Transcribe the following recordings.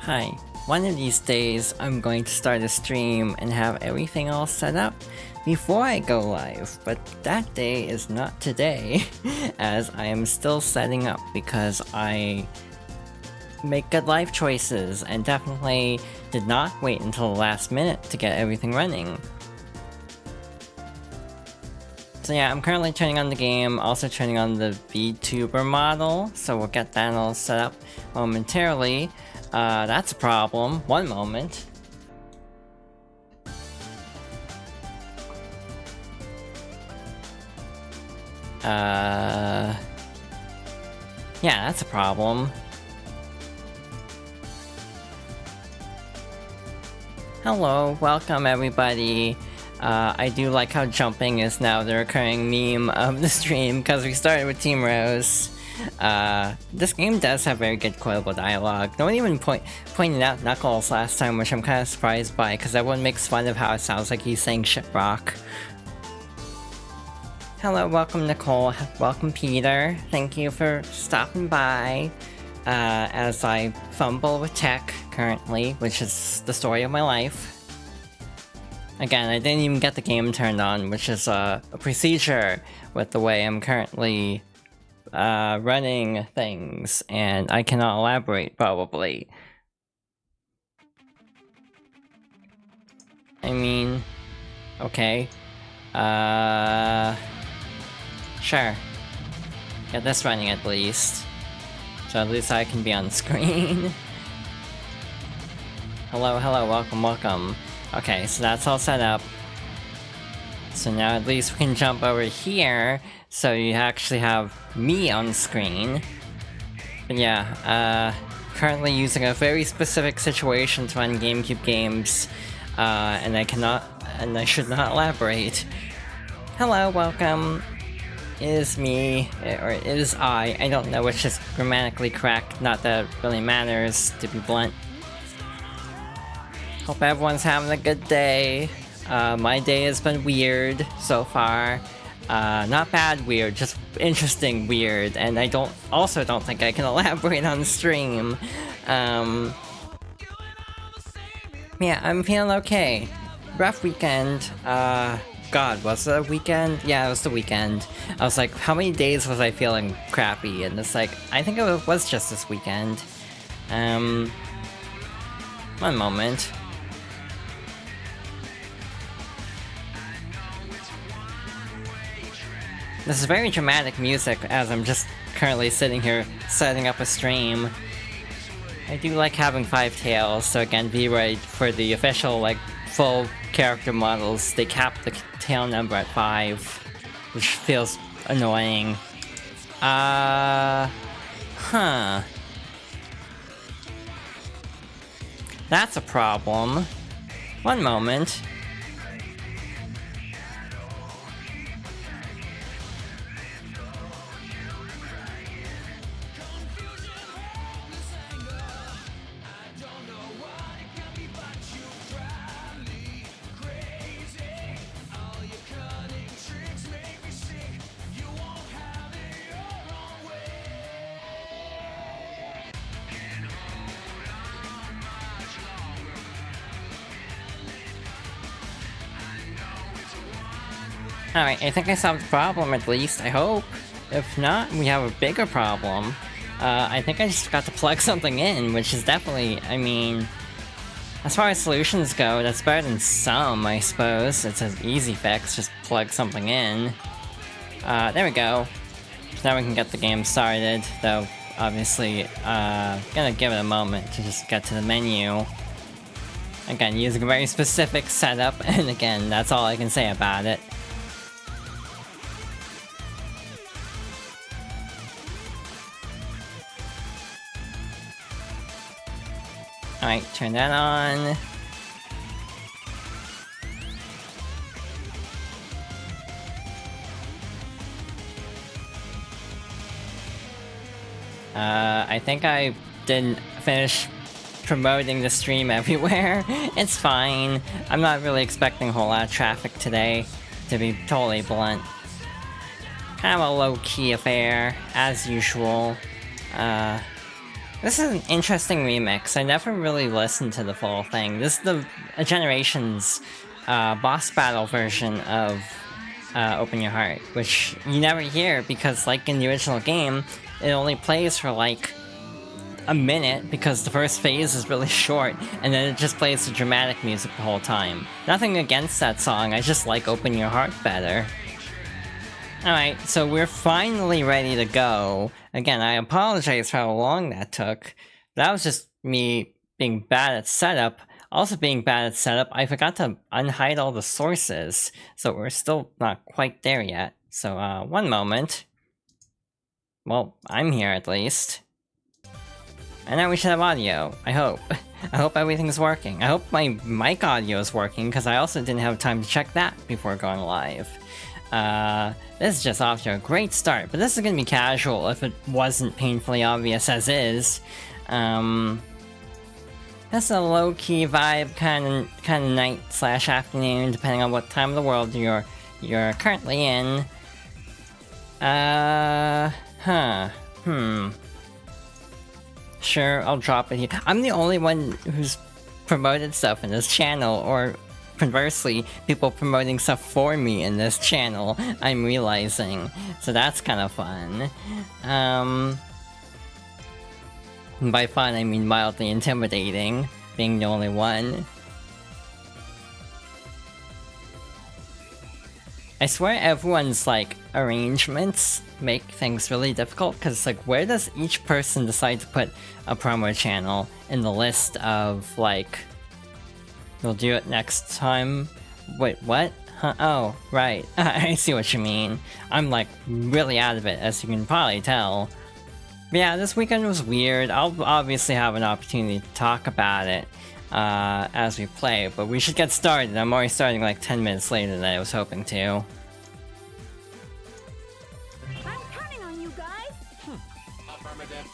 Hi, one of these days I'm going to start a stream and have everything all set up before I go live, but that day is not today, as I am still setting up because I make good life choices and definitely did not wait until the last minute to get everything running. So yeah, I'm currently turning on the game, also turning on the VTuber model, so we'll get that all set up momentarily. That's a problem. One moment. Yeah, that's a problem. Hello, welcome everybody. I do like how jumping is now the recurring meme of the stream, because we started with Team Rose. This game does have very good quotable dialogue. No one even pointed out Knuckles last time, which I'm kind of surprised by, because everyone makes fun of how it sounds like he's saying shiprock. Hello, welcome Nicole, welcome Peter, thank you for stopping by, as I fumble with tech currently, which is the story of my life. Again, I didn't even get the game turned on, which is a procedure with the way I'm currently running things, and I cannot elaborate, probably. I mean, okay. Sure. Get this running at least. So at least I can be on screen. Hello, welcome. Okay, so that's all set up. So now at least we can jump over here, so you actually have me on screen. But yeah, currently using a very specific situation to run GameCube games, and I should not elaborate. Hello, welcome. It is me, or it is I don't know which is grammatically correct, not that it really matters, to be blunt. Hope everyone's having a good day. My day has been weird so far. Not bad weird, just interesting weird, and I don't think I can elaborate on stream. Yeah, I'm feeling okay. Rough weekend. God, was it a weekend? Yeah, it was the weekend. I was like, how many days was I feeling crappy? And it's like, I think it was just this weekend. One moment. This is very dramatic music as I'm just currently sitting here setting up a stream. I do like having 5 tails, so again, be ready for the official, full character models. They cap the tail number at 5, which feels annoying. Huh. That's a problem. One moment. Alright, I think I solved the problem at least, I hope. If not, we have a bigger problem. I think I just forgot to plug something in, which is definitely, I mean... As far as solutions go, that's better than some, I suppose. It's an easy fix, just plug something in. There we go. So now we can get the game started, though obviously, gonna give it a moment to just get to the menu. Again, using a very specific setup, and again, that's all I can say about it. Alright, turn that on. I think I didn't finish promoting the stream everywhere. It's fine. I'm not really expecting a whole lot of traffic today, to be totally blunt. Kind of a low-key affair, as usual. This is an interesting remix. I never really listened to the full thing. This is the Generations boss battle version of Open Your Heart, which you never hear because, like in the original game, it only plays for like a minute because the first phase is really short, and then it just plays the dramatic music the whole time. Nothing against that song, I just like Open Your Heart better. Alright, so we're finally ready to go. Again, I apologize for how long that took. That was just me being bad at setup. Also being bad at setup, I forgot to unhide all the sources, so we're still not quite there yet. So, one moment. Well, I'm here at least. And now we should have audio, I hope. I hope everything's working. I hope my mic audio is working, because I also didn't have time to check that before going live. This is just off to a great start, but this is gonna be casual if it wasn't painfully obvious as is. That's a low-key vibe kind of night/afternoon, depending on what time of the world you're currently in. Sure, I'll drop it here. I'm the only one who's promoted stuff in this channel, or conversely, people promoting stuff for me in this channel, I'm realizing. So that's kind of fun. By fun, I mean mildly intimidating, being the only one. I swear everyone's, like, arrangements make things really difficult, because, like, where does each person decide to put a promo channel in the list of, like, we'll do it next time? Wait, what? Huh? Oh, right. I see what you mean. I'm, like, really out of it, as you can probably tell. But yeah, this weekend was weird. I'll obviously have an opportunity to talk about it as we play, but we should get started. I'm already starting like 10 minutes later than I was hoping to. I'm counting on you guys! Affirmative.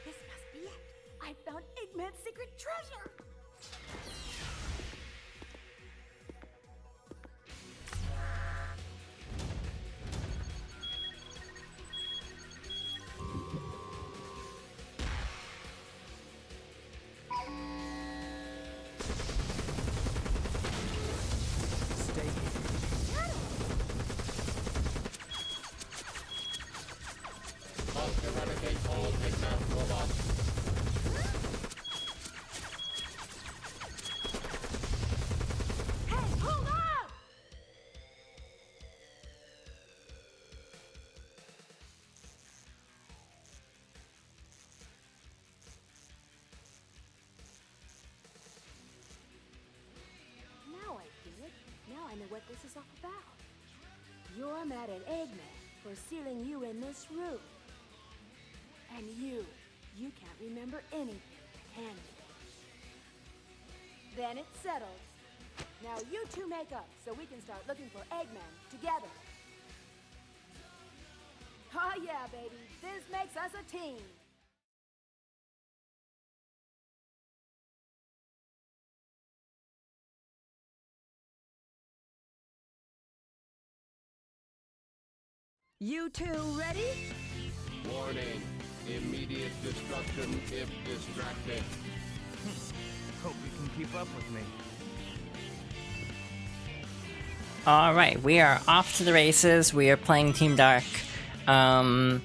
This must be it! I found Eggman's secret treasure! Must eradicate all Pigman robots. Hey, hold up! Now I get it. Now I know what this is all about. You're mad at Eggman for sealing you in this room. And you can't remember anything, can you? Then it's settled. Now you two make up so we can start looking for Eggman together. Oh yeah, baby. This makes us a team. You two ready? Warning. Immediate destruction if distracted. Hope you can keep up with me. Alright, we are off to the races. We are playing Team Dark. I'm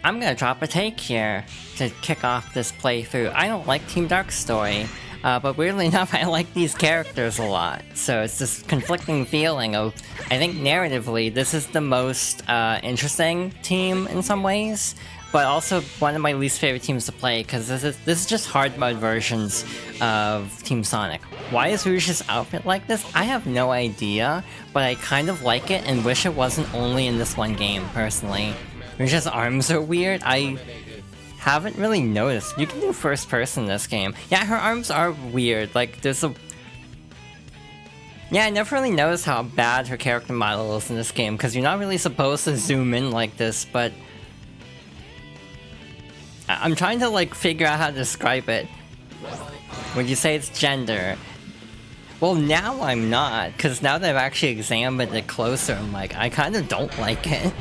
gonna drop a take here to kick off this playthrough. I don't like Team Dark's story, but weirdly enough, I like these characters a lot. So it's this conflicting feeling of, I think narratively, this is the most interesting team in some ways, but also one of my least favorite teams to play, because this is just hard mode versions of Team Sonic. Why is Rouge's outfit like this? I have no idea, but I kind of like it and wish it wasn't only in this one game, personally. Rouge's arms are weird. I haven't really noticed. You can do first person in this game. Yeah, her arms are weird. Like, there's a... Yeah, I never really noticed how bad her character model is in this game, because you're not really supposed to zoom in like this, but... I'm trying to, like, figure out how to describe it. Would you say it's gender? Well, now I'm not, because now that I've actually examined it closer, I'm like, I kind of don't like it.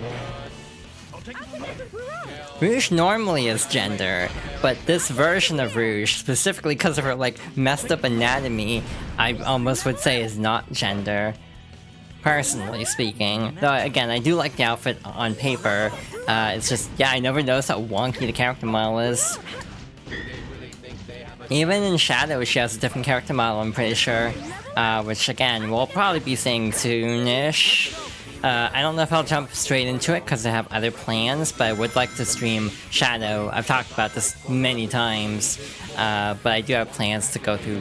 Rouge normally is gender, but this version of Rouge, specifically because of her, like, messed up anatomy, I almost would say is not gender. Personally speaking. Though, again, I do like the outfit on paper. It's just, yeah, I never noticed how wonky the character model is. Even in Shadow, she has a different character model, I'm pretty sure. Which, again, we'll probably be seeing soon-ish. I don't know if I'll jump straight into it, because I have other plans, but I would like to stream Shadow. I've talked about this many times, but I do have plans to go through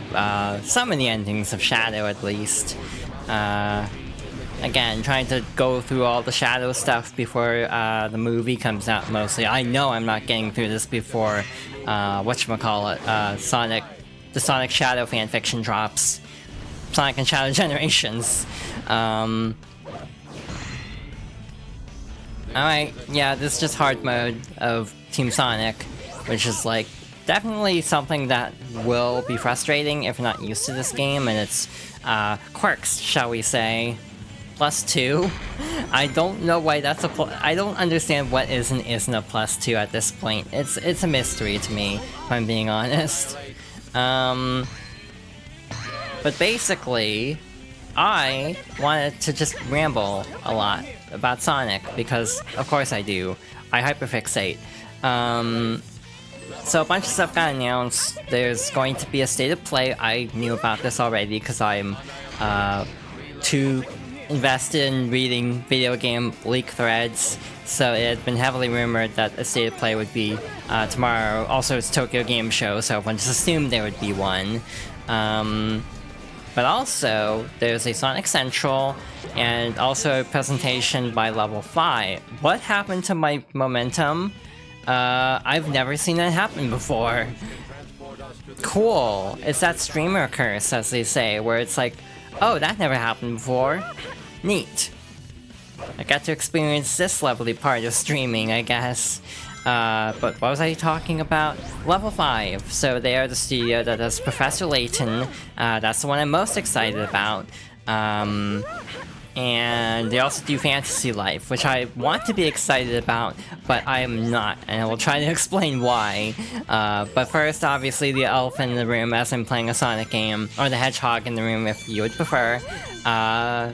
some of the endings of Shadow, at least. Again, trying to go through all the Shadow stuff before the movie comes out, mostly. I know I'm not getting through this before, whatchamacallit, the Sonic Shadow fanfiction drops. Sonic and Shadow Generations. Alright, yeah, this is just hard mode of Team Sonic, which is, like, definitely something that will be frustrating if you're not used to this game, and its quirks, shall we say. +2. I don't know why that's a I don't understand what is and isn't a +2 at this point. It's a mystery to me, if I'm being honest. But basically, I wanted to just ramble a lot about Sonic, because of course I do. I hyperfixate. So a bunch of stuff got announced. There's going to be a state of play. I knew about this already because I'm too invested in reading video game leak threads, so it had been heavily rumored that a state of play would be tomorrow. Also, it's Tokyo Game Show, so everyone just assumed there would be one. But also, there's a Sonic Central, and also a presentation by Level 5. What happened to my momentum? I've never seen that happen before. Cool. It's that streamer curse, as they say, where it's like, oh, that never happened before. Neat. I got to experience this lovely part of streaming, I guess. But what was I talking about? Level 5. So they are the studio that does Professor Layton. That's the one I'm most excited about. And they also do Fantasy Life, which I want to be excited about, but I am not, and I will try to explain why. But first, obviously, the elephant in the room as I'm playing a Sonic game, or the hedgehog in the room if you would prefer.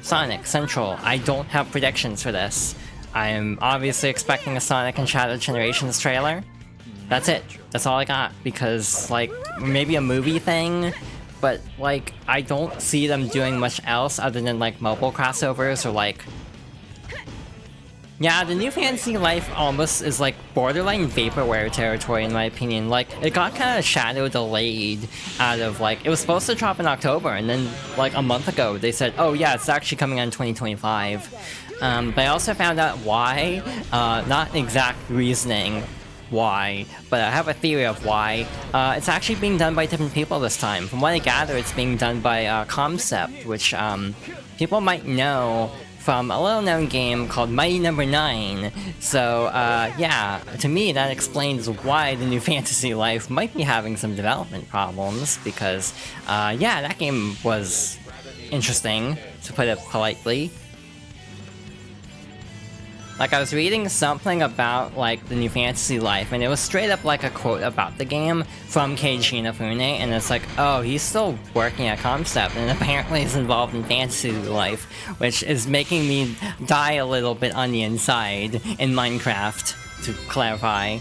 Sonic Central. I don't have predictions for this. I am obviously expecting a Sonic and Shadow Generations trailer. That's it. That's all I got, because, like, maybe a movie thing? But, like, I don't see them doing much else other than, like, mobile crossovers or, like... Yeah, the new Fantasy Life almost is, like, borderline vaporware territory, in my opinion. Like, it got kind of shadow delayed out of, like... It was supposed to drop in October, and then, like, a month ago, they said, oh yeah, it's actually coming out in 2025. But I also found out why. Not exact reasoning why, but I have a theory of why. It's actually being done by different people this time. From what I gather, it's being done by Concept, which people might know from a little-known game called Mighty Number 9. So, yeah, to me that explains why the new Fantasy Life might be having some development problems, because, yeah, that game was interesting, to put it politely. Like, I was reading something about, like, the new Fantasy Life, and it was straight up, like, a quote about the game from Keiji Inafune, and it's like, oh, he's still working at Concept, and apparently he's involved in Fantasy Life, which is making me die a little bit on the inside in Minecraft, to clarify.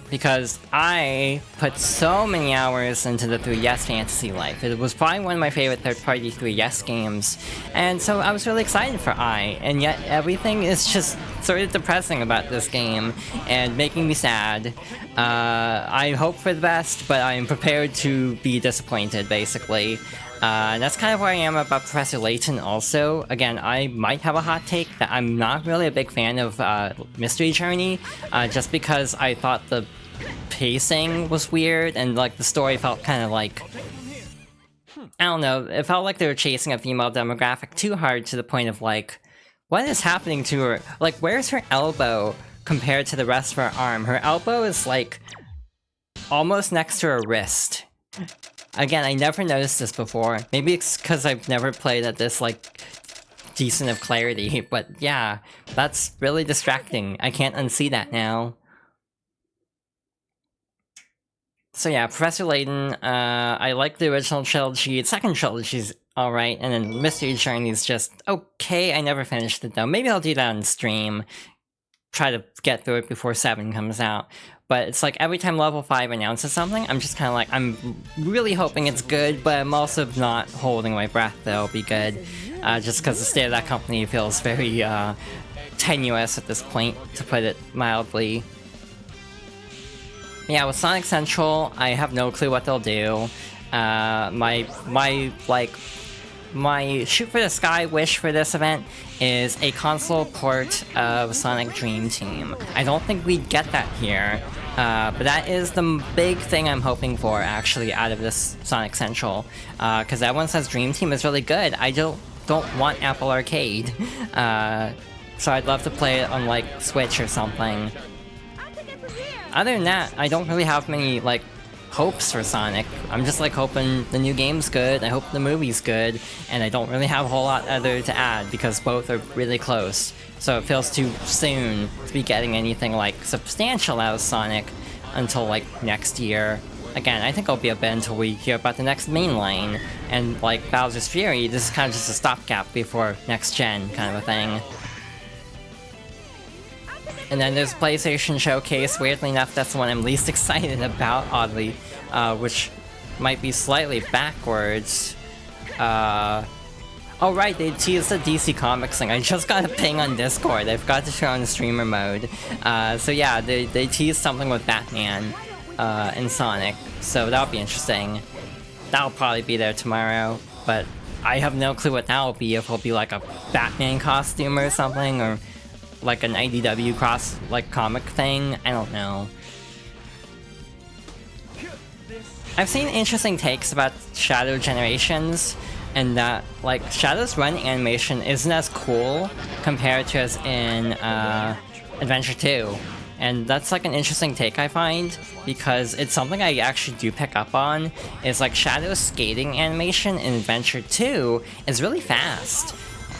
Because I put so many hours into the 3DS Fantasy Life. It was probably one of my favorite third-party 3DS games, and so I was really excited for and yet everything is just sort of depressing about this game, and making me sad. I hope for the best, but I am prepared to be disappointed, basically. And that's kind of where I am about Professor Layton also. Again, I might have a hot take that I'm not really a big fan of Mystery Journey, just because I thought the pacing was weird, and like the story felt kind of like... I don't know, it felt like they were chasing a female demographic too hard to the point of like, what is happening to her? Like, where's her elbow compared to the rest of her arm? Her elbow is like almost next to her wrist. Again, I never noticed this before. Maybe it's because I've never played at this, like, decent of clarity, but yeah, that's really distracting. I can't unsee that now. So yeah, Professor Layton, I like the original trilogy, the second trilogy's alright, and then Mystery Journey's just okay. I never finished it though. Maybe I'll do that on stream. Try to get through it before 7 comes out. But it's like every time level 5 announces something, I'm just kind of like, I'm really hoping it's good, but I'm also not holding my breath that it'll be good. Just because the state of that company feels very tenuous at this point, to put it mildly. Yeah, with Sonic Central, I have no clue what they'll do. My shoot for the sky wish for this event is a console port of Sonic Dream Team. I don't think we'd get that here, but that is the big thing I'm hoping for, actually, out of this Sonic Central. Because everyone says Dream Team is really good. I don't want Apple Arcade. So I'd love to play it on, like, Switch or something. Other than that, I don't really have many, like, hopes for Sonic. I'm just, like, hoping the new game's good, I hope the movie's good, and I don't really have a whole lot other to add, because both are really close. So it feels too soon to be getting anything, like, substantial out of Sonic until, like, next year. Again, I think it'll be a bit until we hear about the next main line, and, like, Bowser's Fury, this is kind of just a stopgap before next gen, kind of a thing. And then there's PlayStation Showcase. Weirdly enough, that's the one I'm least excited about, oddly, which might be slightly backwards. Oh right, they teased the DC Comics thing. I just got a ping on Discord. I forgot to show on the streamer mode. So yeah, they teased something with Batman and Sonic, so that'll be interesting. That'll probably be there tomorrow, but I have no clue what that'll be, if it'll be like a Batman costume or something, or like an IDW cross, like, comic thing? I don't know. I've seen interesting takes about Shadow Generations, and that, like, Shadow's run animation isn't as cool compared to as in Adventure 2. And that's, like, an interesting take, I find, because it's something I actually do pick up on, is, like, Shadow's skating animation in Adventure 2 is really fast.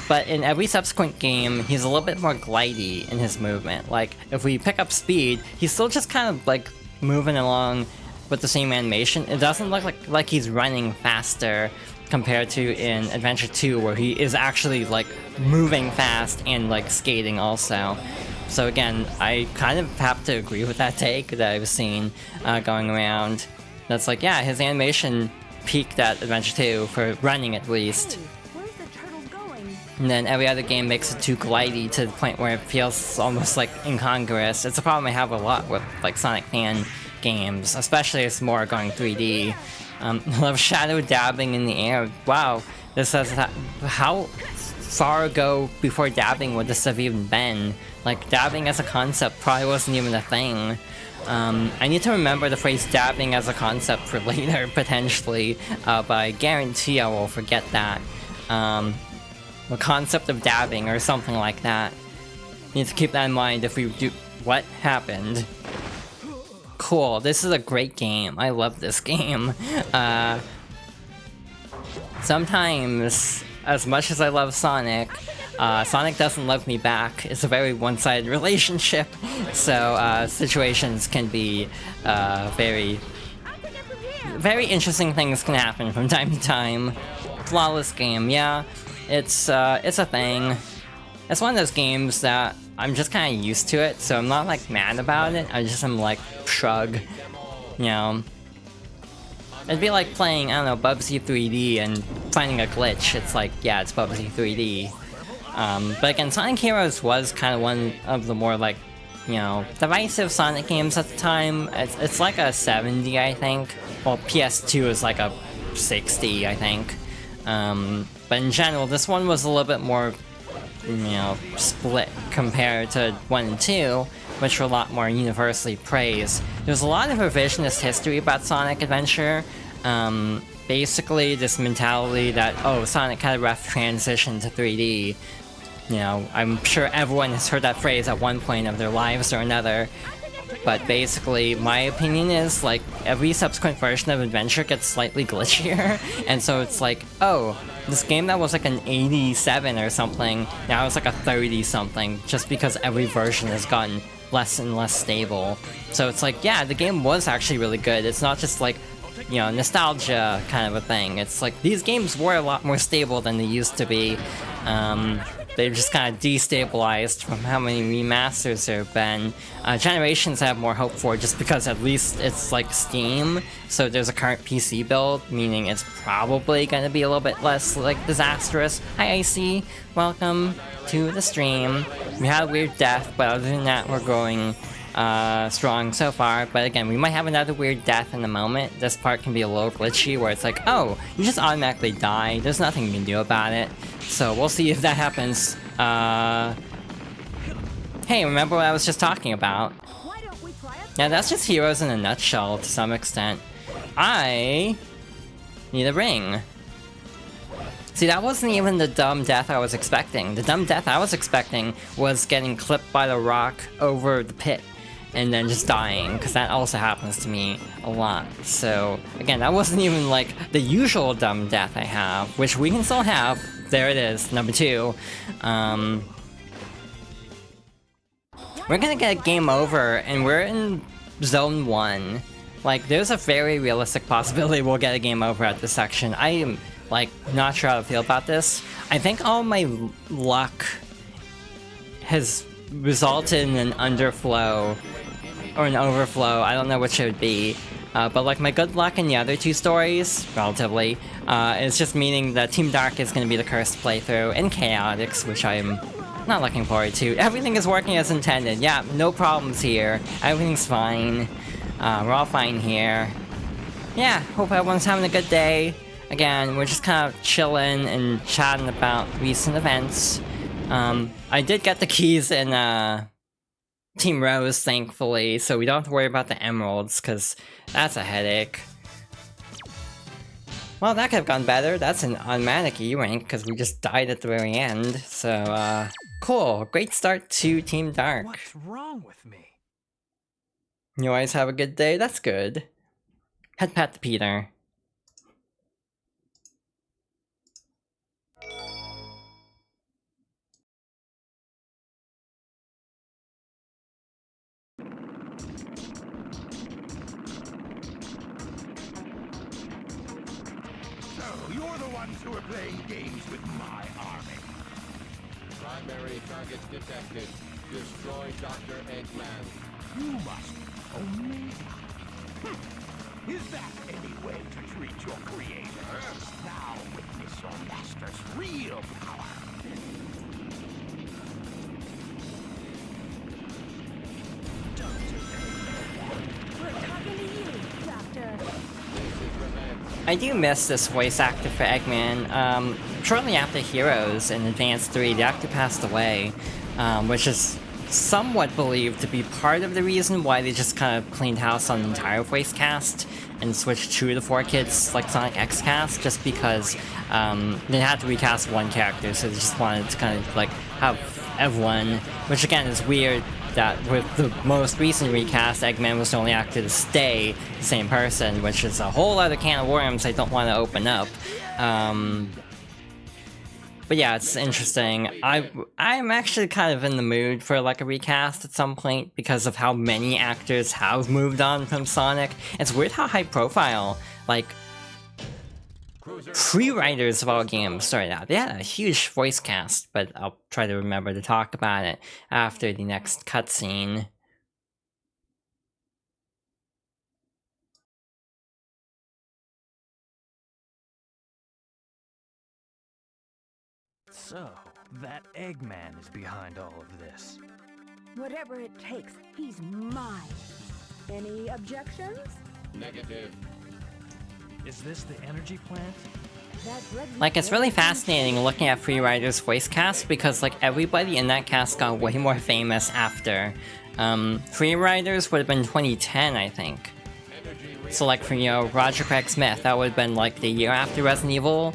But in every subsequent game, he's a little bit more glidey in his movement. Like, if we pick up speed, he's still just kind of, like, moving along with the same animation. It doesn't look like he's running faster compared to in Adventure 2, where he is actually, like, moving fast and, like, skating also. So again, I kind of have to agree with that take that I've seen going around. That's like, yeah, his animation peaked at Adventure 2, for running at least. And then every other game makes it too glidey to the point where it feels almost, like, incongruous. It's a problem I have a lot with, like, Sonic fan games, especially as more going 3D. I love Shadow dabbing in the air. Wow, this says that. How far ago before dabbing would this have even been? Like, dabbing as a concept probably wasn't even a thing. I need to remember the phrase dabbing as a concept for later, potentially, but I guarantee I will forget that. The concept of dabbing or something like that. Need to keep that in mind if we do. What happened? Cool, this is a great game. I love this game. Sometimes, as much as I love Sonic, Sonic doesn't love me back. It's a very one-sided relationship, so situations can be very interesting things can happen from time to time. Flawless game, yeah. It's a thing. It's one of those games that I'm just kind of used to it, so I'm not, like, mad about it. I just am like, shrug, you know. It'd be like playing, I don't know, Bubsy 3D and finding a glitch. It's like, yeah, it's Bubsy 3D. But again, Sonic Heroes was kind of one of the more, like, you know, divisive Sonic games at the time. It's like a 70, I think. Well, PS2 is like a 60, I think. But in general, this one was a little bit more, you know, split compared to 1 and 2, which were a lot more universally praised. There's a lot of revisionist history about Sonic Adventure. Basically, this mentality that, oh, Sonic had a rough transition to 3D. You know, I'm sure everyone has heard that phrase at one point of their lives or another. but basically my opinion is like every subsequent version of Adventure gets slightly glitchier, and so it's like, oh, this game that was like an 87 or something, now it's like a 30 something, just because every version has gotten less and less stable. So it's like, yeah, the game was actually really good. It's not just like, you know, nostalgia kind of a thing. It's like, these games were a lot more stable than they used to be. They've just kind of destabilized from how many remasters there have been. Generations I have more hope for just because at least it's like Steam, so there's a current PC build, meaning it's probably going to be a little bit less like disastrous. Hi Icy, welcome to the stream. We had a weird death, but other than that we're going strong so far. But again, we might have another weird death in a moment. This part can be a little glitchy where it's like, oh, you just automatically die, there's nothing you can do about it. So we'll see if that happens. Hey, remember what I was just talking about? Yeah, that's just Heroes in a nutshell to some extent. I need a ring. See, that wasn't even the dumb death I was expecting. The dumb death I was expecting was getting clipped by the rock over the pit and then just dying, because that also happens to me a lot. So, again, that wasn't even like the usual dumb death I have, which we can still have. There it is, number 2. We're gonna get a game over, and we're in Zone 1. Like, there's a very realistic possibility we'll get a game over at this section. I am, like, not sure how to feel about this. I think all my luck has resulted in an underflow, or an overflow, I don't know which it would be. But like my good luck in the other 2 stories, relatively, is just meaning that Team Dark is going to be the cursed playthrough, and Chaotix, which I'm not looking forward to. Everything is working as intended. Yeah, no problems here. Everything's fine. We're all fine here. Yeah, hope everyone's having a good day. Again, we're just kind of chilling and chatting about recent events. I did get the keys in Team Rose, thankfully, so we don't have to worry about the emeralds, because that's a headache. Well, that could have gone better. That's an automatic E-rank, because we just died at the very end. So, cool. Great start to Team Dark. What's wrong with me? You always have a good day? That's good. Head pat to Peter. You're the ones who are playing games with my army. Primary targets detected. Destroy Dr. Eggman. You must omega. Is that any way to treat your creator? Now witness your master's real power. We're talking to you, Doctor. This is revenge. I do miss this voice actor for Eggman. Shortly after Heroes in Advance 3, the actor passed away, which is somewhat believed to be part of the reason why they just kind of cleaned house on the entire voice cast and switched to the 4Kids like Sonic X cast, just because they had to recast one character, so they just wanted to kind of like have everyone, which again is weird that with the most recent recast, Eggman was the only actor to stay the same person, which is a whole other can of worms I don't want to open up. But yeah, it's interesting. I'm actually kind of in the mood for like a recast at some point because of how many actors have moved on from Sonic. It's weird how high profile, like, pre-writers of all games started out. They had a huge voice cast, but I'll try to remember to talk about it after the next cutscene. So, that Eggman is behind all of this. Whatever it takes, he's mine. Any objections? Negative. Is this the energy plant? Like, it's really fascinating looking at Free Rider's voice cast because, like, everybody in that cast got way more famous after. Free Riders would have been 2010, I think. So, like, for, you know, Roger Craig Smith, that would have been, like, the year after Resident Evil,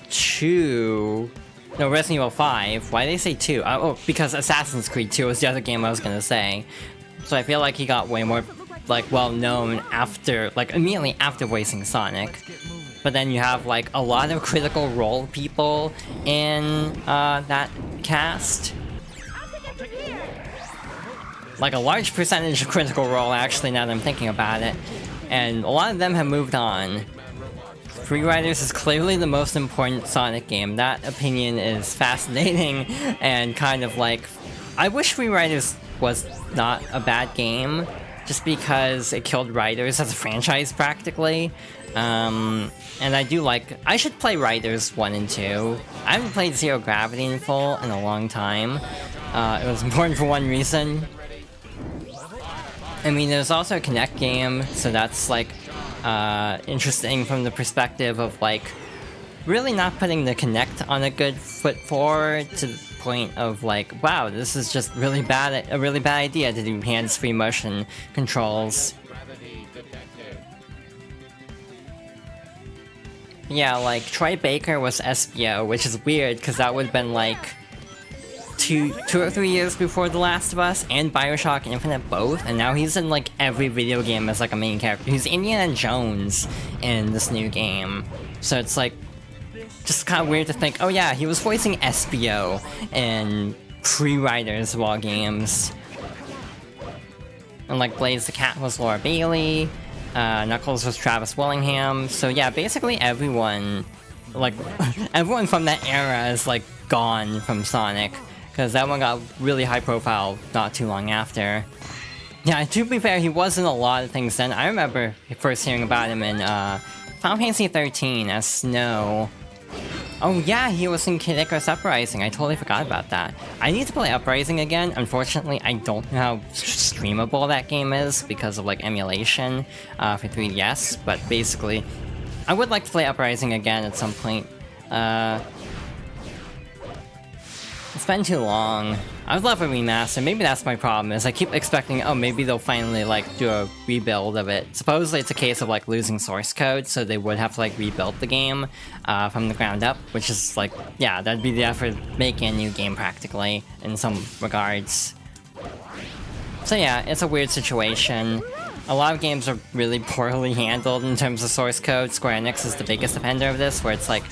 2... No, Resident Evil 5. Why did they say 2? Oh, because Assassin's Creed 2 was the other game I was gonna say. So I feel like he got way more, like, well-known after, like, immediately after voicing Sonic. But then you have, like, a lot of Critical Role people in, that cast. Like, a large percentage of Critical Role, actually, now that I'm thinking about it. And a lot of them have moved on. Free Riders is clearly the most important Sonic game. That opinion is fascinating and kind of like... I wish Free Riders was not a bad game, just because it killed Riders as a franchise, practically. And I do like... I should play Riders 1 and 2. I haven't played Zero Gravity in full in a long time. It was important for one reason. I mean, there's also a Kinect game, so that's, like, interesting from the perspective of, like, really not putting the Kinect on a good foot forward to the point of, like, wow, this is just really bad, a really bad idea to do hands-free motion controls. Yeah, like, Troy Baker was SBO, which is weird, because that would have been, like, two or 3 years before The Last of Us and Bioshock Infinite both, and now he's in, like, every video game as, like, a main character. He's Indiana Jones in this new game. So it's, like, just kind of weird to think, oh yeah, he was voicing SBO in Free Riders of all games. And, like, Blaze the Cat was Laura Bailey, Knuckles was Travis Willingham, so yeah, basically everyone, like, everyone from that era is, like, gone from Sonic, because that one got really high profile not too long after. Yeah, to be fair, he was in a lot of things then. I remember first hearing about him in, Final Fantasy 13 as Snow. Oh yeah, he was in Kid Icarus Uprising, I totally forgot about that. I need to play Uprising again. Unfortunately, I don't know how streamable that game is because of, like, emulation for 3DS, but basically, I would like to play Uprising again at some point. It's been too long. I would love a remaster. Maybe that's my problem, is I keep expecting, oh, maybe they'll finally, like, do a rebuild of it. Supposedly it's a case of, like, losing source code, so they would have to, like, rebuild the game from the ground up, which is, like, yeah, that'd be the effort making a new game, practically, in some regards. So yeah, it's a weird situation. A lot of games are really poorly handled in terms of source code. Square Enix is the biggest offender of this, where it's, like,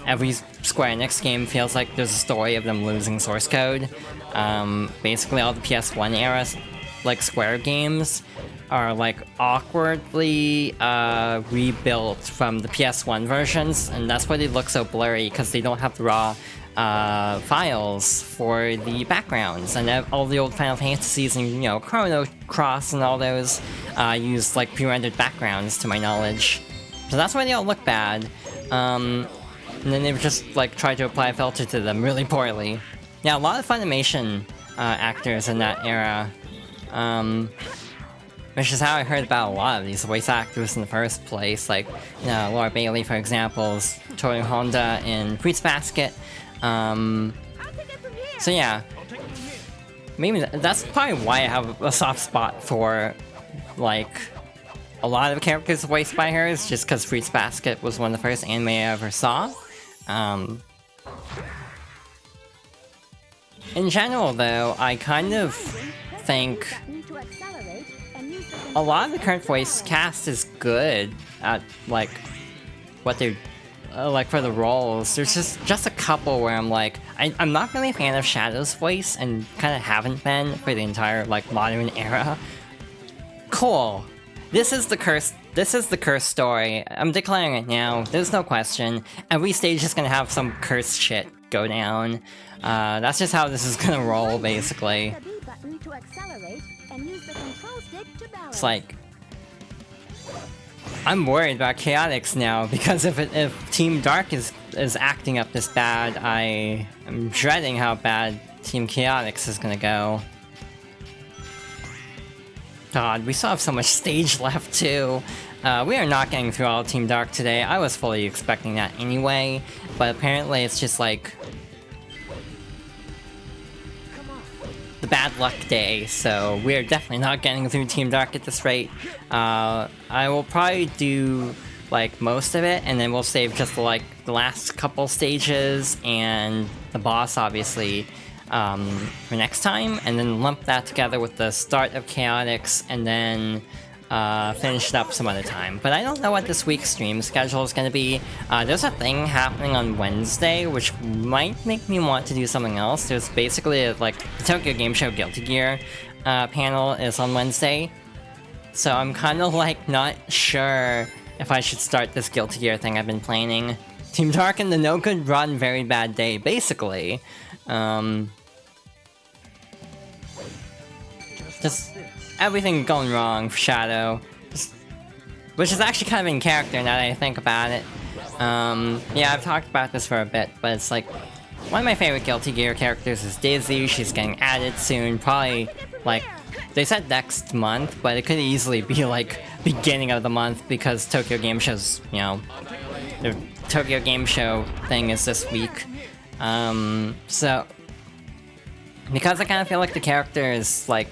every Square Enix game feels like there's a story of them losing source code. Basically all the PS1 era, like, Square games are, like, awkwardly rebuilt from the PS1 versions, and that's why they look so blurry, because they don't have the raw files for the backgrounds, and all the old Final Fantasies and, you know, Chrono Cross and all those use, like, pre-rendered backgrounds, to my knowledge. So that's why they all look bad. And then they've just, like, tried to apply a filter to them really poorly. Yeah, a lot of Funimation actors in that era. Which is how I heard about a lot of these voice actors in the first place. Like, you know, Laura Bailey, for example, is Toru Honda in Fruits Basket. So yeah. Maybe that's probably why I have a soft spot for, like, a lot of characters voiced by her, is just because Fruits Basket was one of the first anime I ever saw. In general, though, I kind of think a lot of the current voice cast is good at, like, what they're, like, for the roles. There's just a couple where I'm like, I'm not really a fan of Shadow's voice, and kind of haven't been for the entire, like, modern era. Cool. This is the cursed story. I'm declaring it now. There's no question. Every stage is gonna have some cursed shit go down. That's just how this is gonna roll, basically. It's like, I'm worried about Chaotix now, because if Team Dark is acting up this bad, I am dreading how bad Team Chaotix is gonna go. God, we still have so much stage left, too. We are not getting through all of Team Dark today. I was fully expecting that anyway, but apparently it's just, like, the bad luck day, so we're definitely not getting through Team Dark at this rate. I will probably do, like, most of it, and then we'll save just, like, the last couple stages, and the boss, obviously, for next time, and then lump that together with the start of Chaotix, and then finish it up some other time. But I don't know what this week's stream schedule is going to be. There's a thing happening on Wednesday, which might make me want to do something else. There's basically like the Tokyo Game Show Guilty Gear panel is on Wednesday. So I'm kind of like not sure if I should start this Guilty Gear thing I've been planning. Team Darken, the no good run, very bad day, basically. Just everything going wrong for Shadow. Which is actually kind of in character now that I think about it. Yeah, I've talked about this for a bit, but it's like, one of my favorite Guilty Gear characters is Dizzy. She's getting added soon, probably, like, they said next month, but it could easily be, like, beginning of the month, because Tokyo Game Show's, you know, the Tokyo Game Show thing is this week. So, because I kind of feel like the character is, like,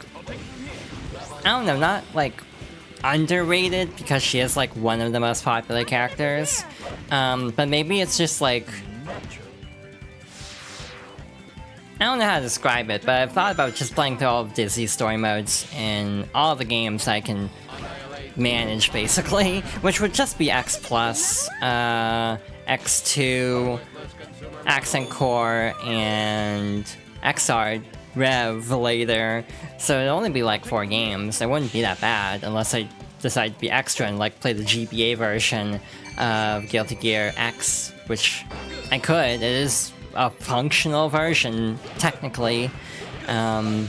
I don't know, not, like, underrated, because she is, like, one of the most popular characters, but maybe it's just, like, I don't know how to describe it, but I've thought about just playing through all of Dizzy's story modes in all the games I can manage, basically, which would just be X+, X2, Accent Core, and XR Rev later, so it'd only be like 4 games. It wouldn't be that bad, unless I decide to be extra and like play the GBA version of Guilty Gear X, which I could. It is a functional version, technically. Yeah,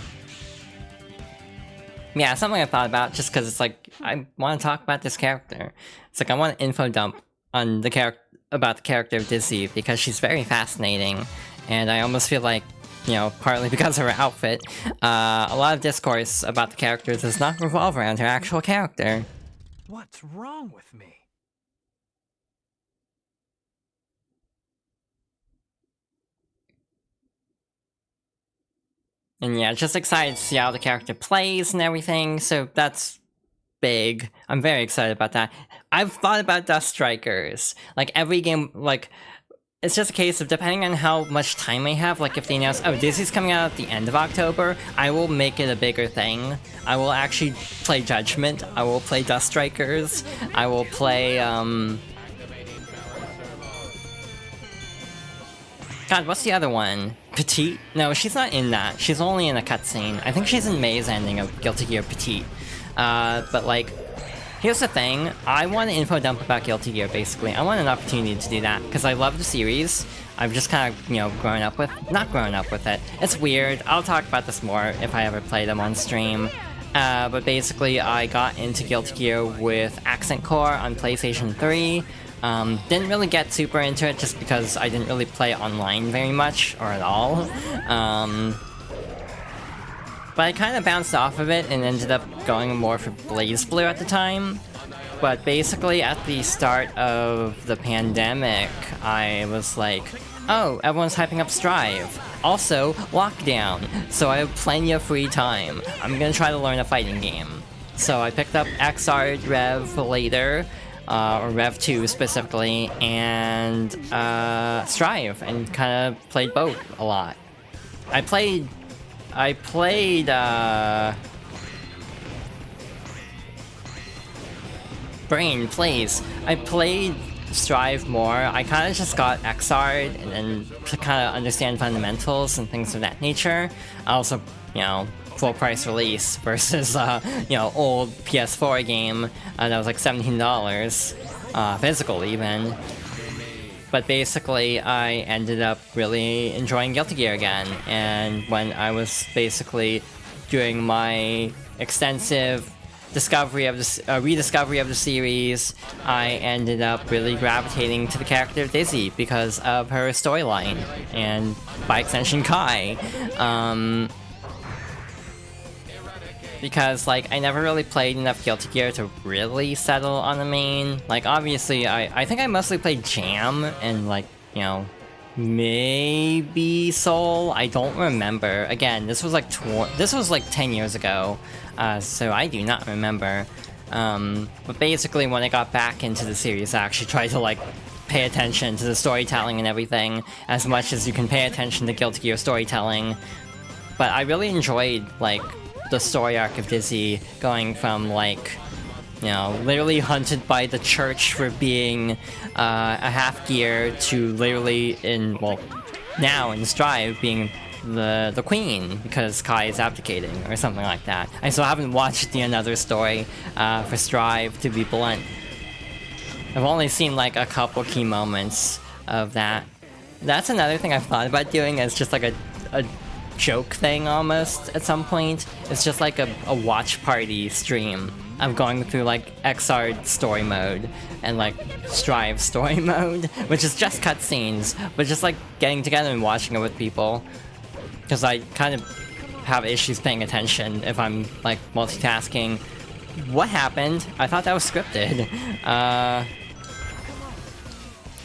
something I thought about, just because it's like, I want to talk about this character. It's like, I want an info dump on the about the character of Dizzy, because she's very fascinating, and I almost feel like, you know, partly because of her outfit, a lot of discourse about the character does not revolve around her actual character. What's wrong with me? And yeah, just excited to see how the character plays and everything, so that's big. I'm very excited about that. I've thought about Dust Strikers. Like, every game, like, it's just a case of, depending on how much time I have, like if they announce, oh, Dizzy's coming out at the end of October, I will make it a bigger thing. I will actually play Judgment, I will play Dust Strikers, I will play, God, what's the other one? Petite? No, she's not in that. She's only in a cutscene. I think she's in May's ending of Guilty Gear Petite. But like, here's the thing, I want an info dump about Guilty Gear, basically. I want an opportunity to do that, because I love the series. I've just kind of, you know, not grown up with it. It's weird, I'll talk about this more if I ever play them on stream. But basically, I got into Guilty Gear with Accent Core on PlayStation 3. Didn't really get super into it, just because I didn't really play online very much, or at all. But I kind of bounced off of it and ended up going more for BlazBlue at the time. But basically, at the start of the pandemic, I was like, oh, everyone's hyping up Strive. Also, lockdown, so I have plenty of free time. I'm gonna try to learn a fighting game. So I picked up XR Rev later, or Rev 2 specifically, and Strive, and kind of played both a lot. I played Brain, please. I played Strive more. I kind of just got XR'd and then to kind of understand fundamentals and things of that nature. I also, you know, full price release versus, you know, old PS4 game that was like $17, physical even. But basically, I ended up really enjoying Guilty Gear again, and when I was basically doing my extensive rediscovery of the series, I ended up really gravitating to the character of Dizzy because of her storyline, and by extension Kai. Because, like, I never really played enough Guilty Gear to really settle on the main. Like, obviously, I think I mostly played Jam and, like, you know, maybe Soul. I don't remember. Again, this was like 10 years ago, so I do not remember. But basically, when I got back into the series, I actually tried to, like, pay attention to the storytelling and everything as much as you can pay attention to Guilty Gear storytelling. But I really enjoyed, like, the story arc of Dizzy going from, like, you know, literally hunted by the church for being a half gear to literally now in Strive being the queen because Kai is abdicating or something like that. I still haven't watched the Another story for Strive, to be blunt. I've only seen like a couple key moments of that. That's another thing I've thought about doing as just like a joke thing almost at some point. It's just like a watch party stream. I'm going through like XR story mode and like Strive story mode, which is just cutscenes, but just like getting together and watching it with people. Because I kind of have issues paying attention if I'm like multitasking. What happened? I thought that was scripted.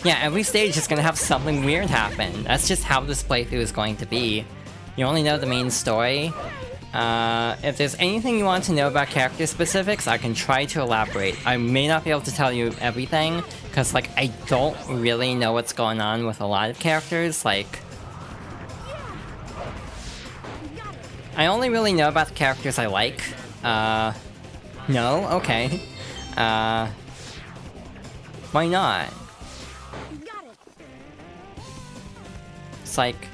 Yeah, every stage is gonna have something weird happen. That's just how this playthrough is going to be. You only know the main story. If there's anything you want to know about character specifics, I can try to elaborate. I may not be able to tell you everything, because like I don't really know what's going on with a lot of characters. Like, I only really know about the characters I like. No? Okay. Why not? It's like,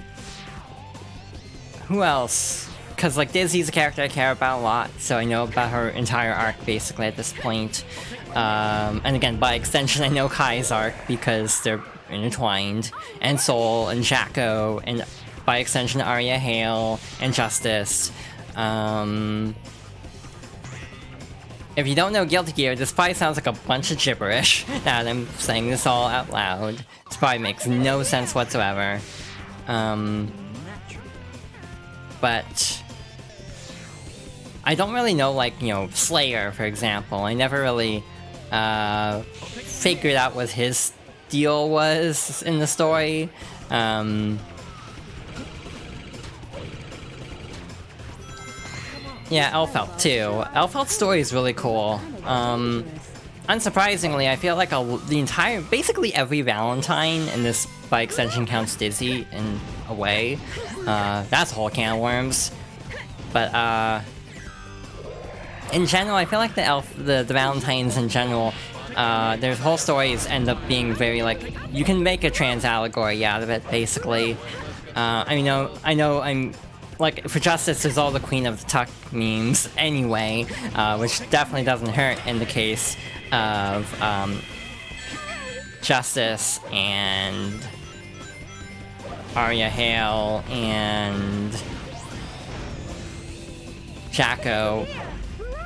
who else? Because like Dizzy's a character I care about a lot, so I know about her entire arc basically at this point. And again, by extension, I know Kai's arc because they're intertwined, and Soul, and Jacko, and by extension Arya Hale, and Justice. If you don't know Guilty Gear, this probably sounds like a bunch of gibberish now that I'm saying this all out loud. This probably makes no sense whatsoever. But I don't really know, like, you know, Slayer, for example. I never really figured out what his deal was in the story. Yeah, Elfelt too. Elfelt's story is really cool. Unsurprisingly, I feel like basically every Valentine in this, by extension, counts Dizzy in a way. That's a whole can of worms. But, in general, I feel like the Valentines in general, their whole stories end up being very, like, you can make a trans allegory out of it, basically. I know I'm, like, for Justice, there's all the Queen of the Tuck memes anyway, which definitely doesn't hurt in the case of, Justice and Arya Hale and Jacko.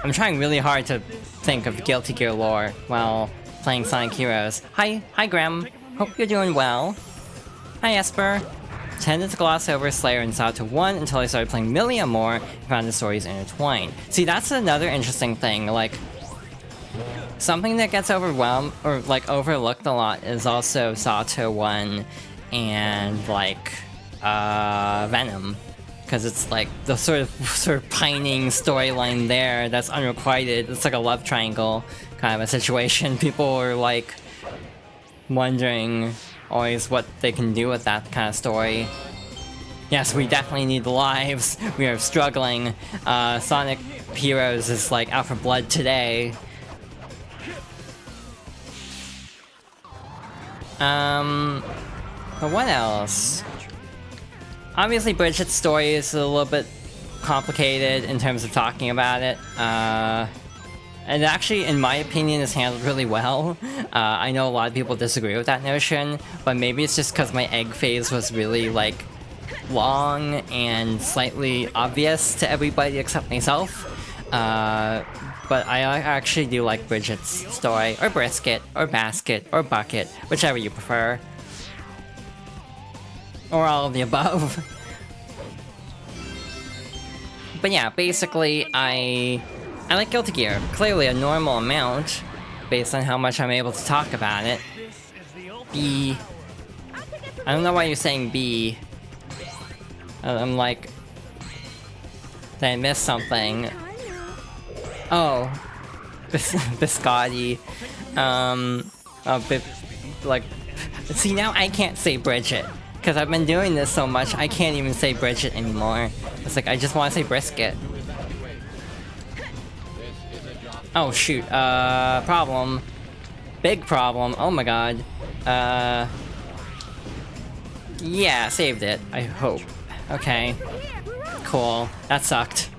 I'm trying really hard to think of Guilty Gear lore while playing Sonic Heroes. Hi Graham. Hope you're doing well. Hi Esper. Tended to gloss over Slayer and Sato 1 until I started playing Millia more and found the stories intertwined. See, that's another interesting thing, like, something that gets overwhelmed, or, like, overlooked a lot is also Sato 1 and, like, Venom. Because it's, like, the sort of pining storyline there that's unrequited. It's like a love triangle kind of a situation. People are, like, wondering always what they can do with that kind of story. Yes, we definitely need the lives. We are struggling. Sonic Heroes is like out for blood today. But what else? Obviously Bridget's story is a little bit complicated in terms of talking about it. And actually, in my opinion, is handled really well. I know a lot of people disagree with that notion, but maybe it's just because my egg phase was really, like, long and slightly obvious to everybody except myself. But I actually do like Bridget's story, or Brisket, or Basket, or Bucket, whichever you prefer. Or all of the above. But yeah, basically, I like Guilty Gear. Clearly a normal amount, based on how much I'm able to talk about it. B. I don't know why you're saying B. I'm like... Did I miss something? Oh. Biscotti. Like... See, now I can't say Bridget. Because I've been doing this so much, I can't even say Bridget anymore. It's like, I just want to say Brisket. Oh shoot, problem. Big problem, oh my god. Yeah, saved it, I hope. Okay. Cool, that sucked.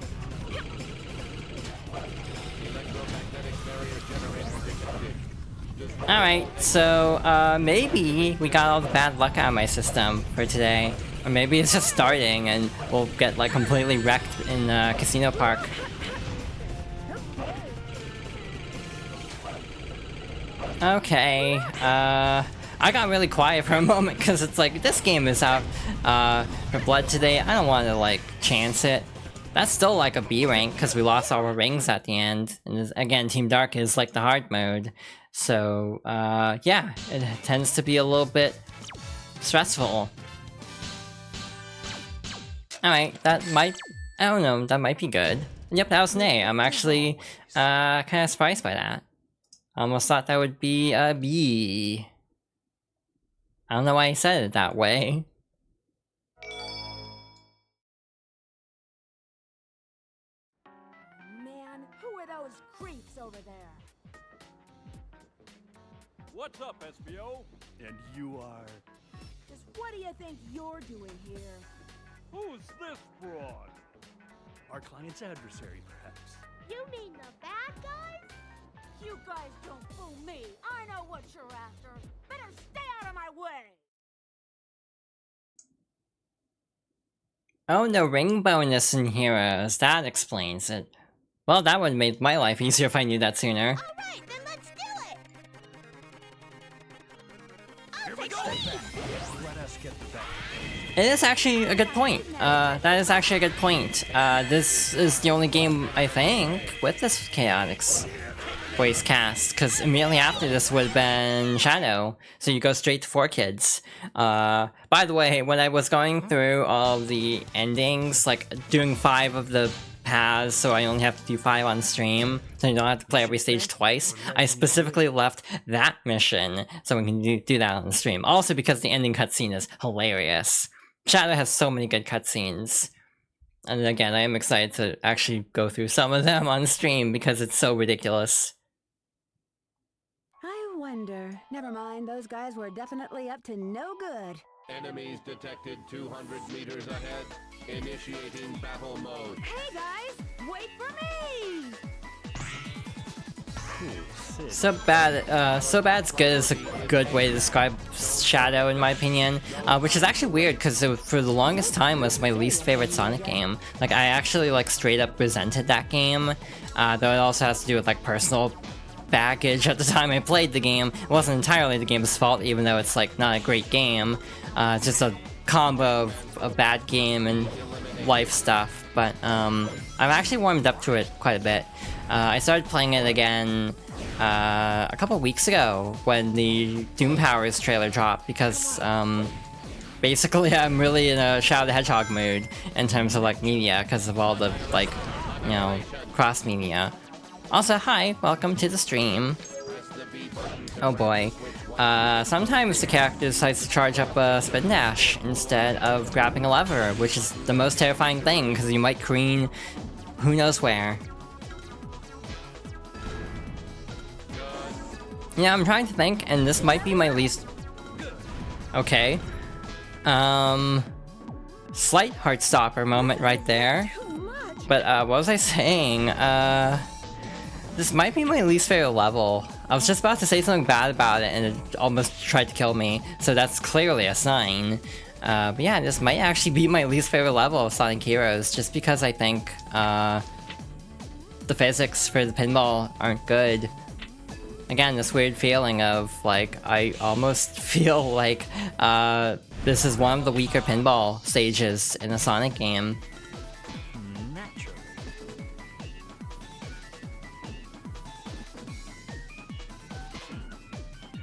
Alright, so, maybe we got all the bad luck out of my system for today. Or maybe it's just starting and we'll get, like, completely wrecked in, Casino Park. Okay, I got really quiet for a moment because it's like, this game is out, for blood today. I don't want to, like, chance it. That's still like a B rank because we lost all our rings at the end. And again, Team Dark is like the hard mode. So, yeah, it tends to be a little bit stressful. Alright, that might, I don't know, that might be good. Yep, that was an A. I'm actually, kind of surprised by that. I almost thought that would be a B. I don't know why I said it that way. Man, who are those creeps over there? What's up, SBO? And you are... Just what do you think you're doing here? Who's this broad? our client's adversary, perhaps. You mean the bad guys? You guys don't fool me. I know what you're after. Better stay out of my way. Oh, no ring bonus in Heroes. That explains it. Well, that would have made my life easier if I knew that sooner. Alright, then let's do it! Here we go! Let us get the back. It is actually a good point. That is actually a good point. This is the only game, I think, with this Chaotix voice cast, because immediately after this would have been Shadow, so you go straight to 4 Kids. By the way, when I was going through all the endings, like doing 5 of the paths, so I only have to do 5 on stream, so you don't have to play every stage twice, I specifically left that mission so we can do that on the stream. Also because the ending cutscene is hilarious. Shadow has so many good cutscenes. And again, I am excited to actually go through some of them on stream because it's so ridiculous. I wonder. Never mind, those guys were definitely up to no good. Enemies detected 200 meters ahead. Initiating battle mode. Hey guys, wait for me! So bad's good is a good way to describe Shadow in my opinion, which is actually weird because for the longest time was my least favorite Sonic game. Like I actually like straight up resented that game, though it also has to do with like personal baggage at the time I played the game. It wasn't entirely the game's fault, even though it's like not a great game. It's just a combo of a bad game and life stuff, but I've actually warmed up to it quite a bit. I started playing it again a couple weeks ago when the Doom Powers trailer dropped because basically I'm really in a Shadow the Hedgehog mood in terms of like media because of all the like, you know, cross media. Also, hi, welcome to the stream. Oh boy. Sometimes the character decides to charge up a spin dash instead of grabbing a lever, which is the most terrifying thing because you might careen who knows where. Yeah, I'm trying to think, and this might be my least... Okay. Slight Heartstopper moment right there. But, what was I saying? This might be my least favorite level. I was just about to say something bad about it, and it almost tried to kill me, so that's clearly a sign. But yeah, this might actually be my least favorite level of Sonic Heroes, just because I think, the physics for the pinball aren't good. Again, this weird feeling of, like, I almost feel like, this is one of the weaker pinball stages in a Sonic game. Naturally.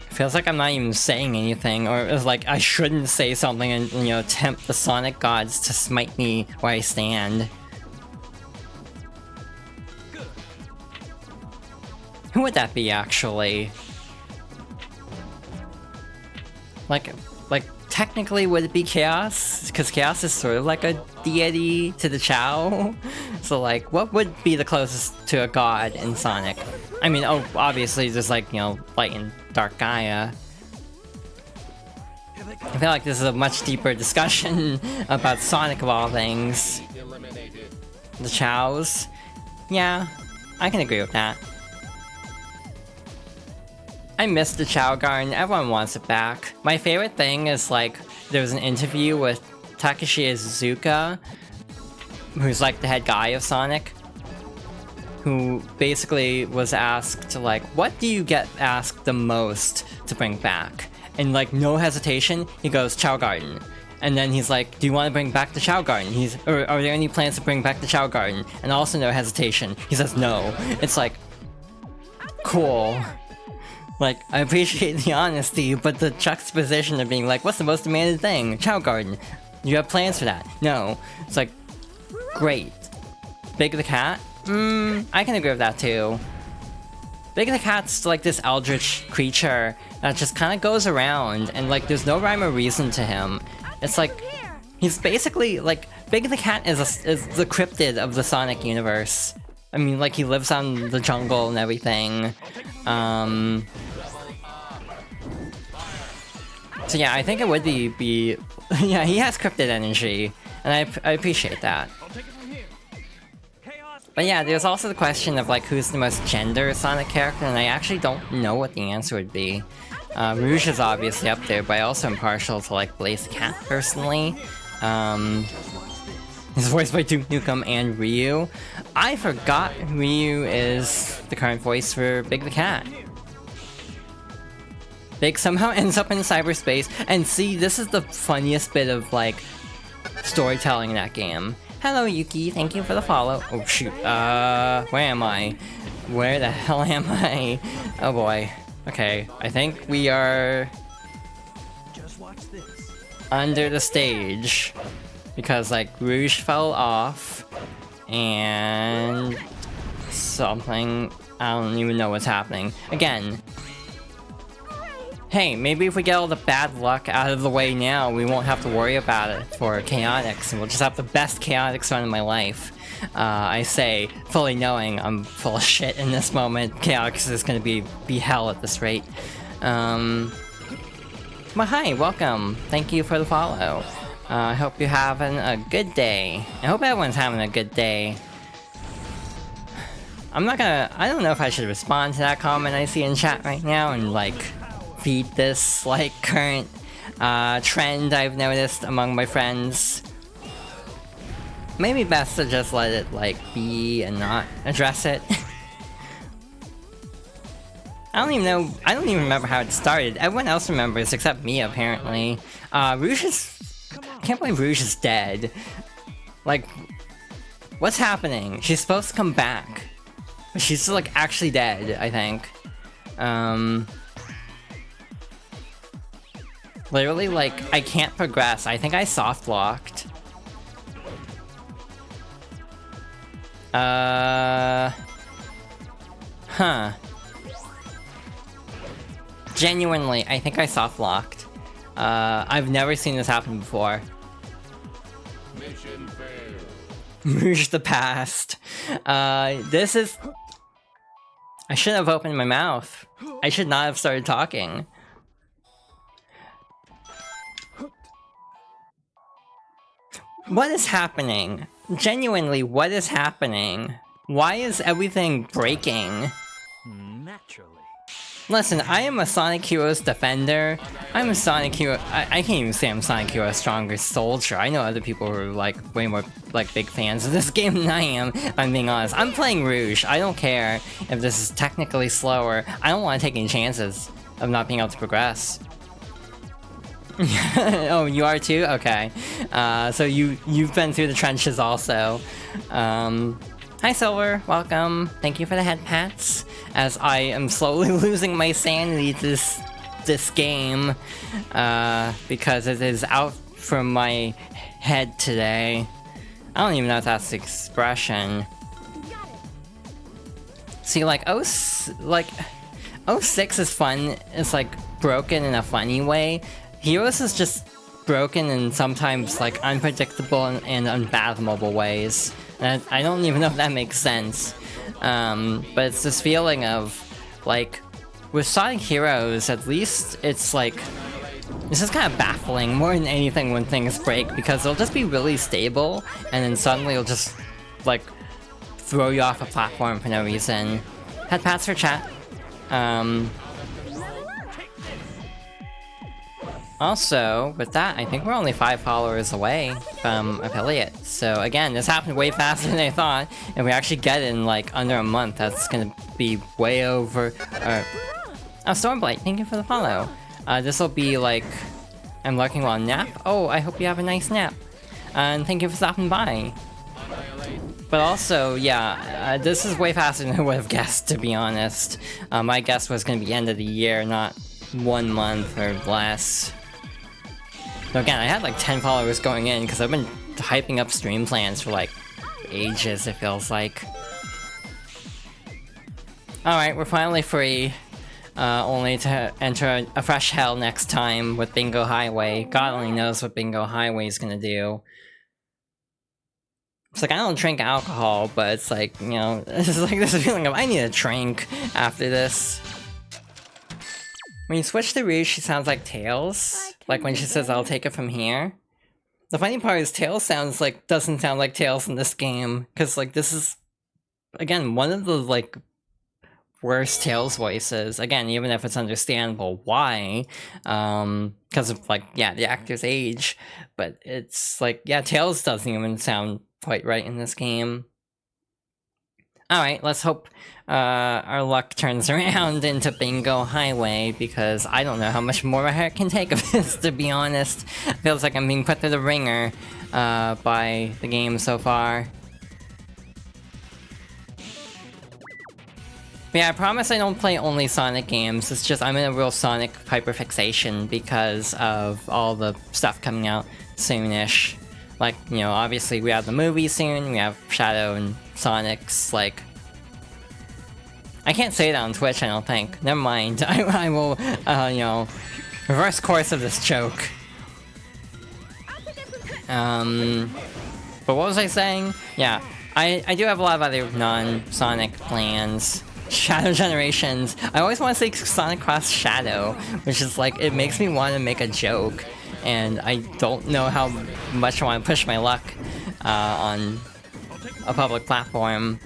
Feels like I'm not even saying anything, or it's like I shouldn't say something and, you know, tempt the Sonic gods to smite me where I stand. Who would that be, actually? like technically would it be Chaos? Because Chaos is sort of like a deity to the Chao. So like, what would be the closest to a god in Sonic? I mean, oh, obviously there's like, you know, Light and Dark Gaia. I feel like this is a much deeper discussion about Sonic of all things. The Chaos. Yeah, I can agree with that. I miss the Chao Garden, everyone wants it back. My favorite thing is like, there was an interview with Takeshi Izuka, who's like the head guy of Sonic, who basically was asked like, what do you get asked the most to bring back? And like, no hesitation, he goes, Chao Garden. And then he's like, do you want to bring back the Chao Garden? Or are there any plans to bring back the Chao Garden? And also no hesitation, he says no. It's like, cool. Like, I appreciate the honesty, but the juxtaposition of being like, what's the most demanded thing? Chao Garden. You have plans for that? No. It's like, great. Big the Cat? I can agree with that too. Big the Cat's like this eldritch creature that just kind of goes around, and like, there's no rhyme or reason to him. It's like, he's basically, like, Big the Cat is the cryptid of the Sonic universe. I mean, like, he lives on the jungle and everything. So yeah, I think it would be yeah, he has cryptid energy, and I appreciate that. But yeah, there's also the question of like, who's the most gender Sonic character, and I actually don't know what the answer would be. Rouge is obviously up there, but I also am partial to like Blaze the Cat personally. He's voiced by Duke Nukem and Ryu. I forgot Ryu is the current voice for Big the Cat. Big somehow ends up in cyberspace, and see, this is the funniest bit of like storytelling in that game. Hello Yuki, thank you for the follow. Oh shoot, where am I? Where the hell am I? Oh boy. Okay, I think we are under the stage. Because like, Rouge fell off, and something, I don't even know what's happening. Again, hey, maybe if we get all the bad luck out of the way now, we won't have to worry about it for Chaotix, and we'll just have the best Chaotix run of my life. I say, fully knowing I'm full of shit in this moment. Chaotix is gonna be hell at this rate. But hi, welcome. Thank you for the follow. I hope you're having a good day. I hope everyone's having a good day. I don't know if I should respond to that comment I see in chat right now and like feed this like current trend I've noticed among my friends. Maybe best to just let it like be and not address it. I don't even remember how it started. Everyone else remembers except me apparently. I can't believe Rouge is dead. Like, what's happening? She's supposed to come back. But she's like actually dead, I think. Literally, like, I can't progress. I think I soft locked. Huh. Genuinely, I think I soft locked. I've never seen this happen before. Mission failed. Rouge the past. This is... I shouldn't have opened my mouth. I should not have started talking. What is happening? Genuinely, what is happening? Why is everything breaking? Naturally. Listen, I am a Sonic Heroes defender. I'm a Sonic Hero. I can't even say I'm Sonic Heroes strongest soldier. I know other people who are like way more like big fans of this game than I am. If I'm being honest. I'm playing Rouge. I don't care if this is technically slower. I don't want to take any chances of not being able to progress. Oh, you are too? Okay. So you've been through the trenches also. Hi Silver, welcome. Thank you for the head pats. As I am slowly losing my sanity to this game, because it is out from my head today. I don't even know if that's the expression. See, like 06 is fun. It's like broken in a funny way. Heroes is just broken in sometimes like unpredictable and unfathomable ways. And I don't even know if that makes sense. But it's this feeling of like with Sonic Heroes, at least it's like this is kind of baffling more than anything when things break, because they'll just be really stable and then suddenly it'll just like throw you off a platform for no reason. Had pats for chat. Also, with that, I think we're only 5 followers away from affiliate. So again, this happened way faster than I thought, and we actually get it in like under a month. That's gonna be way over. Oh, Stormblight, thank you for the follow. This will be like I'm lurking while nap. Oh, I hope you have a nice nap, and thank you for stopping by. But also, yeah, this is way faster than I would have guessed, to be honest. My guess was gonna be end of the year, not 1 month or less. So again, I had like 10 followers going in because I've been hyping up stream plans for like ages, it feels like. Alright, we're finally free. Only to enter a fresh hell next time with Bingo Highway. God only knows what Bingo Highway is gonna do. It's like, I don't drink alcohol, but it's like, you know, it's like this feeling of I need a drink after this. When you switch to Rouge, she sounds like Tails. Like when she says, I'll take it from here. The funny part is Tails doesn't sound like Tails in this game. Cause like this is, again, one of the like worst Tails voices. Again, even if it's understandable why. Cause of like, yeah, the actor's age. But it's like, yeah, Tails doesn't even sound quite right in this game. Alright, let's hope our luck turns around into Bingo Highway, because I don't know how much more my heart can take of this, to be honest. Feels like I'm being put through the ringer by the game so far. But yeah, I promise I don't play only Sonic games. It's just I'm in a real Sonic hyperfixation because of all the stuff coming out soonish. Like, you know, obviously we have the movie soon, we have Shadow and Sonic's, like... I can't say that on Twitch, I don't think. Never mind. I will, you know, reverse course of this joke. But what was I saying? Yeah, I do have a lot of other non-Sonic plans. Shadow Generations. I always want to say Sonic Cross Shadow, which is like, it makes me want to make a joke. And I don't know how much I want to push my luck on a public platform.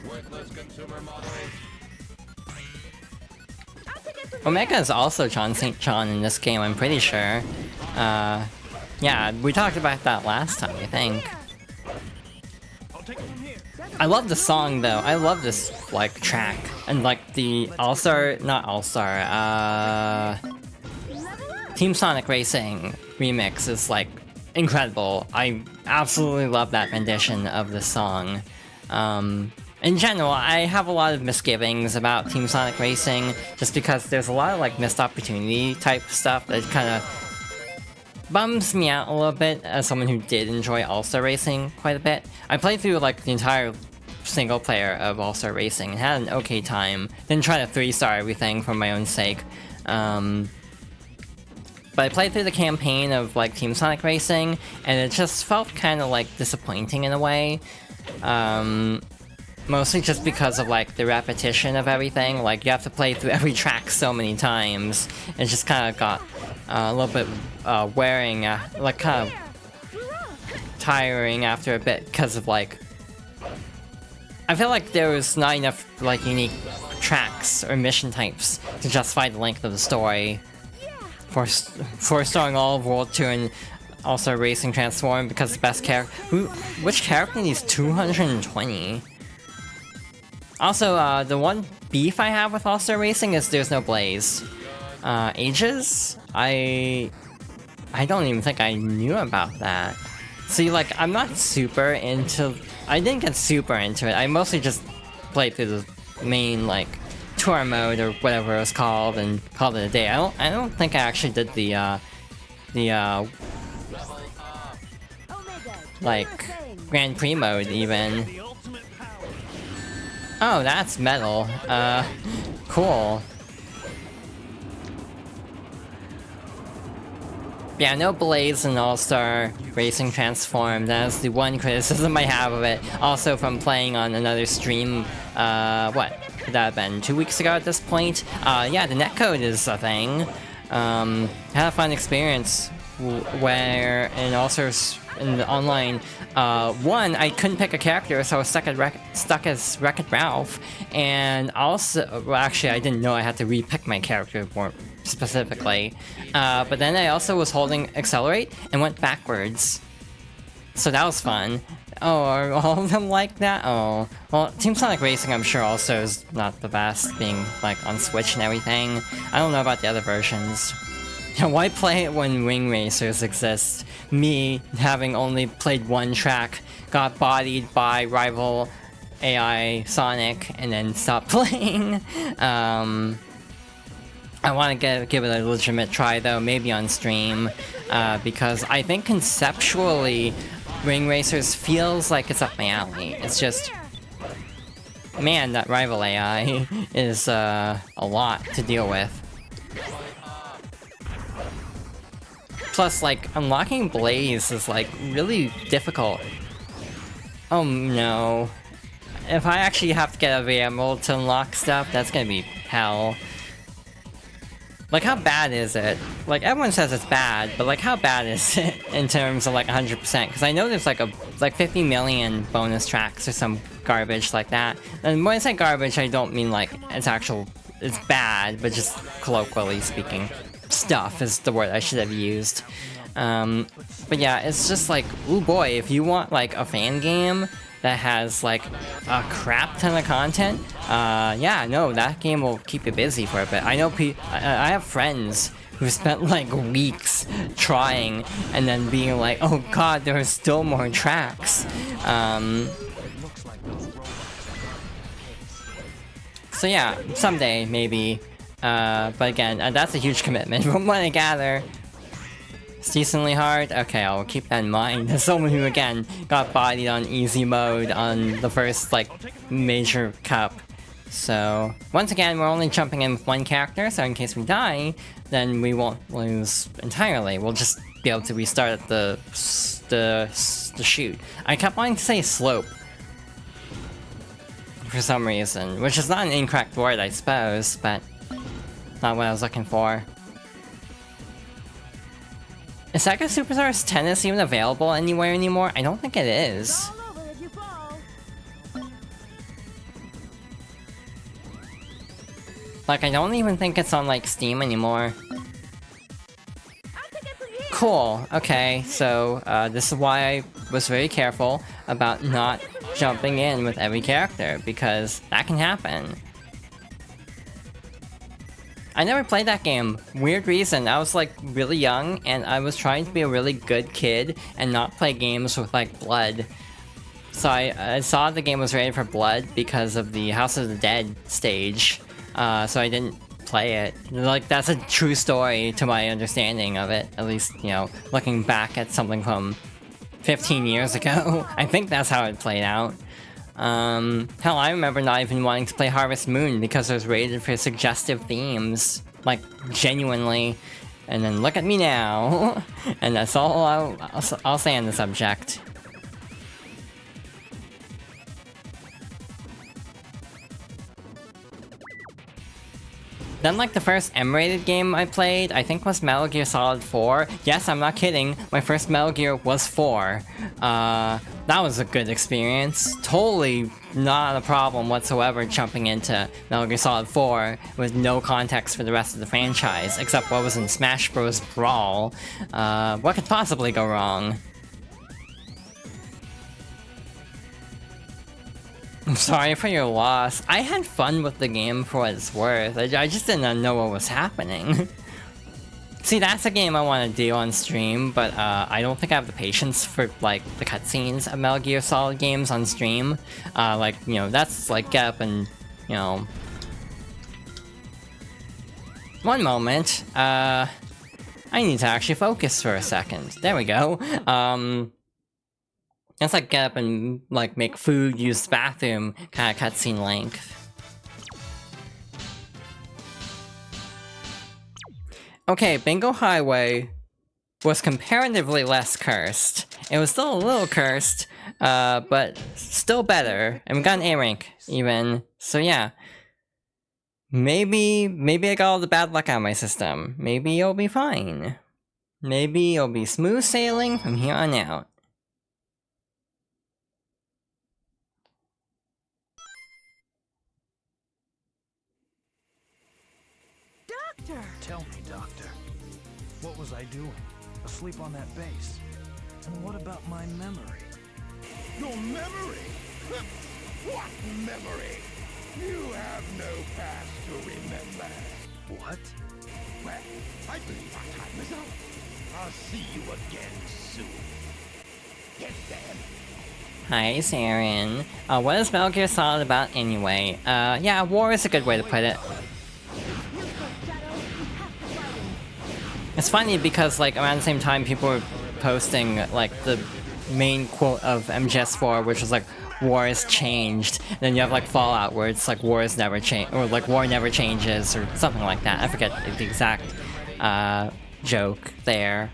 Omega is also John St. John in this game, I'm pretty sure. Yeah, we talked about that last time, I think. I love the song though, I love this, like, track. And like the All-Star, not All-Star, Team Sonic Racing remix is like incredible. I absolutely love that rendition of the song. In general, I have a lot of misgivings about Team Sonic Racing, just because there's a lot of like missed opportunity type stuff that kind of bums me out a little bit as someone who did enjoy All-Star Racing quite a bit. I played through like the entire single player of All-Star Racing and had an okay time. Didn't try to 3-star everything for my own sake. But I played through the campaign of like Team Sonic Racing, and it just felt kind of like disappointing in a way. Mostly just because of like the repetition of everything. Like you have to play through every track so many times. It just kind of got a little bit wearing, like kind of tiring after a bit because of like... I feel like there was not enough like unique tracks or mission types to justify the length of the story. For starring all of World 2 and also Racing Transform, because the best character... Which character needs 220? Also, the one beef I have with All-Star Racing is there's no Blaze. Ages? I don't even think I knew about that. See, like, I'm not super into... I didn't get super into it, I mostly just played through the main, like, tour mode or whatever it was called and called it a day. I don't think I actually did the like, Grand Prix mode even. Oh, that's metal. Cool. Yeah, no Blaze in All-Star Racing Transform. That is the one criticism I have of it. Also from playing on another stream, what could that have been? 2 weeks ago at this point? Yeah, the netcode is a thing. Had a fun experience where in All-Star in the online, one, I couldn't pick a character, so I was stuck as Wreck-It Ralph, and also, well, actually, I didn't know I had to re-pick my character more specifically, but then I also was holding Accelerate and went backwards, so that was fun. Oh, are all of them like that? Oh, well, Team Sonic Racing, I'm sure, also is not the best, being, like, on Switch and everything. I don't know about the other versions. Why play it when Wing Racers exist? Me, having only played one track, got bodied by rival AI Sonic, and then stopped playing. I want to give it a legitimate try though, maybe on stream, because I think conceptually, Wing Racers feels like it's up my alley. It's just, man, that rival AI is a lot to deal with. Plus, like, unlocking Blaze is, like, really difficult. Oh no. If I actually have to get a Emerald to unlock stuff, that's gonna be hell. Like, how bad is it? Like, everyone says it's bad, but, like, how bad is it in terms of, like, 100%? Because I know there's, like 50 million bonus tracks or some garbage like that. And when I say garbage, I don't mean, like, it's bad, but just colloquially speaking. Stuff is the word I should have used. But yeah, it's just like, ooh boy, if you want like a fan game that has like a crap ton of content, yeah, no, that game will keep you busy for a bit. I know I have friends who spent like weeks trying and then being like, oh god, there are still more tracks. So yeah, someday maybe. But again, that's a huge commitment from what I gather. It's decently hard? Okay, I'll keep that in mind. As someone who, again, got bodied on easy mode on the first, like, major cup. So, once again, we're only jumping in with one character, so in case we die, then we won't lose entirely. We'll just be able to restart at the shoot. I kept wanting to say slope. For some reason, which is not an incorrect word, I suppose, but not what I was looking for. Is Sega Superstars Tennis even available anywhere anymore? I don't think it is. Like, I don't even think it's on, like, Steam anymore. Cool, okay, so, this is why I was very careful about not jumping in with every character, because that can happen. I never played that game. Weird reason. I was like really young and I was trying to be a really good kid and not play games with like blood. So I saw the game was rated for blood because of the House of the Dead stage. So I didn't play it. Like, that's a true story to my understanding of it. At least, you know, looking back at something from 15 years ago. I think that's how it played out. Hell, I remember not even wanting to play Harvest Moon because it was rated for suggestive themes. Like, genuinely. And then look at me now. And that's all I'll say on the subject. Then, like, the first M-rated game I played, I think was Metal Gear Solid 4. Yes, I'm not kidding, my first Metal Gear was 4. That was a good experience. Totally not a problem whatsoever jumping into Metal Gear Solid 4 with no context for the rest of the franchise, except what was in Smash Bros. Brawl. What could possibly go wrong? I'm sorry for your loss. I had fun with the game for what it's worth. I just didn't know what was happening. See, that's a game I want to do on stream, but I don't think I have the patience for, like, the cutscenes of Metal Gear Solid games on stream. Like, you know, that's, like, get up and, you know... One moment. I need to actually focus for a second. There we go. It's like get up and, like, make food, use the bathroom kind of cutscene length. Okay, Bingo Highway was comparatively less cursed. It was still a little cursed, but still better. And we got an A rank, even. So yeah. Maybe I got all the bad luck out of my system. Maybe it'll be fine. Maybe it'll be smooth sailing from here on out. Doctor! Tell me, Doctor, what was I doing? Asleep on that base? And what about my memory? Your memory? What memory? You have no past to remember. What? Well, I believe our time is up. I'll see you again soon. Get them. Hi, Saren. What is Metal Gear Solid about anyway? Yeah, war is a good way to put it. It's funny because, like, around the same time people were posting, like, the main quote of MGS4, which was like, war has changed. And then you have, like, Fallout, where it's like, war has never changed, or like, war never changes, or something like that. I forget the exact, joke there.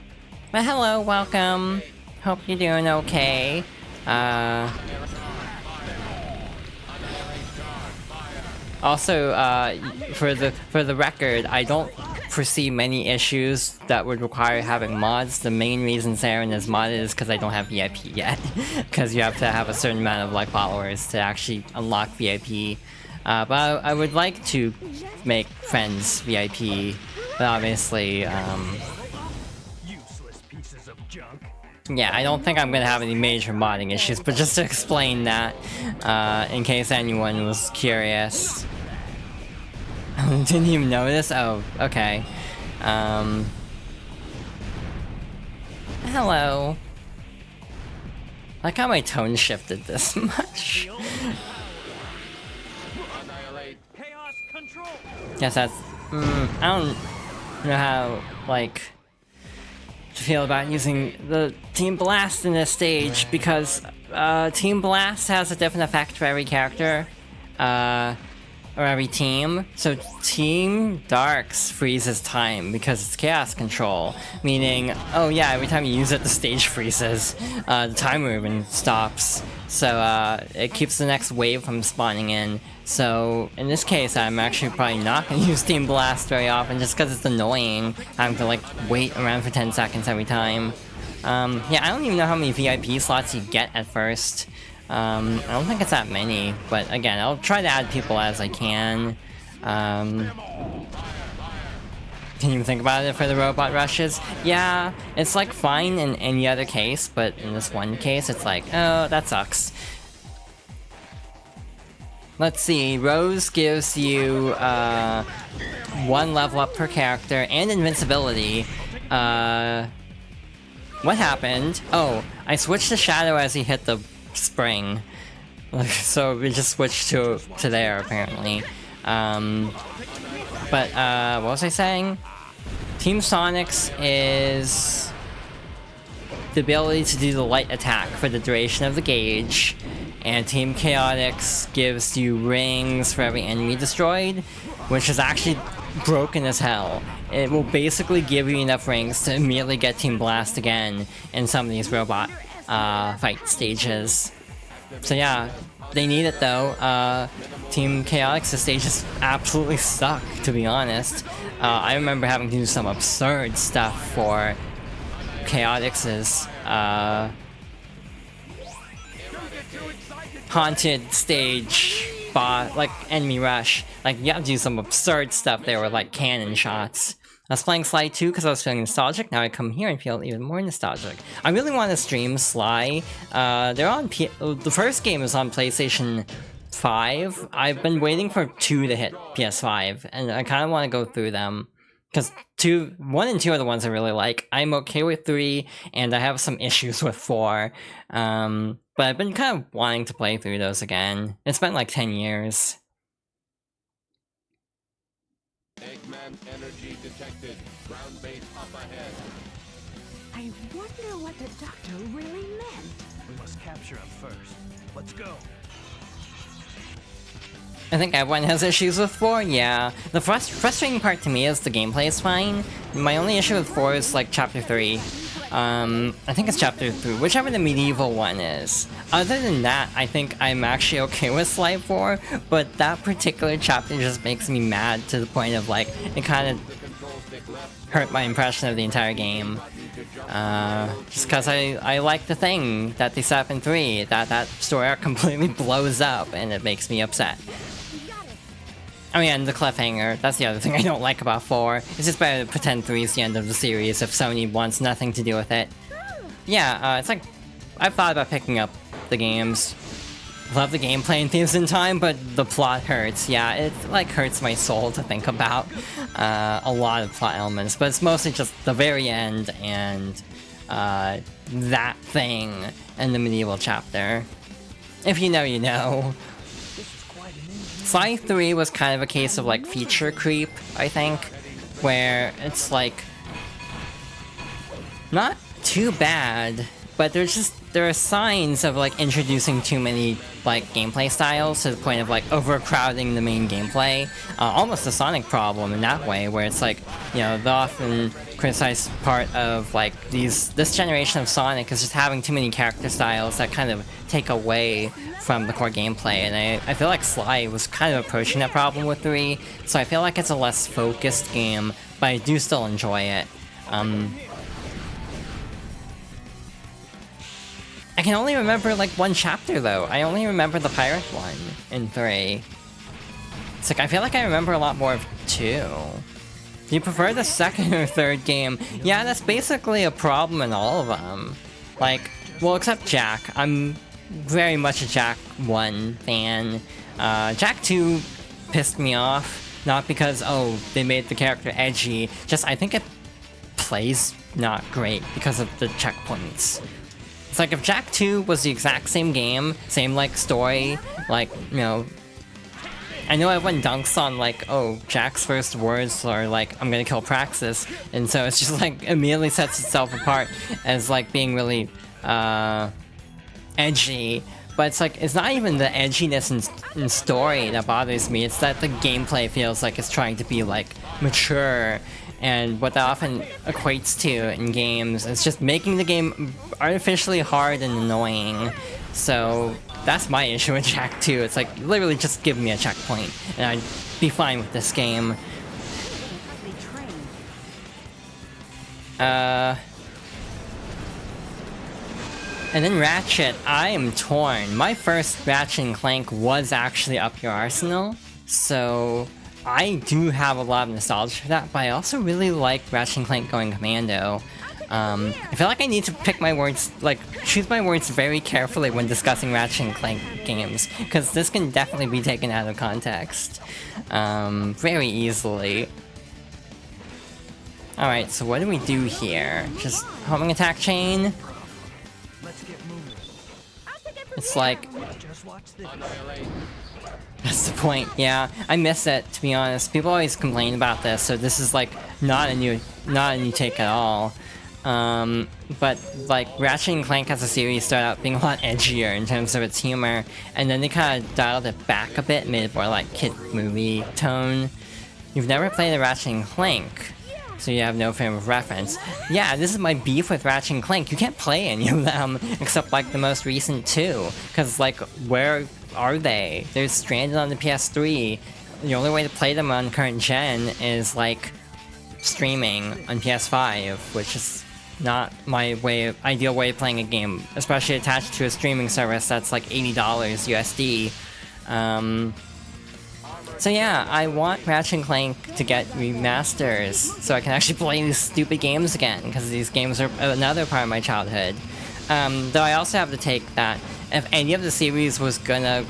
But hello, welcome. Hope you're doing okay. Also, for the record, I don't foresee many issues that would require having mods. The main reason Saren is modded is because I don't have VIP yet. Because you have to have a certain amount of, like, followers to actually unlock VIP. But I would like to make friends VIP, but obviously, Useless pieces of junk. yeah, I don't think I'm gonna have any major modding issues, but just to explain that, in case anyone was curious. Didn't even notice? Oh, okay. Hello. I like how my tone shifted this much. Chaos control. Guess that's... I don't know how, like, to feel about using the Team Blast in this stage, because Team Blast has a different effect for every character, or every team. So Team Darks freezes time because it's chaos control, meaning, oh yeah, every time you use it, the stage freezes, the timer even stops, so it keeps the next wave from spawning in. So in this case, I'm actually probably not going to use Team Blast very often, just because it's annoying having to, like, wait around for 10 seconds every time. Yeah, I don't even know how many VIP slots you get at first. I don't think it's that many, but again, I'll try to add people as I can. Can you think about it for the robot rushes? Yeah, it's, like, fine in any other case, but in this one case, it's like, oh, that sucks. Let's see, Rose gives you, 1 level up per character, and invincibility. What happened? Oh, I switched to Shadow as he hit the spring. So we just switched to there, apparently. But, what was I saying? Team Sonic's is the ability to do the light attack for the duration of the gauge, and Team Chaotix gives you rings for every enemy destroyed, which is actually broken as hell. It will basically give you enough rings to immediately get Team Blast again in some of these robot fight stages. So yeah, they need it though. Team Chaotix's stages absolutely suck, to be honest. I remember having to do some absurd stuff for Chaotix's haunted stage like enemy rush. Like, you have to do some absurd stuff there with, like, cannon shots. I was playing Sly 2 because I was feeling nostalgic. Now I come here and feel even more nostalgic. I really want to stream Sly. They're on the first game is on PlayStation 5. I've been waiting for 2 to hit PS5, and I kind of want to go through them. Because 1 and 2 are the ones I really like. I'm okay with 3, and I have some issues with 4. But I've been kind of wanting to play through those again. It's been like 10 years. Eggman energy detected. Ground base up ahead. I wonder what the doctor really meant. We must capture him first. Let's go. I think everyone has issues with 4, yeah. The frustrating part to me is the gameplay is fine. My only issue with 4 is like chapter 3. I think it's chapter 3, whichever the medieval one is. Other than that, I think I'm actually okay with Slide 4, but that particular chapter just makes me mad to the point of like, it kind of hurt my impression of the entire game. Just because I like the thing that they set up in 3, that story arc completely blows up, and it makes me upset. Oh yeah, and the cliffhanger, that's the other thing I don't like about 4. It's just better to pretend 3 is the end of the series if Sony wants nothing to do with it. Yeah, it's like, I've thought about picking up the games. Love the gameplay and themes in time, but the plot hurts. Yeah, it like hurts my soul to think about a lot of plot elements, but it's mostly just the very end and that thing in the medieval chapter. If you know, you know. Slide 3 was kind of a case of like feature creep, I think, where it's like not too bad, but there are signs of like introducing too many like gameplay styles to the point of like overcrowding the main gameplay. Almost a Sonic problem in that way, where it's like, you know, the often criticized part of like this generation of Sonic is just having too many character styles that kind of take away from the core gameplay, and I feel like Sly was kind of approaching that problem with 3, so I feel like it's a less focused game, but I do still enjoy it. I can only remember like one chapter though. I only remember the pirate one in 3. It's like, I feel like I remember a lot more of 2. Do you prefer the second or third game? Yeah, that's basically a problem in all of them. Like, well, except Jack. I'm very much a Jack 1 fan. Jack 2 pissed me off, not because, oh, they made the character edgy, just I think it plays not great because of the checkpoints. It's like if Jack 2 was the exact same game, same like story, like, you know, I know everyone dunks on like, oh, Jack's first words are like, I'm gonna kill Praxis, and so it's just like immediately sets itself apart as like being really edgy, but it's like, it's not even the edginess in story that bothers me, it's that the gameplay feels like it's trying to be like mature, and what that often equates to in games is just making the game artificially hard and annoying. So that's my issue with Jack 2, it's like, literally just give me a checkpoint, and I'd be fine with this game. And then Ratchet, I am torn. My first Ratchet and Clank was actually Up Your Arsenal, so I do have a lot of nostalgia for that, but I also really like Ratchet and Clank Going Commando. I feel like I need to pick my words, like, choose my words very carefully when discussing Ratchet and Clank games, because this can definitely be taken out of context, very easily. Alright, so what do we do here? Just homing attack chain? It's like, that's the point, yeah. I miss it, to be honest. People always complain about this, so this is like not a new take at all. But like Ratchet and Clank as a series started out being a lot edgier in terms of its humor, and then they kind of dialed it back a bit, made it more like kid movie tone. You've never played a Ratchet and Clank, so you have no frame of reference. Yeah, this is my beef with Ratchet and Clank. You can't play any of them, except like the most recent 2. Because like, where are they? They're stranded on the PS3. The only way to play them on current gen is like streaming on PS5, which is not my ideal way of playing a game, especially attached to a streaming service that's like $80 USD. So yeah, I want Ratchet & Clank to get remasters, so I can actually play these stupid games again, because these games are another part of my childhood. Though I also have to take that if any of the series was gonna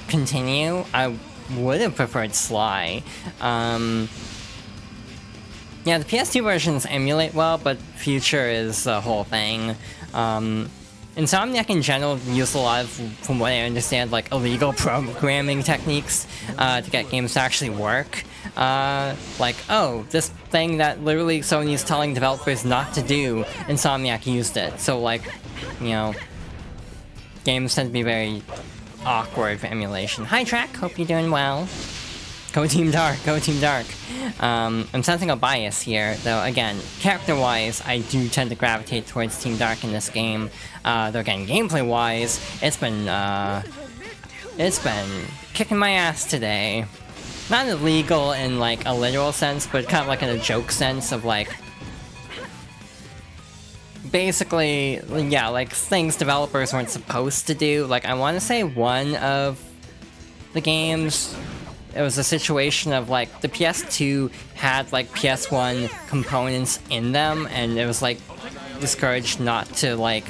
continue, I would have preferred Sly. Yeah, the PS2 versions emulate well, but Future is the whole thing. Insomniac in general used a lot of, from what I understand, like illegal programming techniques to get games to actually work. Like, oh, this thing that literally Sony's telling developers not to do, Insomniac used it. So like, you know, games tend to be very awkward for emulation. Hi Track, hope you're doing well. Go Team Dark, go Team Dark. I'm sensing a bias here, though again, character-wise, I do tend to gravitate towards Team Dark in this game. Though again, gameplay-wise, it's been kicking my ass today. Not illegal in like a literal sense, but kind of like in a joke sense of like, basically, yeah, like things developers weren't supposed to do. Like I want to say one of the games, it was a situation of like the PS2 had like PS1 components in them, and it was like discouraged not to like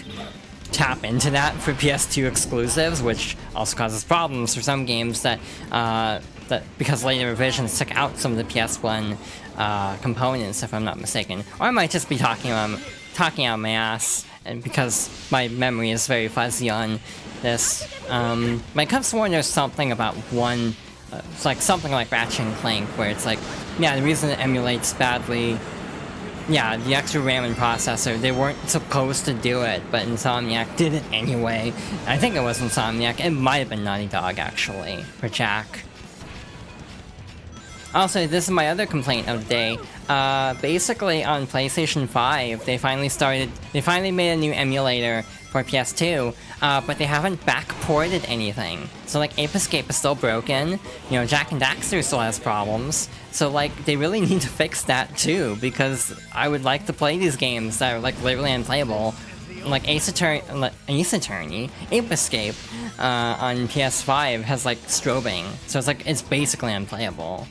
tap into that for PS2 exclusives, which also causes problems for some games that because later revisions took out some of the PS1 components, if I'm not mistaken. Or I might just be talking out my ass, and because my memory is very fuzzy on this. But I could have sworn there's something about one, it's like something like Ratchet and Clank, where it's like, yeah, the reason it emulates badly, yeah, the extra RAM and processor, they weren't supposed to do it, but Insomniac did it anyway. I think it was Insomniac, it might have been Naughty Dog actually, for Jack. Also, this is my other complaint of the day. Basically on PlayStation 5, they finally made a new emulator for PS2, but they haven't backported anything. So like Ape Escape is still broken, you know, Jack and Daxter still has problems, so like they really need to fix that too, because I would like to play these games that are like literally unplayable. Like Ace Attorney, Ape Escape on PS5 has like strobing, so it's basically unplayable.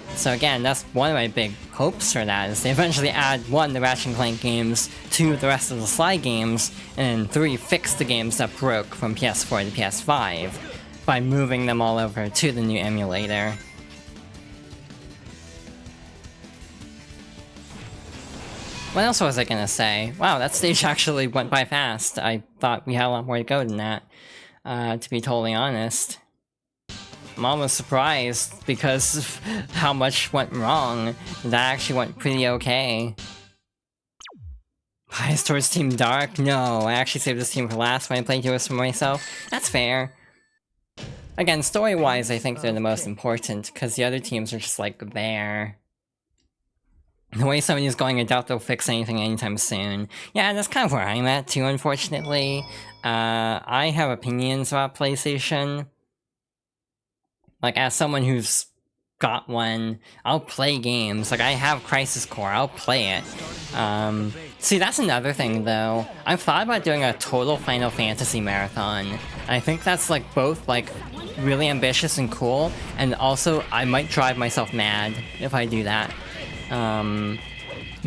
So again, that's one of my big hopes for that, is they eventually add, 1, the Ratchet and Clank games, 2, the rest of the Sly games, and 3, fix the games that broke from PS4 to PS5 by moving them all over to the new emulator. What else was I gonna say? Wow, that stage actually went by fast. I thought we had a lot more to go than that, to be totally honest. I'm almost surprised because of how much went wrong. That actually went pretty okay. Bias towards Team Dark? No, I actually saved this team for last when I played Yuna for myself. That's fair. Again, story-wise, I think they're the most important, because the other teams are just like there. The way somebody's going, I doubt they'll fix anything anytime soon. Yeah, that's kind of where I'm at too, unfortunately. I have opinions about PlayStation. Like, as someone who's got one, I'll play games. Like, I have Crisis Core, I'll play it. See, that's another thing, though. I've thought about doing a total Final Fantasy marathon. I think that's, like, both, like, really ambitious and cool, and also, I might drive myself mad if I do that. When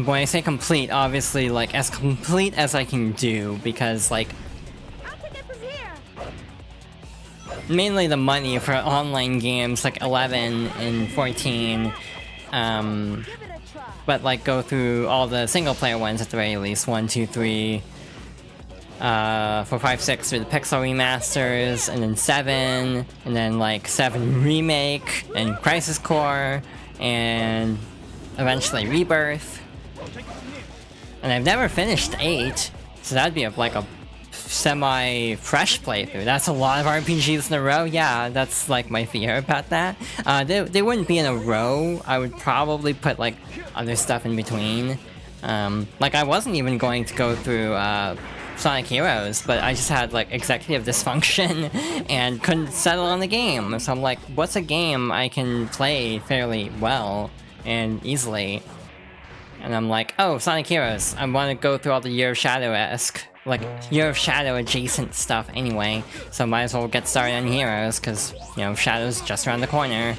I say complete, obviously, like, as complete as I can do, because, like, mainly the money for online games like 11 and 14, but like go through all the single player ones at the very least, 1, 2, 3, 4, 5, 6 through the Pixel remasters, and then 7, and then like 7 Remake, and Crisis Core, and eventually Rebirth. And I've never finished 8, so that'd be like a semi-fresh playthrough. That's a lot of RPGs in a row. Yeah, that's like my fear about that. They wouldn't be in a row. I would probably put like other stuff in between. Like I wasn't even going to go through Sonic Heroes, but I just had like executive dysfunction and couldn't settle on the game. So I'm like, what's a game I can play fairly well and easily? And I'm like, oh, Sonic Heroes. I want to go through all the Year of Shadow-esque, like, Year of Shadow adjacent stuff anyway, so might as well get started on Heroes, because, you know, Shadow's just around the corner.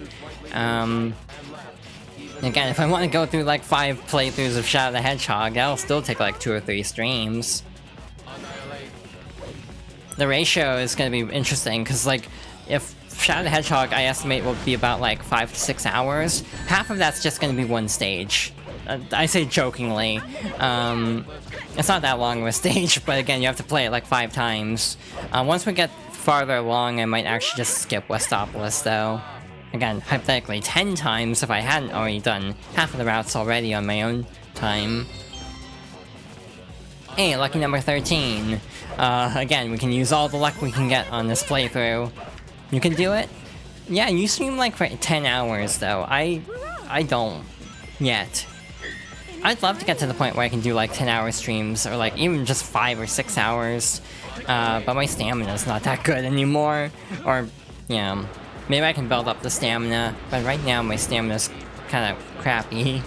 Again, if I want to go through, like, 5 playthroughs of Shadow the Hedgehog, that'll still take, like, 2 or 3 streams. The ratio is going to be interesting, because, like, if Shadow the Hedgehog, I estimate, will be about, like, 5 to 6 hours, half of that's just going to be one stage. I say jokingly. It's not that long of a stage, but again, you have to play it like 5 times. Once we get farther along, I might actually just skip Westopolis, though. Again, hypothetically 10 times if I hadn't already done half of the routes already on my own time. Hey, lucky number 13. Again, we can use all the luck we can get on this playthrough. You can do it? Yeah, you stream like for 10 hours though. I don't yet. I'd love to get to the point where I can do like 10-hour streams or like even just 5 or 6 hours. But my stamina's not that good anymore. Or, yeah, maybe I can build up the stamina. But right now my stamina's kind of crappy.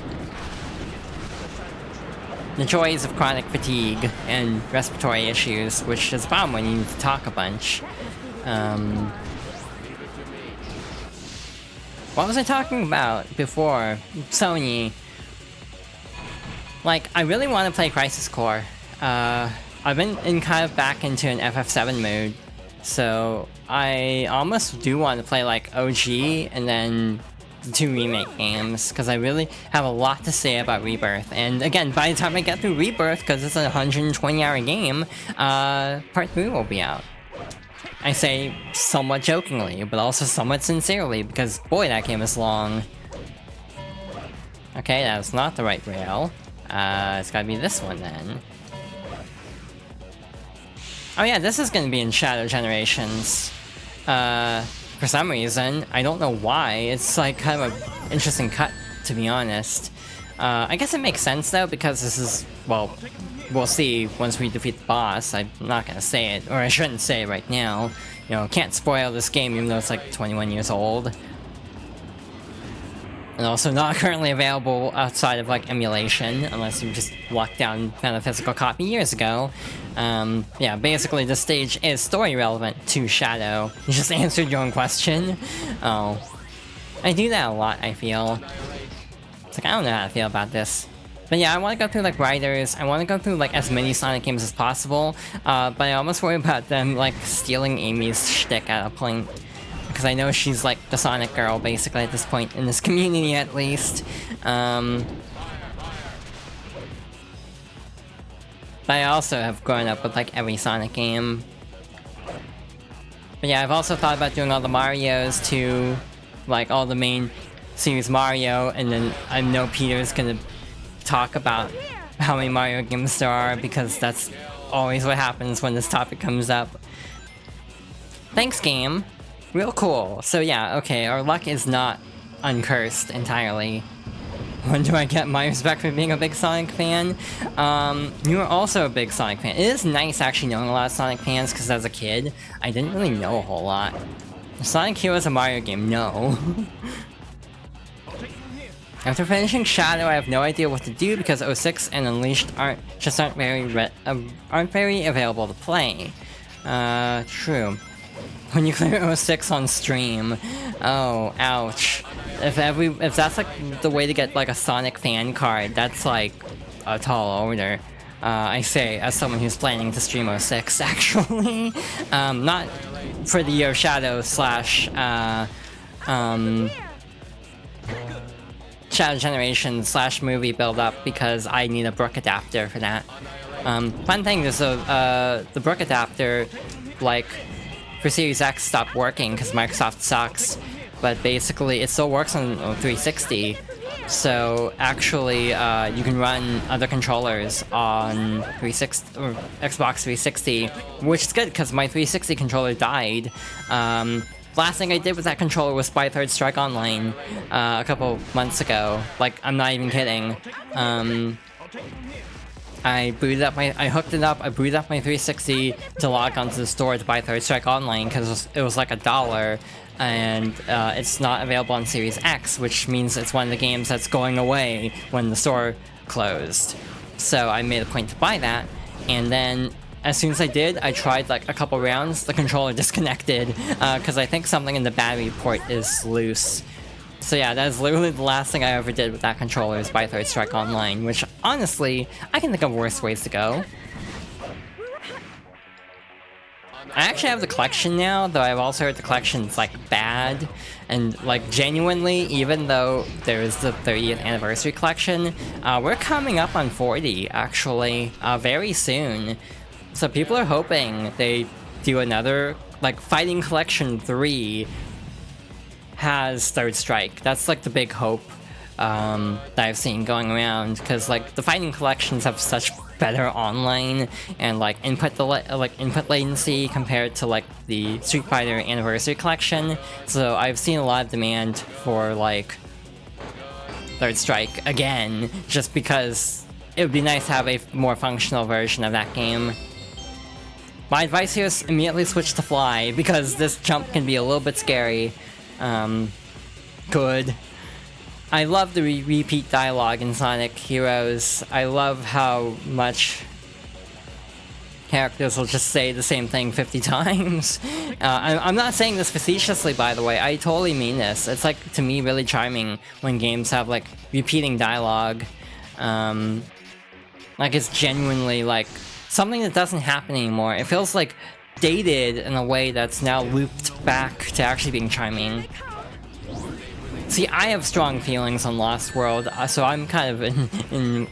The joys of chronic fatigue and respiratory issues, which is a problem when you need to talk a bunch. What was I talking about before? Sony. Like, I really want to play Crisis Core. I've been kind of back into an FF7 mood, so I almost do want to play like OG and then the 2 remake games, because I really have a lot to say about Rebirth. And again, by the time I get through Rebirth, because it's a 120-hour game, Part 3 will be out. I say somewhat jokingly, but also somewhat sincerely, because boy, that game is long. Okay, that's not the right rail. It's gotta be this one then. Oh yeah, this is gonna be in Shadow Generations. For some reason, I don't know why. It's like kind of an interesting cut, to be honest. I guess it makes sense though, because this is, well, we'll see once we defeat the boss. I'm not gonna say it, or I shouldn't say it right now. You know, can't spoil this game even though it's like 21 years old. And also not currently available outside of like emulation, unless you just locked down found a physical copy years ago. Yeah, basically the stage is story relevant to Shadow. You just answered your own question. Oh. I do that a lot, I feel. It's like, I don't know how to feel about this. But yeah, I want to go through like Riders, I want to go through like as many Sonic games as possible, but I almost worry about them like stealing Amy's shtick at a point. Because I know she's like the Sonic girl basically at this point, in this community at least. But I also have grown up with like every Sonic game. But yeah, I've also thought about doing all the Marios too, like all the main series Mario, and then I know Peter's gonna talk about how many Mario games there are, because that's always what happens when this topic comes up. Thanks, game. Real cool. So yeah, okay, our luck is not uncursed entirely. When do I get my respect for being a big Sonic fan? You are also a big Sonic fan. It is nice actually knowing a lot of Sonic fans, because as a kid, I didn't really know a whole lot. Sonic Heroes a Mario game? No. After finishing Shadow, I have no idea what to do, because 06 and Unleashed aren't very available to play. True. When you clear 06 on stream. Oh, ouch. If that's like the way to get like a Sonic fan card, that's like a tall order. I say, as someone who's planning to stream 06, actually. Not for the Year of Shadow slash, Shadow Generation slash movie build-up, because I need a Brook adapter for that. Fun thing is, the Brook adapter, like, for Series X stopped working because Microsoft sucks, but basically it still works on 360. So actually, you can run other controllers on 360 or Xbox 360, which is good because my 360 controller died. Last thing I did with that controller was buy Third Strike Online a couple months ago. Like, I'm not even kidding. I hooked it up, I booted up my 360 to log onto the store to buy Third Strike Online because it was like $1, and it's not available on Series X, which means it's one of the games that's going away when the store closed. So I made a point to buy that, and then as soon as I did, I tried like a couple rounds, the controller disconnected, because I think something in the battery port is loose. So yeah, that is literally the last thing I ever did with that controller, is buy Third Strike Online, which honestly, I can think of worse ways to go. I actually have the collection now, though I've also heard the collection's like bad, and like genuinely, even though there is the 30th anniversary collection, we're coming up on 40 actually, very soon. So people are hoping they do another, like Fighting Collection 3 has Third Strike. That's like the big hope that I've seen going around, because like the fighting collections have such better online and like input latency compared to like the Street Fighter Anniversary Collection. So I've seen a lot of demand for like Third Strike again, just because it would be nice to have a more functional version of that game. My advice here is immediately switch to Fly, because this jump can be a little bit scary. Good. I love the repeat dialogue in Sonic Heroes. I love how much characters will just say the same thing 50 times. I'm not saying this facetiously, by the way. I totally mean this. It's like, to me, really charming when games have like repeating dialogue. Like it's genuinely like something that doesn't happen anymore. It feels like dated in a way that's now looped back to actually being charming. See, I have strong feelings on Lost World, so I'm kind of in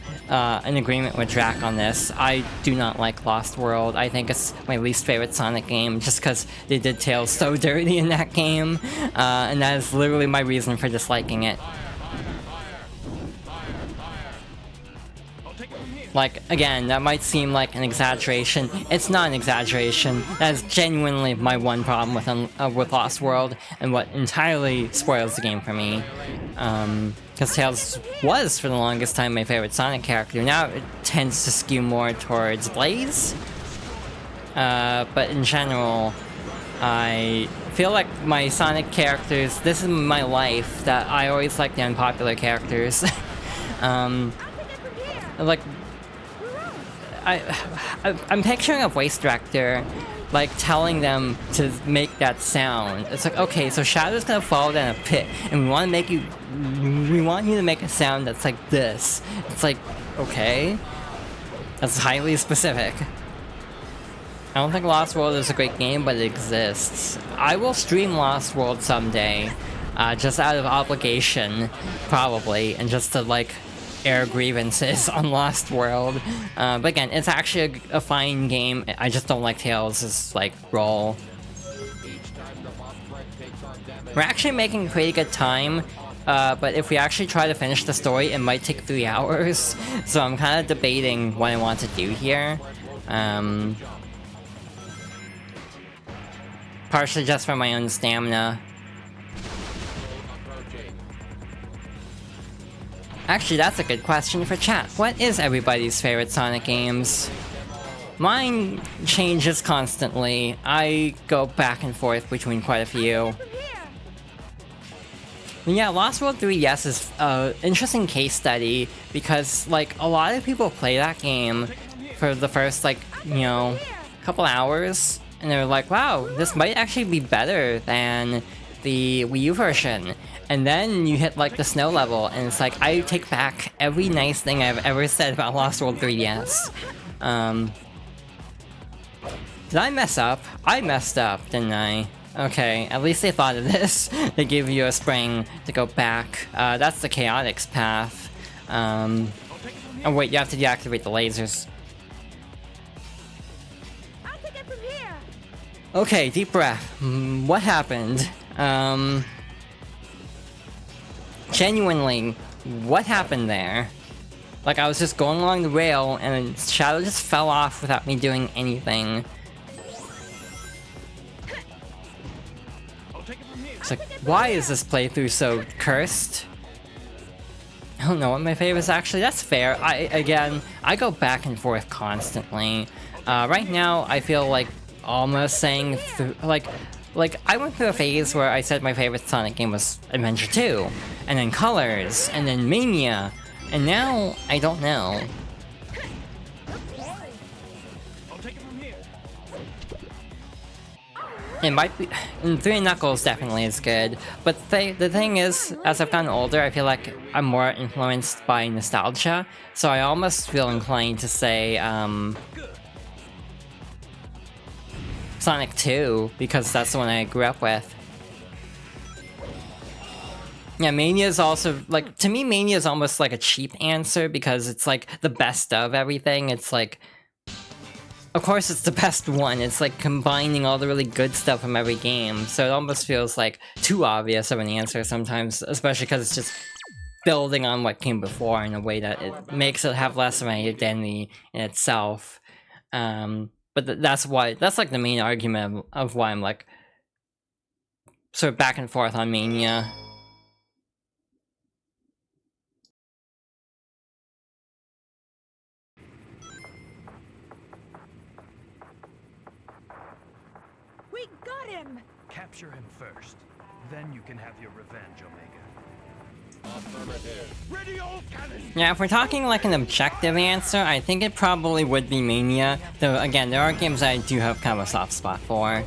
agreement with Drac on this. I do not like Lost World. I think it's my least favorite Sonic game, just because they did Tails so dirty in that game, and that is literally my reason for disliking it. Like, again, that might seem like an exaggeration. It's not an exaggeration. That is genuinely my one problem with Lost World, and what entirely spoils the game for me. Because Tails was, for the longest time, my favorite Sonic character. Now it tends to skew more towards Blaze. But in general, I feel like my Sonic characters, this is my life, that I always like the unpopular characters. Like, I'm picturing a voice director, like, telling them to make that sound. It's like, okay, so Shadow's gonna fall down a pit, and we want you to make a sound that's like this. It's like, okay, that's highly specific. I don't think Lost World is a great game, but it exists. I will stream Lost World someday, just out of obligation, probably, and just to, like, air grievances on Lost World. But again, it's actually a fine game. I just don't like Tails' like role. We're actually making pretty good time, but if we actually try to finish the story, it might take 3 hours. So I'm kind of debating what I want to do here. Partially just for my own stamina. Actually, that's a good question for chat. What is everybody's favorite Sonic games? Mine changes constantly. I go back and forth between quite a few. And yeah, Lost World 3DS is an interesting case study, because, like, a lot of people play that game for the first, like, you know, couple hours, and they're like, wow, this might actually be better than the Wii U version. And then you hit like the snow level, and it's like, I take back every nice thing I've ever said about Lost World 3DS. Did I mess up? I messed up, didn't I? Okay, at least they thought of this. They give you a spring to go back. That's the Chaotix path. Oh wait, you have to deactivate the lasers. Okay, deep breath. What happened? Genuinely, what happened there? Like, I was just going along the rail, and Shadow just fell off without me doing anything. It's like, why is this playthrough so cursed? I don't know what my favorite is actually. That's fair. I go back and forth constantly. Right now, I feel like almost saying like, I went through a phase where I said my favorite Sonic game was Adventure 2, and then Colors, and then Mania, and now, I don't know. It might be... and 3 Knuckles definitely is good, but the thing is, as I've gotten older, I feel like I'm more influenced by nostalgia, so I almost feel inclined to say, Sonic 2, because that's the one I grew up with. Yeah, Mania is also, like, to me, Mania is almost like a cheap answer, because it's like the best of everything. It's like, of course it's the best one. It's like combining all the really good stuff from every game, so it almost feels like too obvious of an answer sometimes, especially because it's just building on what came before in a way that it makes it have less of an identity in itself. But that's like the main argument of why I'm like sort of back and forth on Mania. We got him! Capture him first. Then you can have your revenge, Omega. Affirmative. Ready all cannons! Yeah, if we're talking like an objective answer, I think it probably would be Mania. Though again, there are games I do have kind of a soft spot for.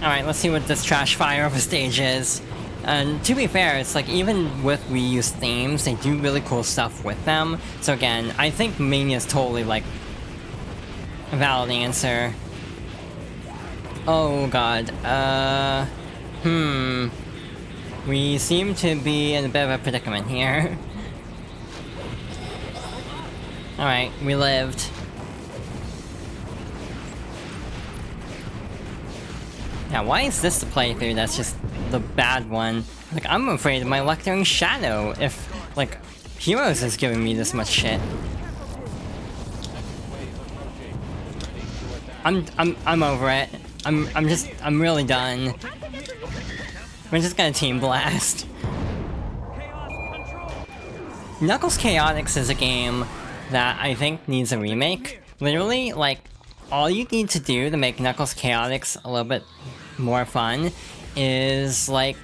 Alright, let's see what this trash fire of a stage is. And to be fair, it's like even with reused themes, they do really cool stuff with them. So again, I think Mania is totally like a valid answer. Oh god, we seem to be in a bit of a predicament here. Alright, we lived. Yeah, why is this the playthrough that's just the bad one? Like, I'm afraid of my Lectering Shadow if, like, Heroes is giving me this much shit. I'm over it. I'm really done. We're just gonna Team Blast. Knuckles Chaotix is a game that I think needs a remake. Literally, like, all you need to do to make Knuckles Chaotix a little bit more fun is, like,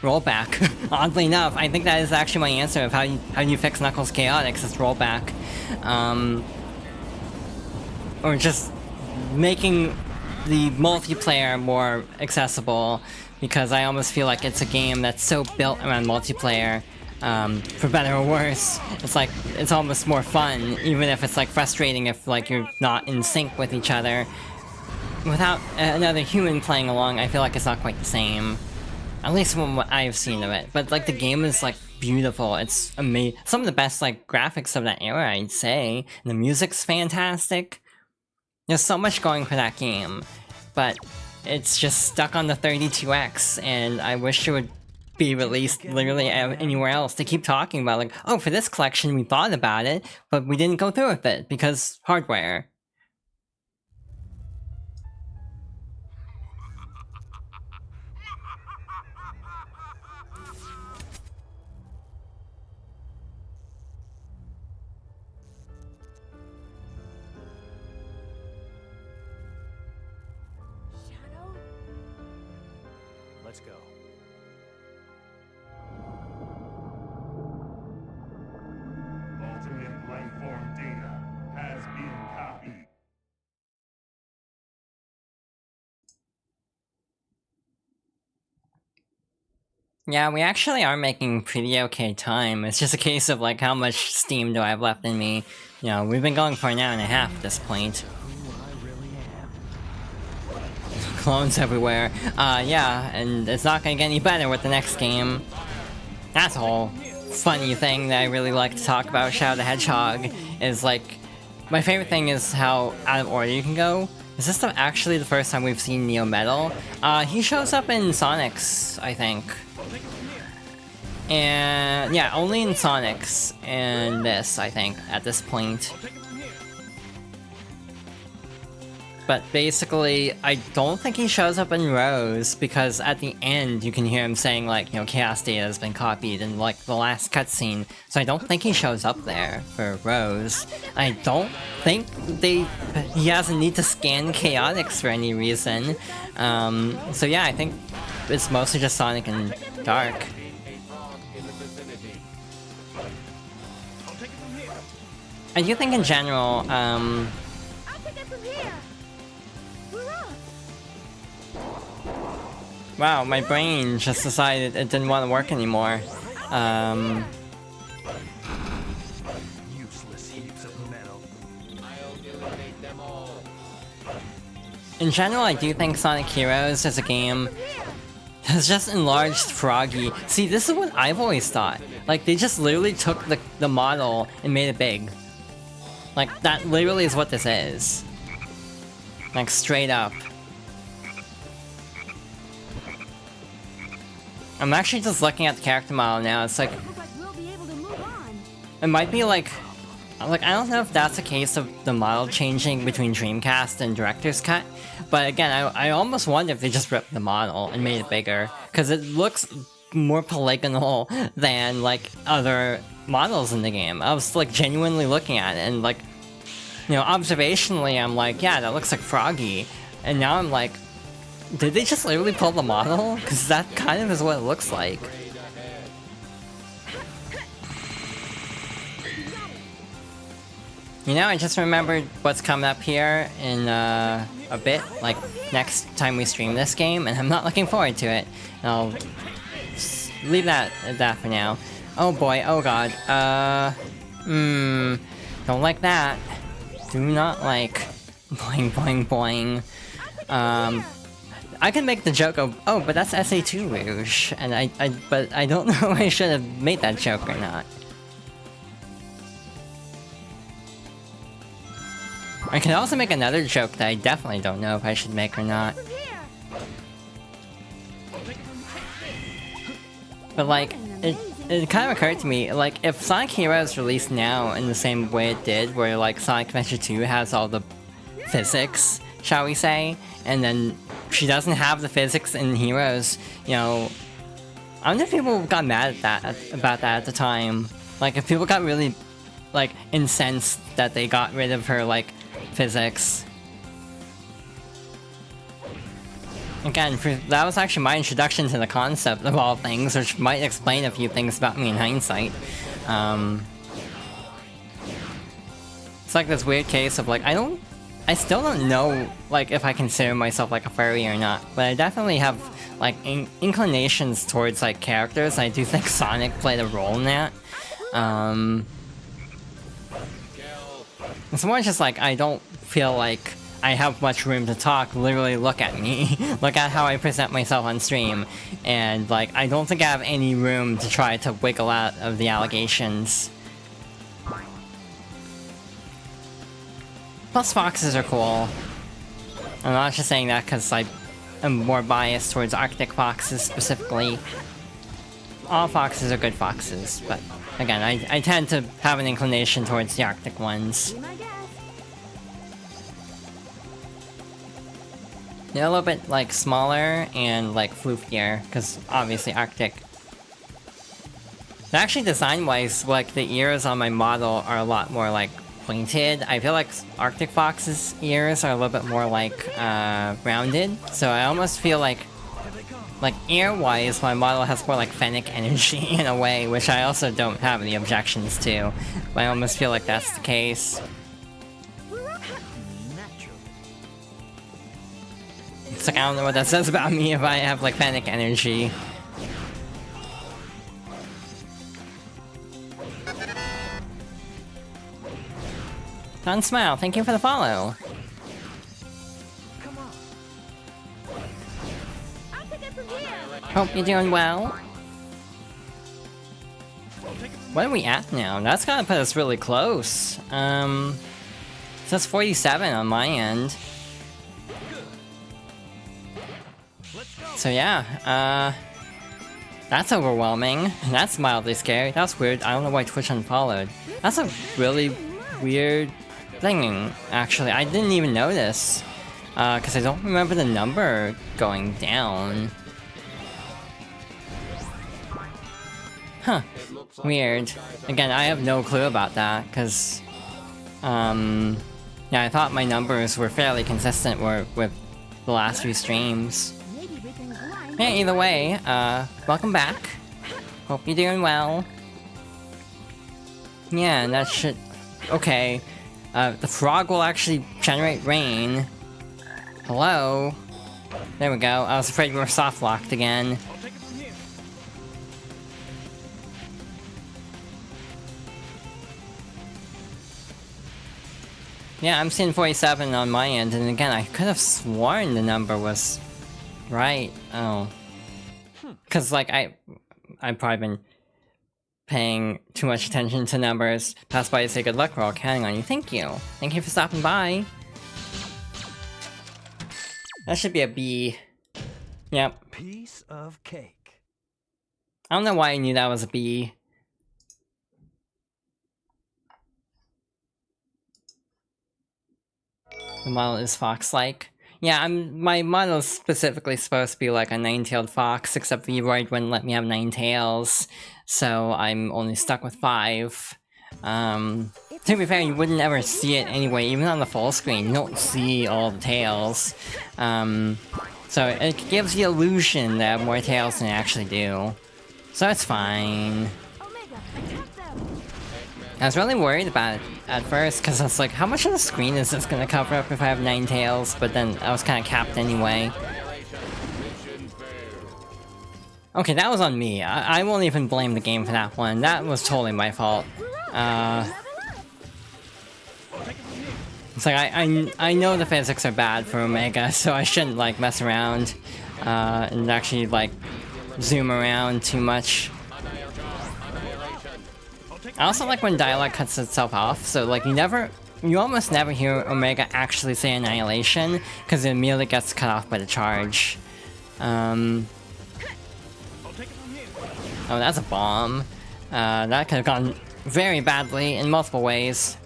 rollback. Oddly enough, I think that is actually my answer of how you fix Knuckles Chaotix is rollback. Or just making the multiplayer more accessible, because I almost feel like it's a game that's so built around multiplayer, for better or worse. It's like, it's almost more fun, even if it's like frustrating if like you're not in sync with each other. Without another human playing along, I feel like it's not quite the same. At least from what I've seen of it. But like the game is like beautiful, it's amazing. Some of the best like graphics of that era, I'd say. The music's fantastic. There's so much going for that game, but it's just stuck on the 32X, and I wish it would be released literally anywhere else. To keep talking about like, oh, for this collection we thought about it, but we didn't go through with it because hardware. Shadow? Let's go. Ultimate life form data has been copied. Yeah, we actually are making pretty okay time. It's just a case of like, how much steam do I have left in me? You know, we've been going for an hour and a half at this point. Clones everywhere. Yeah, and it's not gonna get any better with the next game. That's a whole funny thing that I really like to talk about Shadow the Hedgehog, is like, my favorite thing is how out of order you can go. Is this actually the first time we've seen Neo Metal? He shows up in Sonic's, I think. And yeah, only in Sonic's and this, I think, at this point. But basically, I don't think he shows up in Rose, because at the end you can hear him saying like, you know, chaos data has been copied in like the last cutscene. So I don't think he shows up there for Rose. I don't think he has a need to scan Chaotix for any reason. So yeah, I think it's mostly just Sonic and Dark. I do think in general, I'll take it from here! Hurrah! wow, my brain just decided it didn't want to work anymore. Useless heaps of metal. I'll eliminate them all. In general, I do think Sonic Heroes as a game has just enlarged Froggy. See, this is what I've always thought. Like, they just literally took the model and made it big. Like, that literally is what this is. Like, straight up. I'm actually just looking at the character model now. It's like, Looks like we'll be able to move on. it might be like I don't know if that's a case of the model changing between Dreamcast and Director's Cut, but again, I almost wonder if they just ripped the model and made it bigger, because it looks more polygonal than like other models in the game. I was like genuinely looking at it, and like, you know, observationally, I'm like, yeah, that looks like Froggy, and now I'm like, did they just literally pull the model? Because that kind of is what it looks like. You know, I just remembered what's coming up here in a bit, like next time we stream this game, and I'm not looking forward to it. And I'll leave that at that for now. Oh boy, oh god, don't like that. Do not like. Boing, boing, boing. I can make the joke of, oh, but that's SA2 Rouge, and but I don't know if I should have made that joke or not. I can also make another joke that I definitely don't know if I should make or not. But like, it kind of occurred to me, like, if Sonic Heroes released now in the same way it did, where like Sonic Adventure 2 has all the physics, shall we say, and then she doesn't have the physics in Heroes, you know, I wonder if people got mad at about that at the time. Like, if people got really, like, incensed that they got rid of her, like, physics. Again, that was actually my introduction to the concept of all things, which might explain a few things about me in hindsight. It's like this weird case of like, I still don't know like if I consider myself like a furry or not, but I definitely have like inclinations towards like characters. I do think Sonic played a role in that. It's more just like, I don't feel like I have much room to talk. Literally, look at me. Look at how I present myself on stream. And, like, I don't think I have any room to try to wiggle out of the allegations. Plus, foxes are cool. I'm not just saying that because I am more biased towards Arctic foxes specifically. All foxes are good foxes, but again, I tend to have an inclination towards the Arctic ones. They're a little bit, like, smaller and, like, floofier, because obviously Arctic. But actually, design-wise, like, the ears on my model are a lot more, like, pointed. I feel like Arctic Fox's ears are a little bit more, like, rounded. So I almost feel like ear-wise, my model has more, like, Fennec energy in a way, which I also don't have any objections to. But I almost feel like that's the case. It's like, I don't know what that says about me if I have, like, Fennec energy. Don Smile, thank you for the follow. Hope you're doing well. What are we at now? That's gotta put us really close. It says 47 on my end. So yeah, that's overwhelming. That's mildly scary. That's weird. I don't know why Twitch unfollowed. That's a really weird thing, actually. I didn't even notice, because I don't remember the number going down. Huh. Weird. Again, I have no clue about that, because, yeah, I thought my numbers were fairly consistent with the last few streams. Yeah, either way, welcome back. Hope you're doing well. Yeah, and that should... Okay. The frog will actually generate rain. Hello? There we go. I was afraid we were soft-locked again. Yeah, I'm seeing 47 on my end, and again, I could have sworn the number was... right. Oh. Because, like, I've probably been paying too much attention to numbers. Pass by to say good luck, we're all counting on you. Thank you. Thank you for stopping by. That should be a B. Yep. Piece of cake. I don't know why I knew that was a bee. The model is fox-like. Yeah, my model is specifically supposed to be like a nine-tailed fox, except Vroid wouldn't let me have 9 tails, so I'm only stuck with 5. To be fair, you wouldn't ever see it anyway, even on the full screen, you don't see all the tails. So it gives the illusion that I have more tails than I actually do. So it's fine. I was really worried about it at first, because I was like, how much of the screen is this gonna cover up if I have 9 tails? But then I was kind of capped anyway. Okay, that was on me. I won't even blame the game for that one. That was totally my fault. It's like, I know the physics are bad for Omega, so I shouldn't, like, mess around, and actually, like, zoom around too much. I also like when dialogue cuts itself off, so, like, you almost never hear Omega actually say Annihilation, because it immediately gets cut off by the charge. Oh, that's a bomb. That could have gone very badly in multiple ways.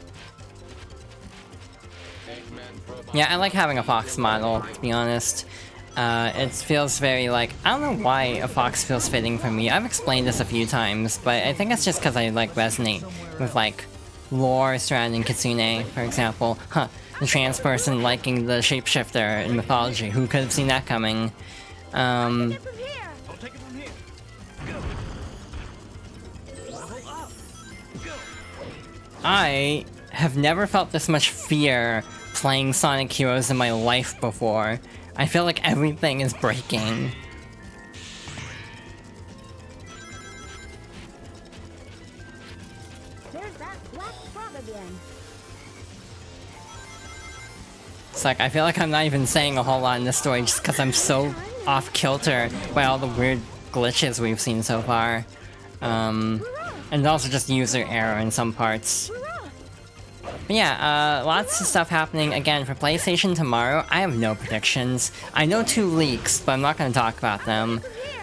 Yeah, I like having a fox model, to be honest. It feels very, like, I don't know why a fox feels fitting for me. I've explained this a few times, but I think it's just because I, like, resonate with, like, lore surrounding Kitsune, for example. Huh, the trans person liking the shapeshifter in mythology. Who could have seen that coming? I have never felt this much fear playing Sonic Heroes in my life before. I feel like everything is breaking. There's that black frog again. It's like, I feel like I'm not even saying a whole lot in this story just because I'm so off-kilter by all the weird glitches we've seen so far. And also just user error in some parts. But yeah, lots of stuff happening again for PlayStation tomorrow. I have no predictions. I know 2 leaks, but I'm not going to talk about them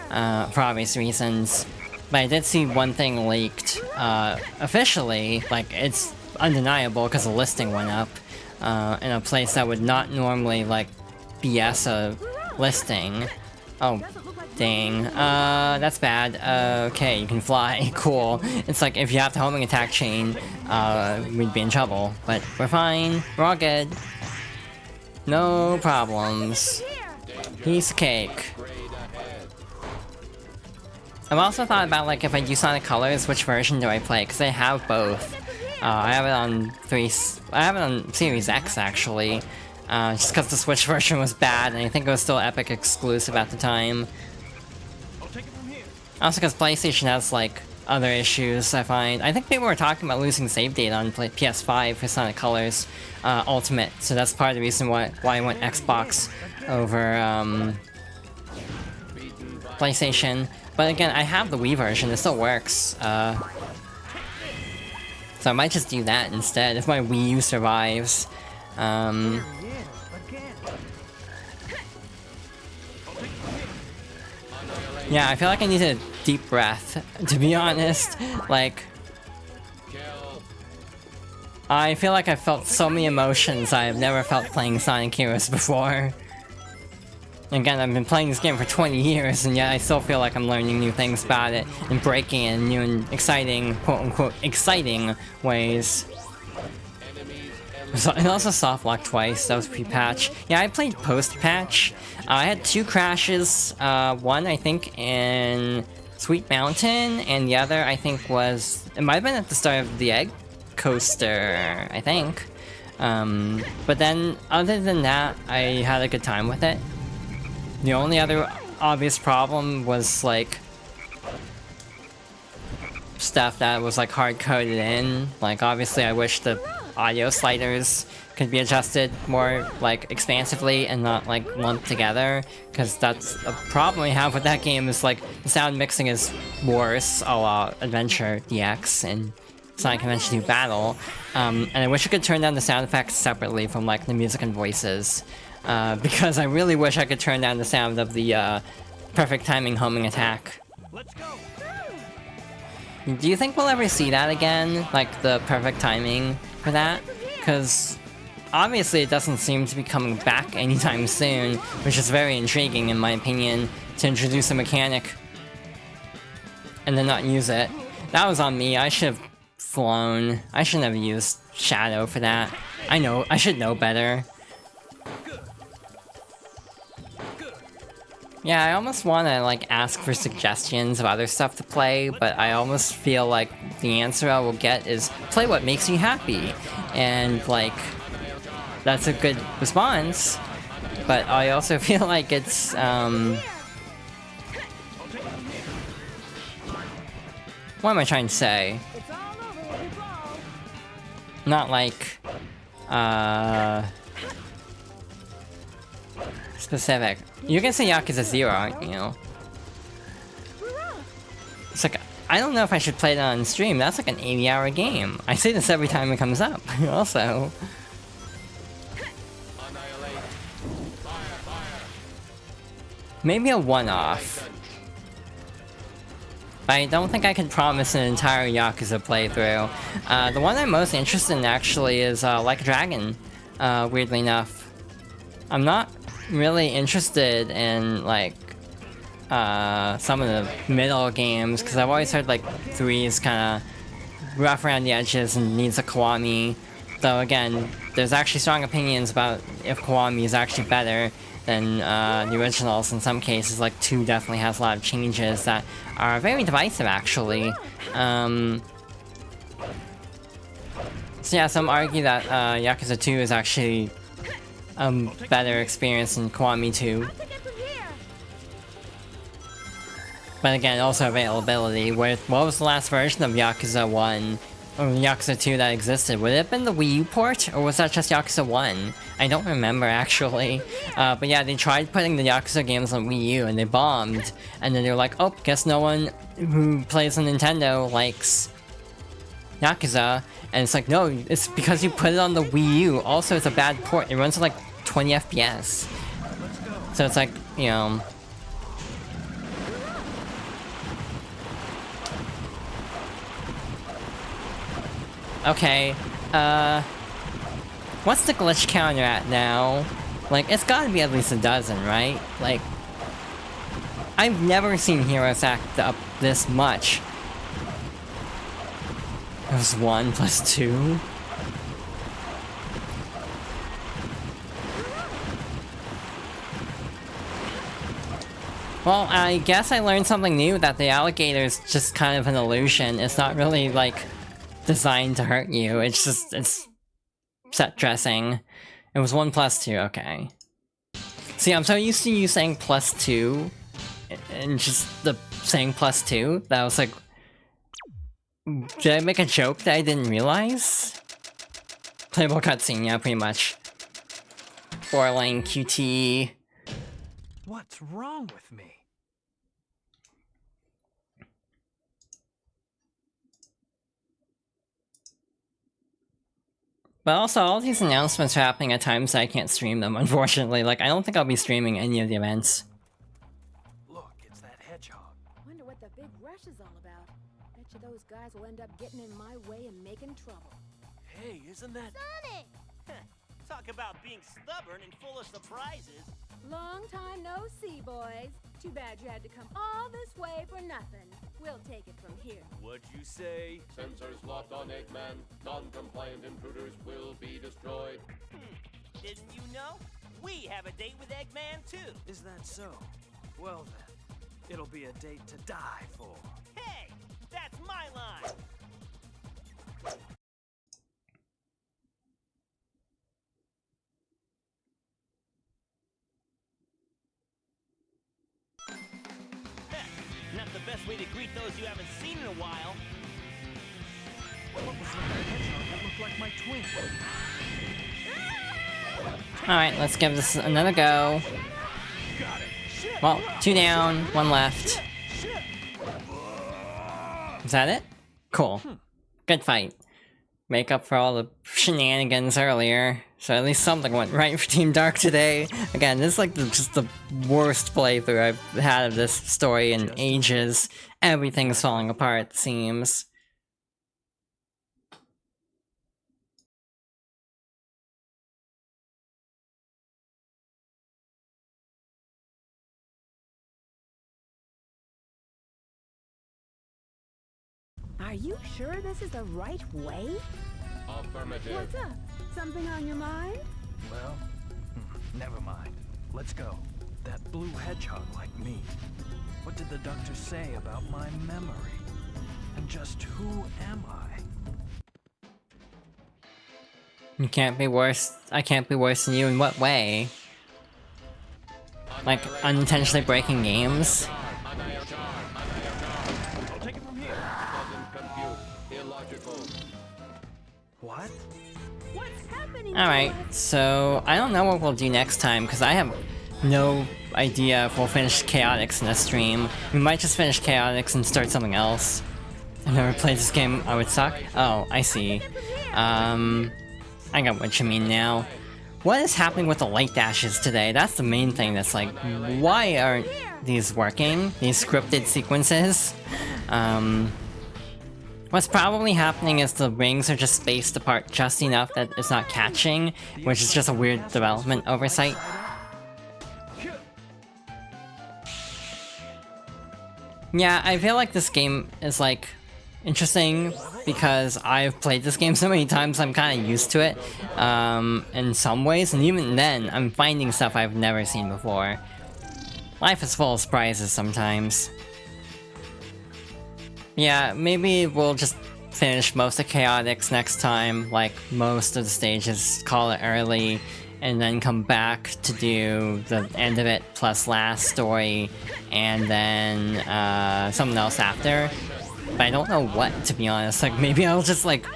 for obvious reasons. But I did see one thing leaked officially, like it's undeniable because the listing went up in a place that would not normally like BS a listing. Oh, dang. That's bad. Okay, you can fly. Cool. It's like, if you have the homing attack chain, we'd be in trouble. But we're fine. We're all good. No problems. Piece of cake. I've also thought about, like, if I do Sonic Colors, which version do I play? Because I have both. I have it on I have it on Series X, actually. Just because the Switch version was bad, and I think it was still Epic exclusive at the time. Also because PlayStation has, like, other issues, I find. I think people were talking about losing save data on PS5 for Sonic Colors Ultimate, so that's part of the reason why I went Xbox over PlayStation. But again, I have the Wii version, it still works. So I might just do that instead, if my Wii U survives. Yeah, I feel like I need a deep breath, to be honest. Like, I feel like I've felt so many emotions I have never felt playing Sonic Heroes before. Again, I've been playing this game for 20 years, and yet I still feel like I'm learning new things about it, and breaking it in new and exciting, quote-unquote, exciting ways. So, and also soft locked twice, that was pre-patch. Yeah, I played post-patch. I had 2 crashes, one I think in Sweet Mountain, and the other I think was... It might have been at the start of the Egg Coaster, I think. But then, other than that, I had a good time with it. The only other obvious problem was, like, stuff that was, like, hard-coded in. Like, obviously I wish the audio sliders could be adjusted more, like, expansively and not, like, lumped together, because that's a problem we have with that game, is, like, the sound mixing is worse a la Adventure DX and Sonic Adventure 2 Battle, and I wish I could turn down the sound effects separately from, like, the music and voices, because I really wish I could turn down the sound of the, perfect timing homing attack. Let's go. Do you think we'll ever see that again? Like, the perfect timing for that? Because obviously it doesn't seem to be coming back anytime soon, which is very intriguing in my opinion, to introduce a mechanic and then not use it. That was on me, I should have flown. I shouldn't have used Shadow for that. I know, I should know better. Yeah, I almost want to, like, ask for suggestions of other stuff to play, but I almost feel like the answer I will get is, play what makes you happy. And, like, that's a good response, but I also feel like it's, what am I trying to say? Not like, specific. You're gonna say Yakuza 0, aren't you? It's like, I don't know if I should play that on stream. That's like an 80-hour game. I say this every time it comes up, also. Maybe a one-off. I don't think I can promise an entire Yakuza playthrough. The one I'm most interested in actually is Like a Dragon, weirdly enough. I'm not really interested in like some of the middle games, because I've always heard like 3 is kind of rough around the edges and needs a Kiwami. Though again, there's actually strong opinions about if Kiwami is actually better than the originals in some cases. Like 2 definitely has a lot of changes that are very divisive actually. So yeah, some argue that Yakuza 2 is actually a better experience than Kiwami 2. But again, also availability. What was the last version of Yakuza 1 or Yakuza 2 that existed? Would it have been the Wii U port, or was that just Yakuza 1? I don't remember actually. But yeah, they tried putting the Yakuza games on Wii U and they bombed. And then they were like, oh, guess no one who plays on Nintendo likes Yakuza. And it's like, no, it's because you put it on the Wii U. Also, it's a bad port. It runs at like 20 FPS. So it's like, you know... Okay, what's the glitch counter at now? Like, it's gotta be at least a dozen, right? Like, I've never seen heroes act up this much. It was 1 plus 2? Well, I guess I learned something new, that the alligator's just kind of an illusion. It's not really, like, designed to hurt you. It's just, it's set dressing. It was 1 plus 2, okay. See, I'm so used to you saying plus 2, and just the saying plus 2, that I was like... Did I make a joke that I didn't realize? Playable cutscene, yeah, pretty much. 4-lane QT. What's wrong with me? But also, all these announcements are happening at times I can't stream them, unfortunately. Like, I don't think I'll be streaming any of the events. Look, it's that hedgehog. Wonder what the big rush is all about. Bet you those guys will end up getting in my way and making trouble. Hey, isn't that... Sonic! Talk about being stubborn and full of surprises. Long time no see, boys. Too bad you had to come all this way for nothing. We'll take it from here. What'd you say? Sensors locked on Eggman. Non-compliant intruders will be destroyed. Didn't you know? We have a date with Eggman, too. Is that so? Well then, it'll be a date to die for. Hey, that's my line. Not the best way to greet those you haven't seen in a while. What was that hedgehog that looked like my twin? Alright, let's give this another go. Well, 2 down, 1 left. Is that it? Cool. Good fight. make up for all the shenanigans earlier. So at least something went right for Team Dark today. Again, this is like just the worst playthrough I've had of this story in ages. Everything's falling apart, it seems. Are you sure this is the right way? Affirmative. What's up? Something on your mind? Well, never mind. Let's go. That blue hedgehog like me. What did the doctor say about my memory? And just who am I? You can't be worse. I can't be worse than you in what way? Like, unintentionally breaking games? I'll take it from here. Doesn't compute. Illogical. What? What's happening? Alright, so I don't know what we'll do next time, because I have no idea if we'll finish Chaotix in this stream. We might just finish Chaotix and start something else. I've never played this game, I would suck. Oh, I see. I got what you mean now. What is happening with the light dashes today? That's the main thing that's like, why aren't these working? These scripted sequences? What's probably happening is the rings are just spaced apart just enough that it's not catching, which is just a weird development oversight. Yeah, I feel like this game is like interesting because I've played this game so many times I'm kind of used to it in some ways, and even then I'm finding stuff I've never seen before. Life is full of surprises sometimes. Yeah, maybe we'll just finish most of Chaotix next time, like most of the stages, call it early, and then come back to do the end of it plus last story, and then something else after. But I don't know what, to be honest. Like, maybe I'll just like...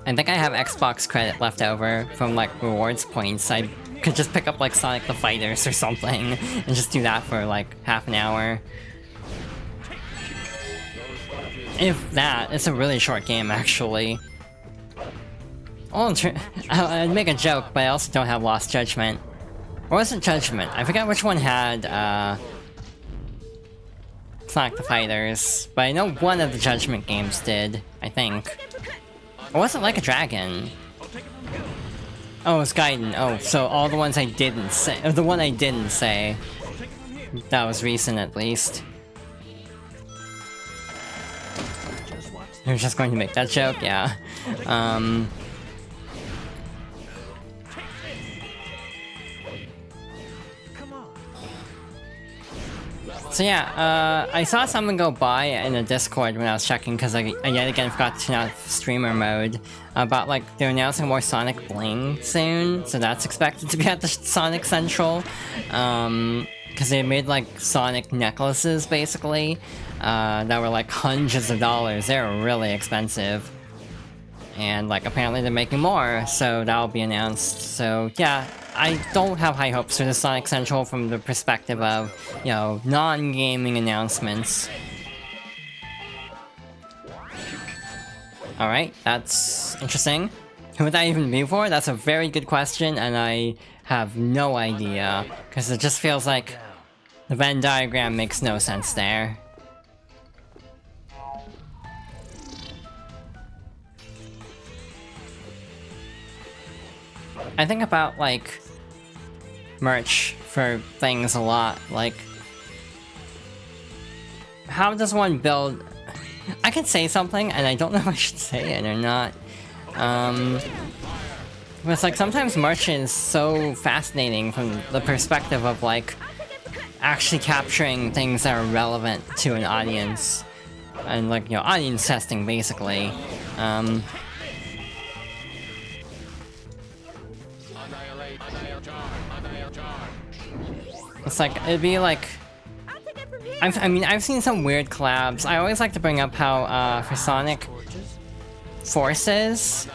I think I have Xbox credit left over from like rewards points. I could just pick up like Sonic the Fighters or something, and just do that for like half an hour. If that, it's a really short game, actually. Oh, I'd make a joke, but I also don't have Lost Judgment. Or was it Judgment? I forgot which one had, Sonic the Fighters. But I know one of the Judgment games did, I think. Or was it Like a Dragon? Oh, it was Gaiden. Oh, so all the ones I didn't say, or the one I didn't say. That was recent, at least. You're just going to make that joke? Yeah. So yeah, I saw something go by in the Discord when I was checking, because I yet again forgot to turn off streamer mode, about like, they're announcing more Sonic Bling soon, so that's expected to be at the Sonic Central. Because they made like Sonic necklaces, basically, that were like hundreds of dollars. They were really expensive. And like, apparently they're making more, so that'll be announced. So yeah, I don't have high hopes for the Sonic Central from the perspective of, you know, non-gaming announcements. Alright, that's interesting. Who would that even be for? That's a very good question, and I have no idea. Because it just feels like the Venn diagram makes no sense there. I think about, like, merch for things a lot, like... How does one build... I can say something, and I don't know if I should say it or not. But it's like, sometimes merch is so fascinating from the perspective of, like, actually capturing things that are relevant to an audience. And, like, you know, audience testing, basically. It's like, it'd be like... I mean, I've seen some weird collabs. I always like to bring up how, for Sonic Forces,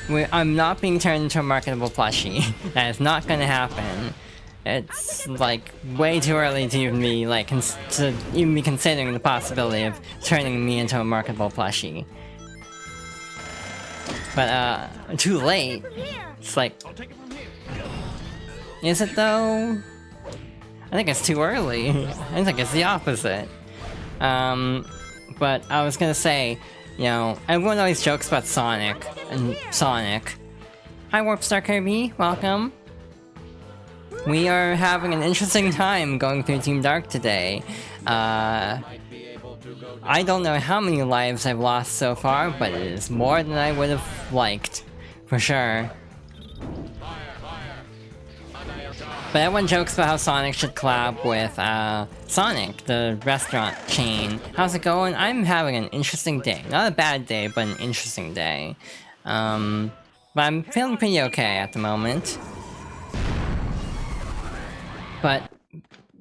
I'm not being turned into a marketable plushie. That is not gonna happen. It's like way too early to even be like to even be considering the possibility of turning me into a marketable plushie. But too late. It's like, is it though? I think it's too early. I think it's the opposite. But I was gonna say, you know, everyone always jokes about Sonic and Sonic. Hi Warpstar Kirby, welcome. We are having an interesting time going through Team Dark today. I don't know how many lives I've lost so far, but it is more than I would have liked, for sure. But everyone jokes about how Sonic should collab with Sonic, the restaurant chain. How's it going? I'm having an interesting day. Not a bad day, but an interesting day. But I'm feeling pretty okay at the moment. But,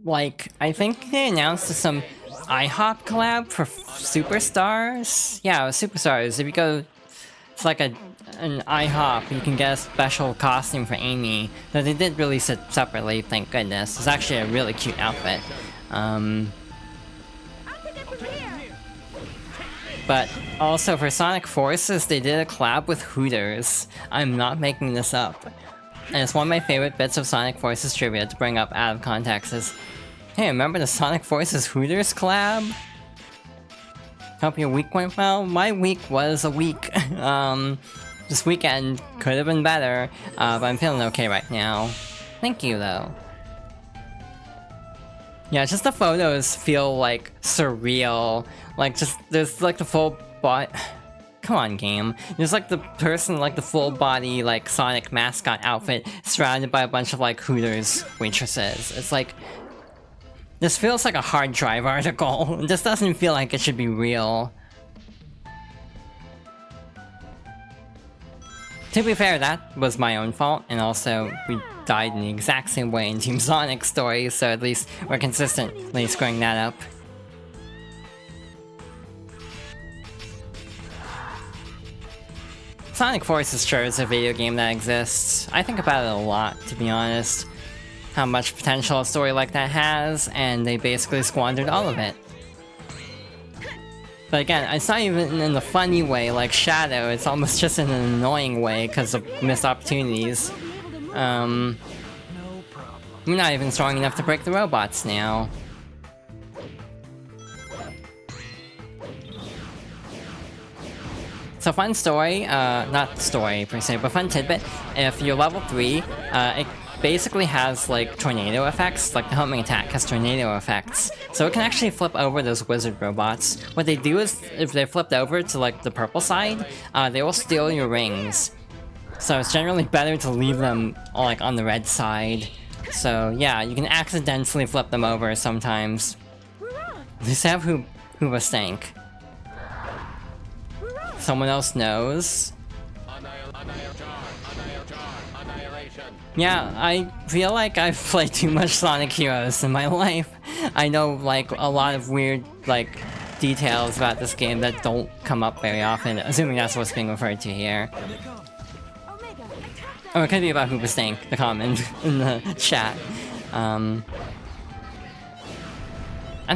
like, I think they announced some IHOP collab for Superstars? Yeah, with Superstars. If you go... It's like an IHOP, you can get a special costume for Amy. Though they did release it separately, thank goodness. It's actually a really cute outfit. But also for Sonic Forces, they did a collab with Hooters. I'm not making this up. And it's one of my favorite bits of Sonic Forces trivia to bring up out of context is, hey, remember the Sonic Forces Hooters collab? Hope your week went well? My week was a week. This weekend could have been better, but I'm feeling okay right now. Thank you, though. Yeah, just the photos feel, like, surreal. Like, just, there's, like, the full body... Come on, game. There's, like, the person, like, the full-body, like, Sonic mascot outfit surrounded by a bunch of, like, Hooters waitresses. It's like... This feels like a hard drive article. This doesn't feel like it should be real. To be fair, that was my own fault, and also, we died in the exact same way in Team Sonic's story, so at least we're consistently screwing that up. Sonic Forces sure is a video game that exists. I think about it a lot, to be honest. How much potential a story like that has, and they basically squandered all of it. But again, it's not even in the funny way like Shadow, it's almost just in an annoying way because of missed opportunities. We're not even strong enough to break the robots now. So fun story, not story per se, but fun tidbit. If you're level 3, it basically has like tornado effects, like the homing attack has tornado effects. So it can actually flip over those wizard robots. What they do is, if they're flipped over to like the purple side, they will steal your rings. So it's generally better to leave them like on the red side. So yeah, you can accidentally flip them over sometimes. At least have Hooba Stank. Someone else knows. Yeah, I feel like I've played too much Sonic Heroes in my life. I know like a lot of weird like details about this game that don't come up very often, assuming that's what's being referred to here. Oh, it could be about Hooba Stank, the comment in the chat. I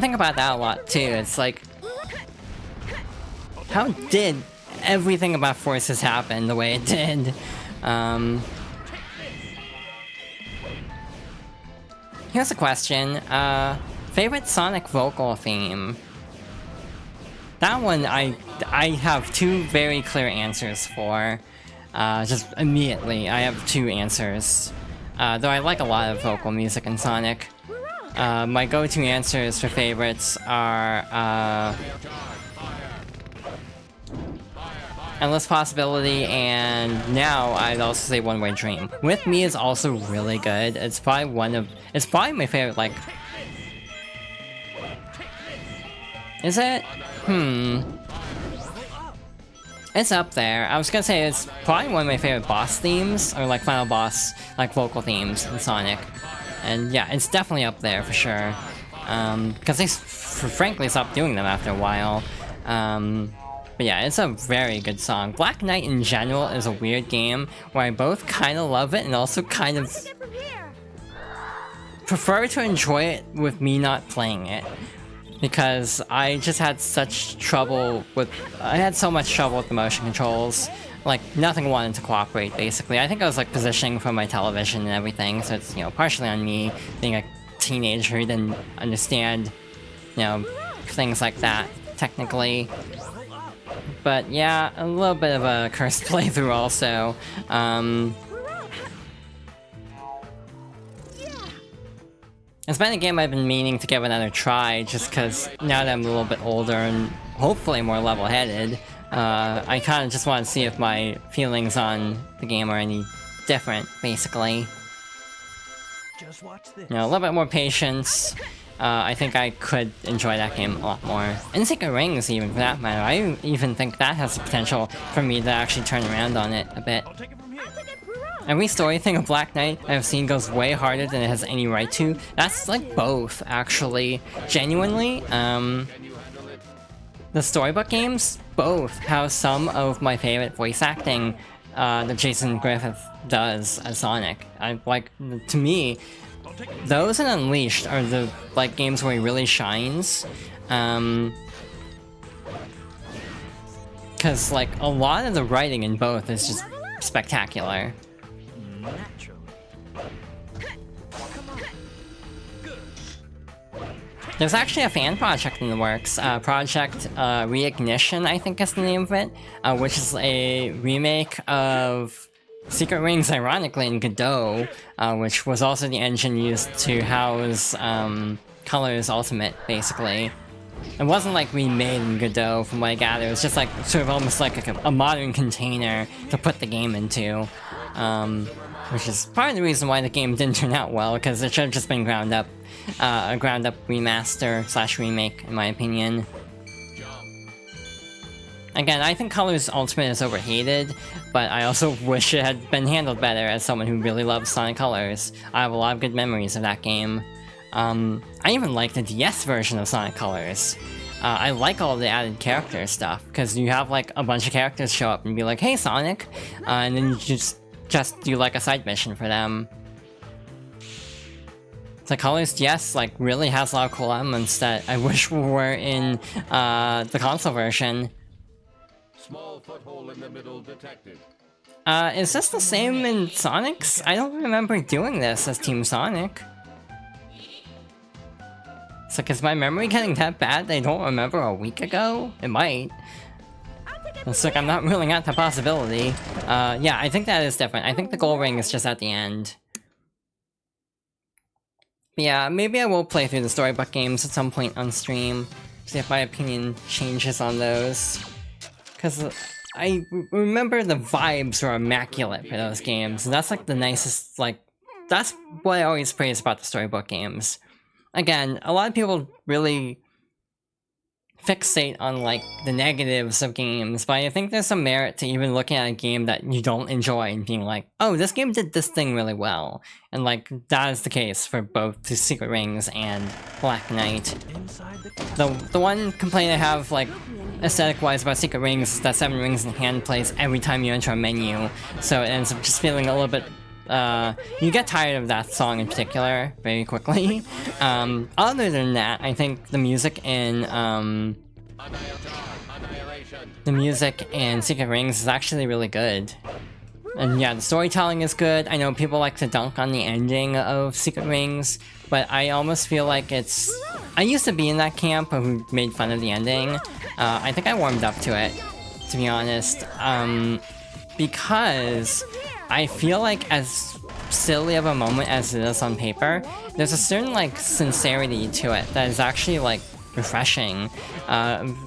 think about that a lot too. It's like, how did everything about Forces happen the way it did? Here's a question. Favorite Sonic vocal theme? That one I have two very clear answers for. Just immediately, I have two answers. Though I like a lot of vocal music in Sonic. My go-to answers for favorites are Endless Possibility, and now I'd also say One Way Dream. With Me is also really good. It's probably my favorite, like... Is it? It's up there. I was gonna say it's probably one of my favorite boss themes, or like final boss, like vocal themes in Sonic. And yeah, it's definitely up there for sure. Because they frankly stopped doing them after a while. But yeah, it's a very good song. Black Knight in general is a weird game where I both kind of love it and also kind of... prefer to enjoy it with me not playing it. Because I just had such trouble with... I had so much trouble with the motion controls. Like, nothing wanted to cooperate, basically. I think I was, like, positioning from my television and everything, so it's, you know, partially on me, being a teenager who didn't understand, you know, things like that, technically. But, yeah, a little bit of a cursed playthrough also. It's been a game I've been meaning to give another try, just because now that I'm a little bit older and hopefully more level-headed, I kind of just want to see if my feelings on the game are any different, basically. Just watch this. You know, a little bit more patience. I think I could enjoy that game a lot more. And Secret Rings, even, for that matter. I even think that has the potential for me to actually turn around on it a bit. I'll take it from here. Every story thing of Black Knight I've seen goes way harder than it has any right to. That's like both, actually. Genuinely, the storybook games, both have some of my favorite voice acting that Jason Griffith does as Sonic. To me, those and Unleashed are the, like, games where he really shines. Cause, like, a lot of the writing in both is just spectacular. Naturally. There's actually a fan project in the works, Project Reignition, I think is the name of it, which is a remake of Secret Rings, ironically, in Godot, which was also the engine used to house Colors Ultimate, basically. It wasn't like remade in Godot, from what I gather, it was just like sort of almost like a modern container to put the game into. Which is part of the reason why the game didn't turn out well, because it should have just been a ground up remaster / remake, in my opinion. Again, I think Colors Ultimate is overhated, but I also wish it had been handled better as someone who really loves Sonic Colors. I have a lot of good memories of that game. I even like the DS version of Sonic Colors. I like all the added character stuff, because you have like a bunch of characters show up and be like, hey Sonic, and then you just do like a side mission for them. The Colors DS like really has a lot of cool elements that I wish were in the console version. Small foothold in the middle detected. Is this the same in Sonic's? I don't remember doing this as Team Sonic. So, is my memory getting that bad that I don't remember a week ago? It might. It's like I'm not ruling out the possibility. Yeah, I think that is different. I think the gold ring is just at the end. But yeah, maybe I will play through the storybook games at some point on stream. See if my opinion changes on those. Because I remember the vibes were immaculate for those games. And that's like the nicest, like, that's what I always praise about the storybook games. Again, a lot of people really fixate on, like, the negatives of games, but I think there's some merit to even looking at a game that you don't enjoy and being like, oh, this game did this thing really well. And, like, that is the case for both the Secret Rings and Black Knight. The one complaint I have, like, aesthetic-wise about Secret Rings is that 7 rings in hand plays every time you enter a menu, so it ends up just feeling a little bit you get tired of that song in particular very quickly. Other than that, I think the music in Secret Rings is actually really good. And yeah, the storytelling is good. I know people like to dunk on the ending of Secret Rings, but I almost feel like it's... I used to be in that camp who made fun of the ending. I think I warmed up to it, to be honest. Because I feel like as silly of a moment as it is on paper, there's a certain, like, sincerity to it that is actually, like, refreshing.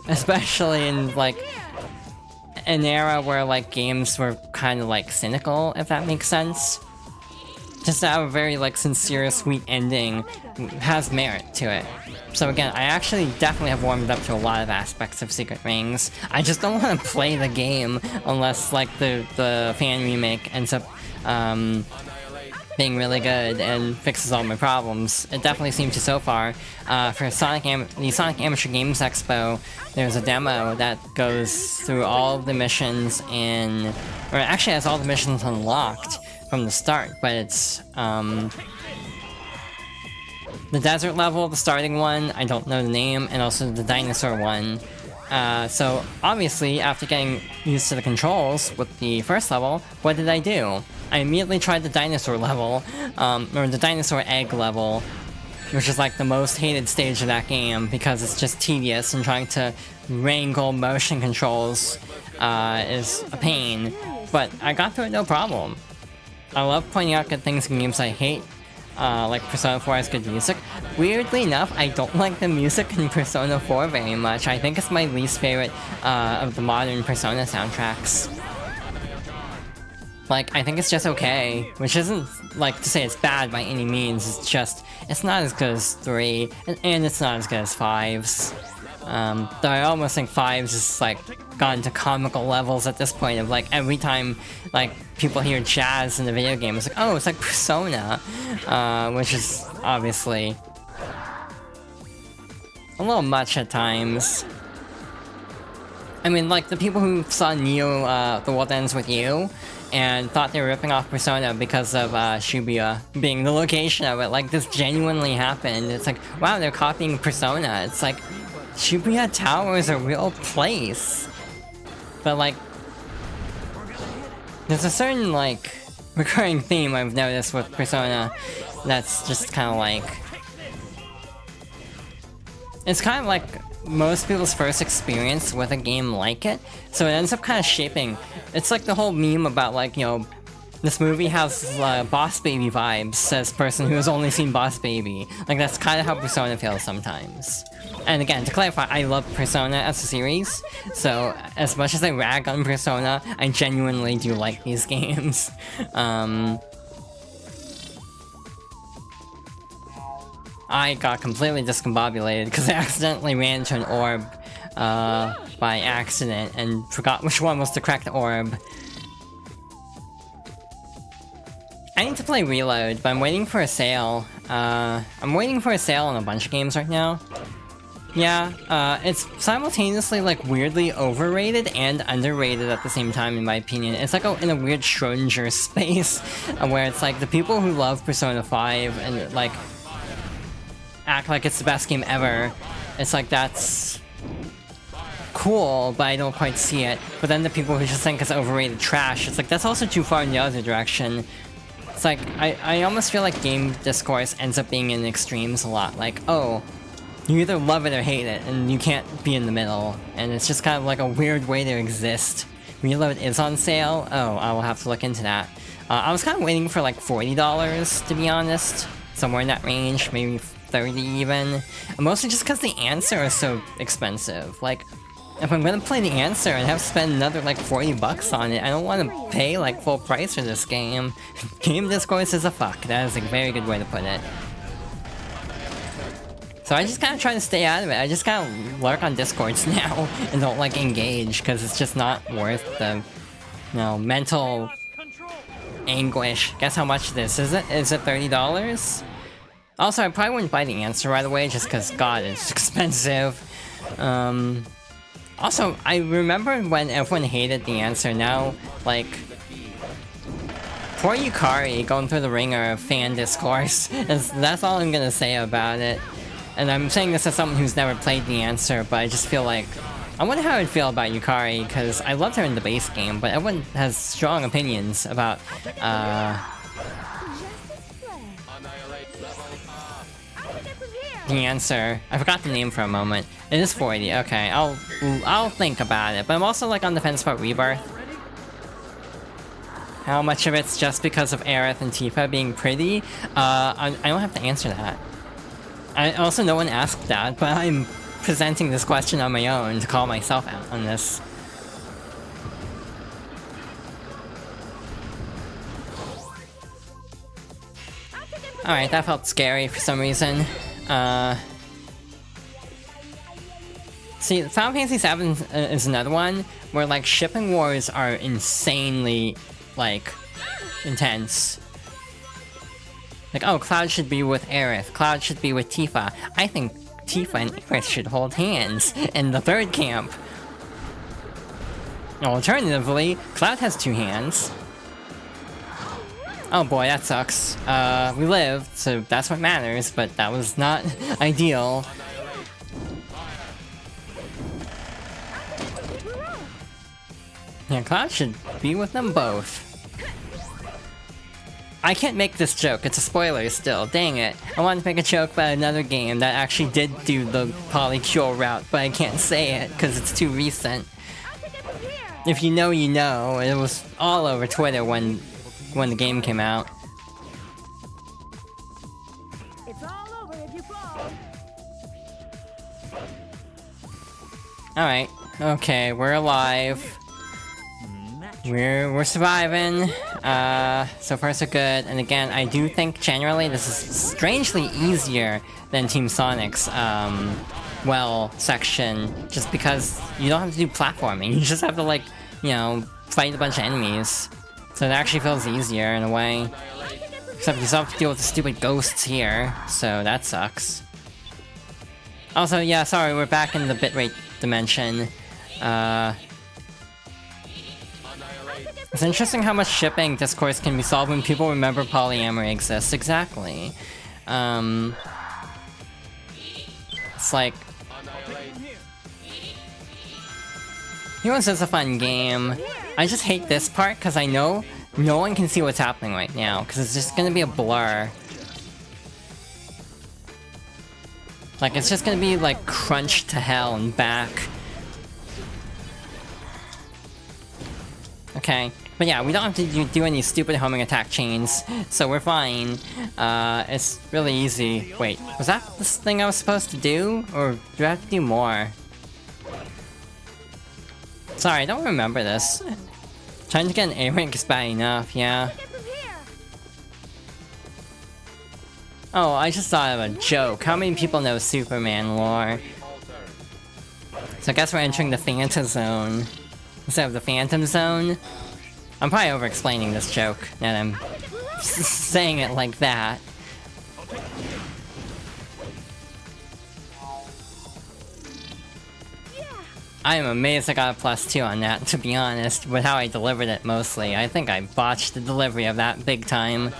Especially in, like, an era where, like, games were kind of, like, cynical, if that makes sense. Just to have a very, like, sincere, sweet ending has merit to it. So again, I actually definitely have warmed up to a lot of aspects of Secret Rings. I just don't want to play the game unless, like, the fan remake ends up being really good and fixes all my problems. It definitely seems to so far. For the Sonic Amateur Games Expo, there's a demo that goes through all the missions in... or it actually has all the missions unlocked from the start, but it's the desert level, the starting one, I don't know the name, and also the dinosaur one. So obviously, after getting used to the controls with the first level, what did I do? I immediately tried the dinosaur level, or the dinosaur egg level, which is like the most hated stage of that game because it's just tedious and trying to wrangle motion controls is a pain. But I got through it no problem. I love pointing out good things in games I hate, like Persona 4 has good music. Weirdly enough, I don't like the music in Persona 4 very much. I think it's my least favorite of the modern Persona soundtracks. Like, I think it's just okay, which isn't, like, to say it's bad by any means, it's just, it's not as good as 3, and it's not as good as 5's. Though I almost think 5's is, like, gotten to comical levels at this point of, like, every time, like, people hear jazz in the video game, it's like, oh, it's like Persona, which is obviously a little much at times. I mean, like, the people who saw Neo, The World Ends With You, and thought they were ripping off Persona because of Shibuya being the location of it. Like, this genuinely happened. It's like, wow, they're copying Persona. It's like, Shibuya Tower is a real place. But, like, there's a certain, like, recurring theme I've noticed with Persona that's just kind of like... It's kind of like most people's first experience with a game like it, so it ends up kind of shaping. It's like the whole meme about, like, you know, this movie has Boss Baby vibes, says person who has only seen Boss Baby. Like, that's kind of how Persona feels sometimes. And again, to clarify, I love Persona as a series, so as much as I rag on Persona, I genuinely do like these games. I got completely discombobulated because I accidentally ran into an orb by accident and forgot which one was the correct orb. I need to play Reload, but I'm waiting for a sale. I'm waiting for a sale on a bunch of games right now. Yeah, it's simultaneously, like, weirdly overrated and underrated at the same time, in my opinion. It's like in a weird Schrödinger space, where it's like the people who love Persona 5 and, like, act like it's the best game ever, it's like, that's cool, but I don't quite see it. But then the people who just think it's overrated trash, it's like, that's also too far in the other direction. It's like, I almost feel like game discourse ends up being in extremes a lot. Like, oh, you either love it or hate it, and you can't be in the middle. And it's just kind of like a weird way to exist. Reload is on sale? Oh, I will have to look into that. I was kind of waiting for like $40, to be honest. Somewhere in that range, maybe 30 even. Mostly just because the answer is so expensive. Like, if I'm gonna play the answer and have to spend another like 40 bucks on it, I don't want to pay like full price for this game. Game discourse is a fuck. That is a very good way to put it. So I just kind of try to stay out of it. I just kind of lurk on Discords now and don't like engage because it's just not worth the, you know, mental anguish. Guess how much this is? Is it $30? Also, I probably wouldn't buy the answer right away just because, God, it's expensive. Also, I remember when everyone hated the answer. Now, like, poor Yukari going through the ringer of fan discourse. That's all I'm gonna say about it. And I'm saying this as someone who's never played the answer, but I just feel like... I wonder how I'd feel about Yukari, because I loved her in the base game, but everyone has strong opinions about, the answer. I forgot the name for a moment. It is 40, okay, I'll think about it, but I'm also like on the fence about Rebirth. How much of it's just because of Aerith and Tifa being pretty? I don't have to answer that. Also, no one asked that, but I'm presenting this question on my own to call myself out on this. Alright, that felt scary for some reason. See, Final Fantasy VII is another one where, like, shipping wars are insanely, like, intense. Like, oh, Cloud should be with Aerith, Cloud should be with Tifa. I think Tifa and Aerith should hold hands in the third camp. Alternatively, Cloud has two hands. Oh boy, that sucks. We lived, so that's what matters, but that was not ideal. Yeah, Cloud should be with them both. I can't make this joke, it's a spoiler still, dang it. I wanted to make a joke about another game that actually did do the polycule route, but I can't say it because it's too recent. If you know, you know. It was all over Twitter when the game came out. It's all over if you fall. Alright, okay, we're alive. We're surviving. So far so good. And again, I do think generally this is strangely easier than Team Sonic's well section, just because you don't have to do platforming. You just have to, like, you know, fight a bunch of enemies. So it actually feels easier in a way. Except you still have to deal with the stupid ghosts here, so that sucks. Also, yeah, sorry, we're back in the bitrate dimension. It's interesting how much shipping discourse can be solved when people remember polyamory exists. Exactly. It's like... He says a fun game. I just hate this part because I know no one can see what's happening right now, because it's just gonna be a blur. Like, it's just gonna be, like, crunched to hell and back. Okay, but yeah, we don't have to do any stupid homing attack chains, so we're fine. It's really easy. Wait, was that this thing I was supposed to do? Or do I have to do more? Sorry, I don't remember this. Trying to get an A rank is bad enough, yeah. Oh, I just thought of a joke. How many people know Superman lore? So I guess we're entering the Phantom Zone instead of the Phantom Zone. I'm probably over-explaining this joke now that I'm saying it like that. I am amazed I got a +2 on that, to be honest, with how I delivered it mostly. I think I botched the delivery of that big time.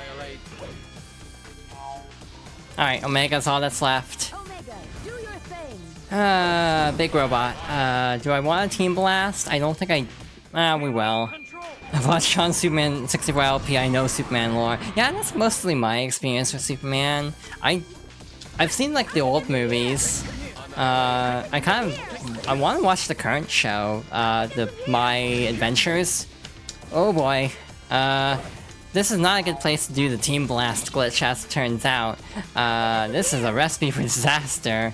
Alright, Omega's all that's left. Omega, do your thing. Big robot. Do I want a Team Blast? I don't think I... we will. I've watched Sean Superman 64 LP, I know Superman lore. Yeah, that's mostly my experience with Superman. I've seen, like, the old movies. I want to watch the current show, My Adventures. Oh boy. This is not a good place to do the Team Blast glitch, as it turns out. This is a recipe for disaster.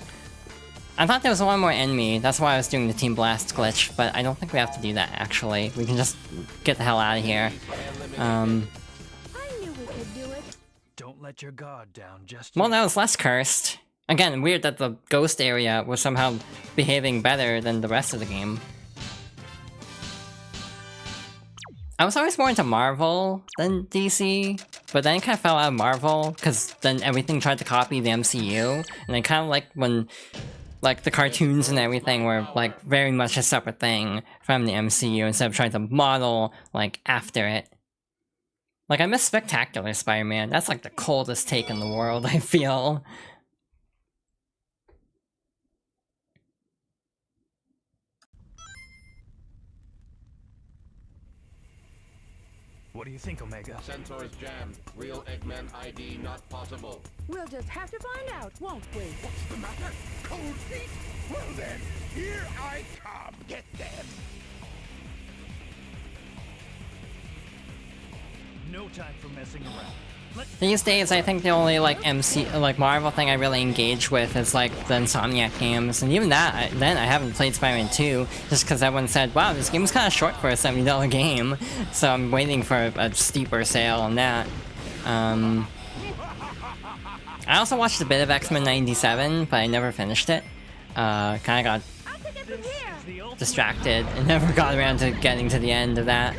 I thought there was one more enemy, that's why I was doing the Team Blast glitch, but I don't think we have to do that, actually. We can just get the hell out of here. I knew we could do it. Don't let your guard down just Well, yet. that was less cursed. Again, weird that the ghost area was somehow behaving better than the rest of the game. I was always more into Marvel than DC, but then I kind of fell out of Marvel, because then everything tried to copy the MCU, and I kind of like when, like, the cartoons and everything were, like, very much a separate thing from the MCU, instead of trying to model, like, after it. Like, I miss Spectacular Spider-Man, that's like the coldest take in the world, I feel. What do you think, Omega? Sensors jammed. Real Eggman ID not possible. We'll just have to find out, won't we? What's the matter? Cold feet? Well then, here I come. Get them. No time for messing around. These days, I think the only, like, Marvel thing I really engage with is, like, the Insomniac games, and even that, I haven't played Spider-Man 2, just because everyone said, wow, this game's kind of short for a $70 game, so I'm waiting for a steeper sale on that. I also watched a bit of X-Men 97, but I never finished it. Kinda got distracted and never got around to getting to the end of that.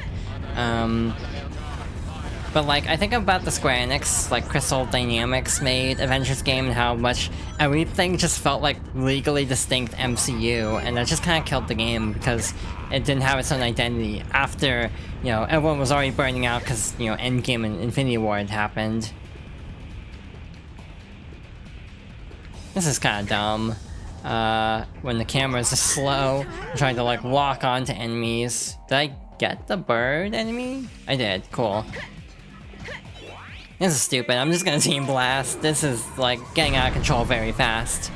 But like, I think about the Square Enix, like Crystal Dynamics made Avengers game and how much everything just felt like legally distinct MCU, and that just kind of killed the game because it didn't have its own identity after, you know, everyone was already burning out because, you know, Endgame and Infinity War had happened. This is kind of dumb. When the cameras are slow, I'm trying to like walk onto enemies. Did I get the bird enemy? I did, cool. This is stupid, I'm just gonna Team Blast. This is like getting out of control very fast.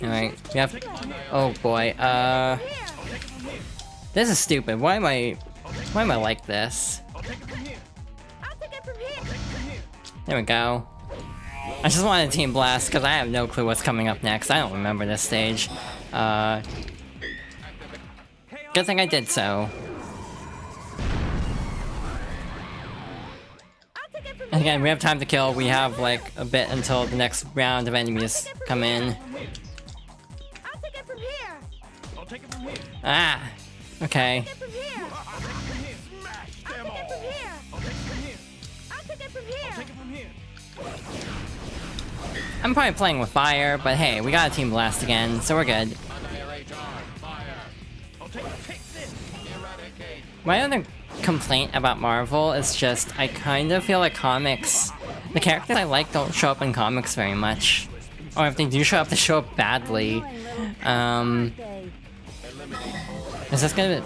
Alright, we have... Oh boy, this is stupid, why am I like this? There we go. I just wanted to Team Blast because I have no clue what's coming up next. I don't remember this stage. Good thing I did so. Again, we have time to kill. We have like a bit until the next round of enemies come in. Ah! Okay. I'm probably playing with fire, but hey, we got a Team Blast again, so we're good. My other complaint about Marvel is just, I kind of feel like comics, the characters I like don't show up in comics very much. Or if they do show up, they show up badly. Is this gonna...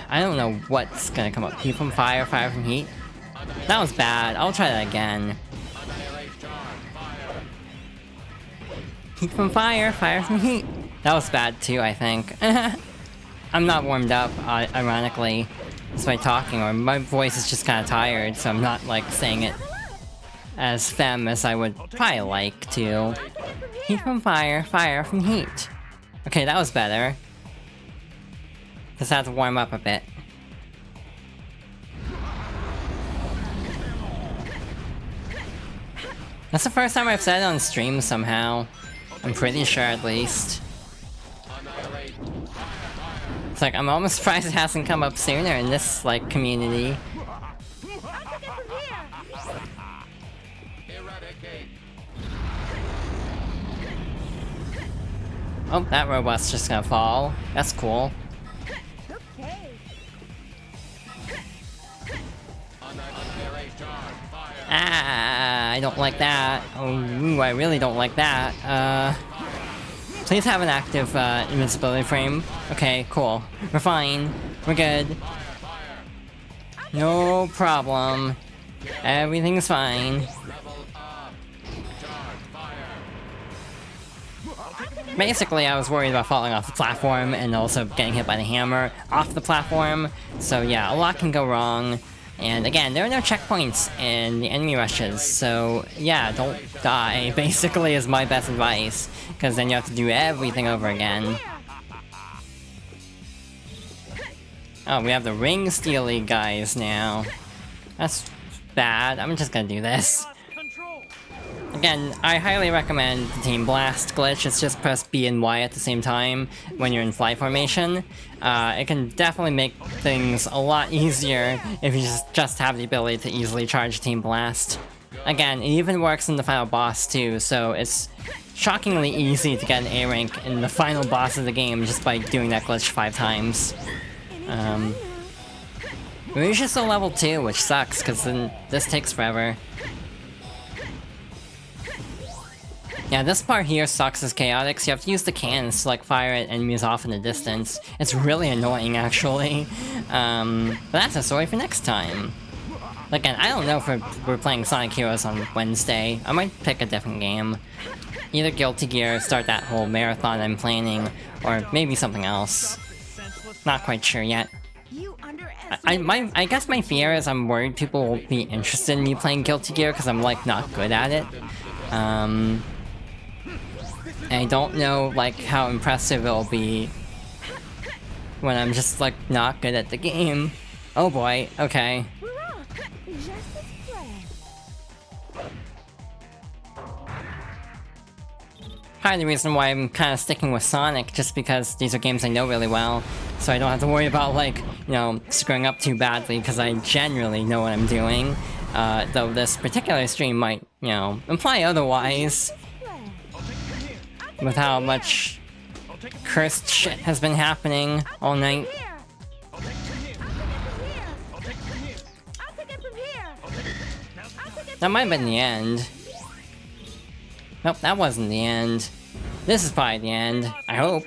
I don't know what's gonna come up. Heat from fire, fire from heat? That was bad. I'll try that again. Heat from fire, fire from heat. That was bad too, I think. I'm not warmed up, ironically, just by talking, or my voice is just kind of tired, so I'm not, like, saying it as femme as I would probably like to. Heat from fire, fire from heat. Okay, that was better. Just had to warm up a bit. That's the first time I've said it on stream somehow. I'm pretty sure, at least. It's like, I'm almost surprised it hasn't come up sooner in this, like, community. Oh, that robot's just gonna fall. That's cool. Ah, I don't like that. Oh, ooh, I really don't like that. Please have an active, invincibility frame. Okay, cool. We're fine. We're good. No problem. Everything's fine. Basically, I was worried about falling off the platform and also getting hit by the hammer off the platform. So yeah, a lot can go wrong. And again, there are no checkpoints in the enemy rushes, so yeah, don't die, basically, is my best advice, because then you have to do everything over again. Oh, we have the ring steely guys now. That's bad, I'm just gonna do this. Again, I highly recommend the Team Blast glitch. It's just press B and Y at the same time when you're in fly formation. It can definitely make things a lot easier if you just have the ability to easily charge Team Blast. Again, it even works in the final boss too, so it's shockingly easy to get an A rank in the final boss of the game just by doing that glitch 5 times. We're just still level 2, which sucks, because then this takes forever. Yeah, this part here sucks as chaotic, so you have to use the cannons to like fire at enemies off in the distance. It's really annoying, actually. But that's a story for next time. Again, I don't know if we're playing Sonic Heroes on Wednesday. I might pick a different game. Either Guilty Gear, start that whole marathon I'm planning, or maybe something else. Not quite sure yet. I guess my fear is I'm worried people will be interested in me playing Guilty Gear because I'm like not good at it. I don't know, like, how impressive it'll be when I'm just, like, not good at the game. Oh boy, okay. Part of the reason why I'm kind of sticking with Sonic, just because these are games I know really well. so I don't have to worry about, like, you know, screwing up too badly, because I generally know what I'm doing. Though this particular stream might, you know, imply otherwise, with how much cursed shit has been happening all night. That might have been the end. Nope, that wasn't the end. This is probably the end, I hope.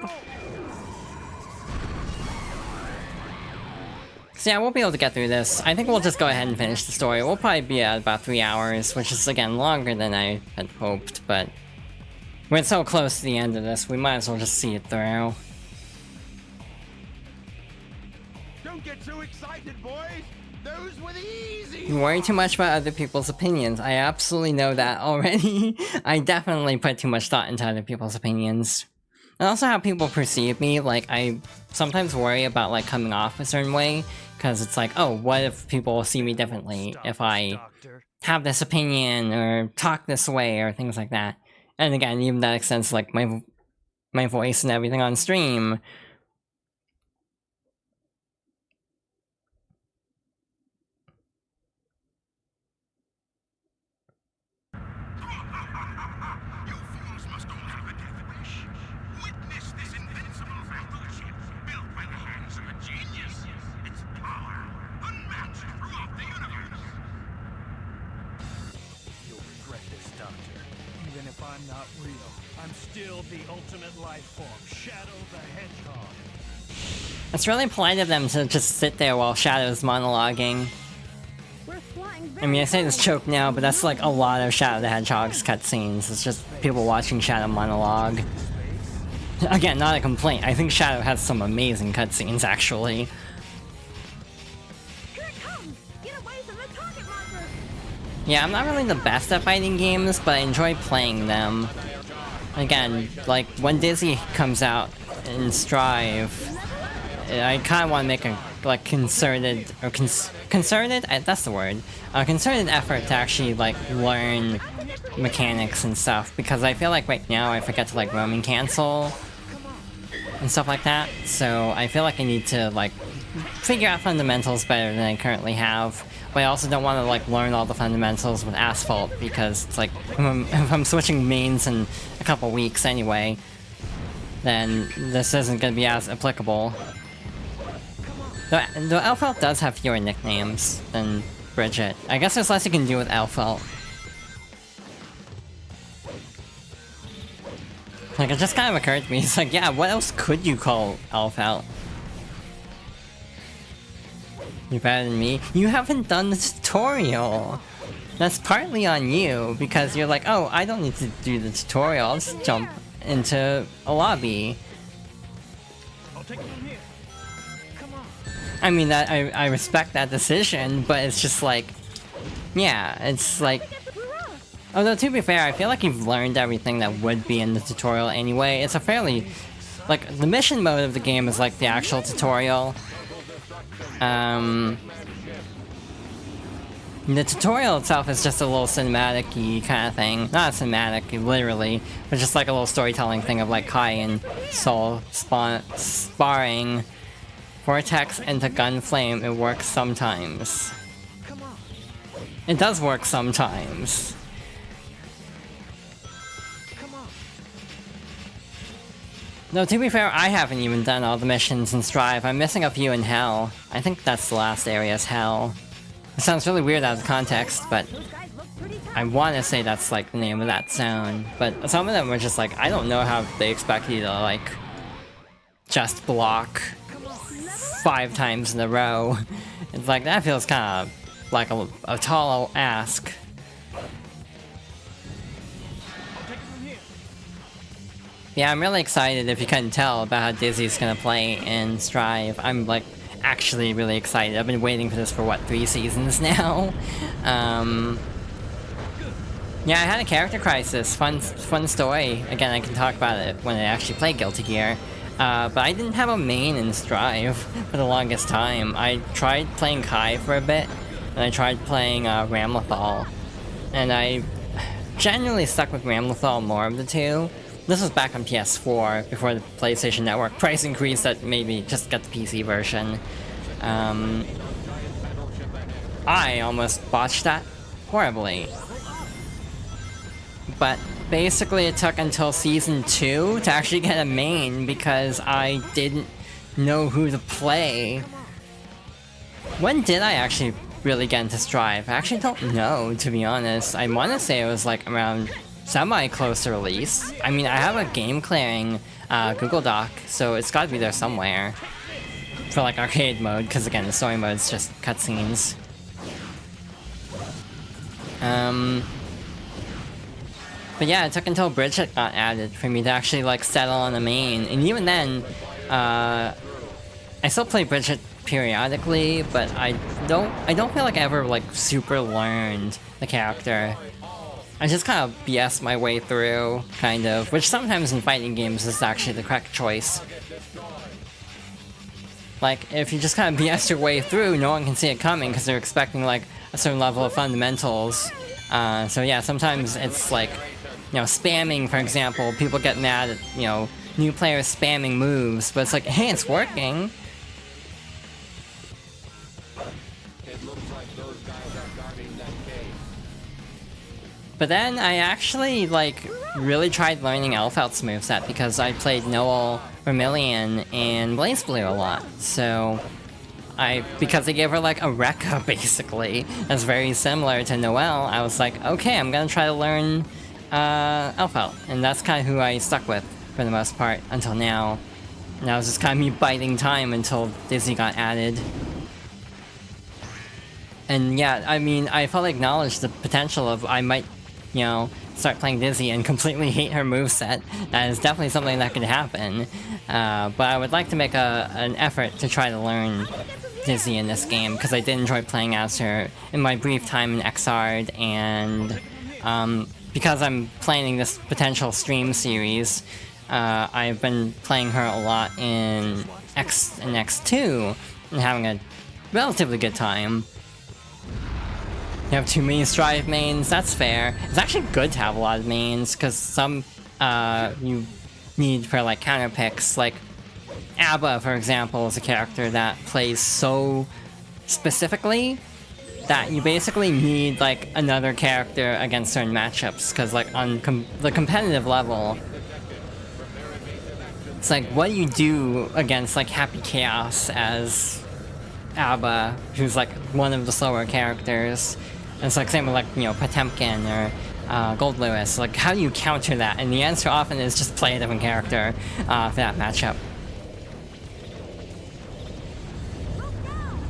So yeah, we'll be able to get through this. I think we'll just go ahead and finish the story. We'll probably be at about 3 hours, which is, again, longer than I had hoped, but we're so close to the end of this, we might as well just see it through. Don't get too excited, boys! Those were the easy You worry too much about other people's opinions. I absolutely know that already. I definitely put too much thought into other people's opinions. And also how people perceive me, like, I sometimes worry about, like, coming off a certain way, because it's like, oh, what if people see me differently if I have this opinion, or talk this way, or things like that. And again, even that extends to, like, my voice and everything on stream. Even if I'm not real, I'm still the ultimate life form, Shadow the Hedgehog. It's really polite of them to just sit there while Shadow's monologuing. I mean, I say this joke now, but that's like a lot of Shadow the Hedgehog's cutscenes. It's just people watching Shadow monologue. Again, not a complaint. I think Shadow has some amazing cutscenes, actually. Yeah, I'm not really the best at fighting games, but I enjoy playing them. Again, like, when Dizzy comes out in Strive, I kind of want to make a, like, concerted, or concerted? That's the word. A concerted effort to actually, like, learn mechanics and stuff, because I feel like right now I forget to, like, roaming cancel and stuff like that, so I feel like I need to, like, figure out fundamentals better than I currently have. But I also don't want to, like, learn all the fundamentals with Asphalt, because it's like, if I'm switching mains in a couple weeks anyway, then this isn't going to be as applicable. Though Elfelt does have fewer nicknames than Bridget. I guess there's less you can do with Elfelt. Like, it just kind of occurred to me, it's like, yeah, what else could you call Elfelt? You're better than me. You haven't done the tutorial! That's partly on you, because you're like, oh, I don't need to do the tutorial, I'll just jump into a lobby. I mean, that I respect that decision, but it's just like, yeah, it's like... Although, to be fair, I feel like you've learned everything that would be in the tutorial anyway. It's a fairly... Like, the mission mode of the game is like the actual tutorial. The tutorial itself is just a little cinematic-y kind of thing. Not cinematic, literally, but just like a little storytelling thing of like Kai and Soul sparring. Vortex into Gunflame, it works sometimes. It does work sometimes. No, to be fair, I haven't even done all the missions in Strive. I'm missing a few in Hell. I think that's the last area is Hell. It sounds really weird out of context, but I want to say that's like the name of that zone. But some of them were just like, I don't know how they expect you to like just block 5 times in a row. It's like, that feels kind of like a tall ask. Yeah, I'm really excited, if you couldn't tell, about how Dizzy's gonna play in Strive. I'm, like, actually really excited. I've been waiting for this for, what, 3 seasons now? Yeah, I had a character crisis. Fun story. Again, I can talk about it when I actually play Guilty Gear. But I didn't have a main in Strive for the longest time. I tried playing Kai for a bit, and I tried playing Ramlethal. And I generally stuck with Ramlethal more of the two. This was back on PS4 before the PlayStation Network price increase that maybe just get the PC version. I almost botched that horribly. But basically it took until Season 2 to actually get a main because I didn't know who to play. When did I actually really get into Strive? I actually don't know, to be honest. I want to say it was like around semi-close to release. I mean, I have a game clearing Google Doc, so it's gotta be there somewhere. For like arcade mode, because again, the story mode is just cutscenes. But yeah, it took until Bridget got added for me to actually like settle on a main, and even then, I still play Bridget periodically, but I don't feel like I ever like super learned the character. I just kind of BS my way through, kind of, which sometimes in fighting games is actually the correct choice. Like, if you just kind of BS your way through, no one can see it coming because they're expecting like a certain level of fundamentals. So yeah, sometimes it's like, you know, spamming, for example. People get mad at, you know, new players spamming moves, but it's like, hey, it's working. But then I actually, like, really tried learning Elfelt's moveset because I played Noel, Vermilion, and BlazBlue a lot. So, because they gave her, like, a Rekka, basically, that's very similar to Noel, I was like, okay, I'm gonna try to learn Elfelt. And that's kind of who I stuck with, for the most part, until now. And that was just kind of me biding time until Dizzy got added. And yeah, I mean, I fully acknowledge the potential of I might, you know, start playing Dizzy and completely hate her moveset. That is definitely something that could happen. But I would like to make an effort to try to learn Dizzy in this game, because I did enjoy playing as her in my brief time in Xrd, and because I'm planning this potential stream series, I've been playing her a lot in X and X2, and having a relatively good time. You have too many Strive mains, that's fair. It's actually good to have a lot of mains, because some you need for like counter picks. Like Abba, for example, is a character that plays so specifically that you basically need like another character against certain matchups, because like on the competitive level, it's like, what do you do against like Happy Chaos as Abba, who's like one of the slower characters? And it's like same with like, you know, Potemkin or Gold Lewis. Like, how do you counter that? And the answer often is just play a different character for that matchup.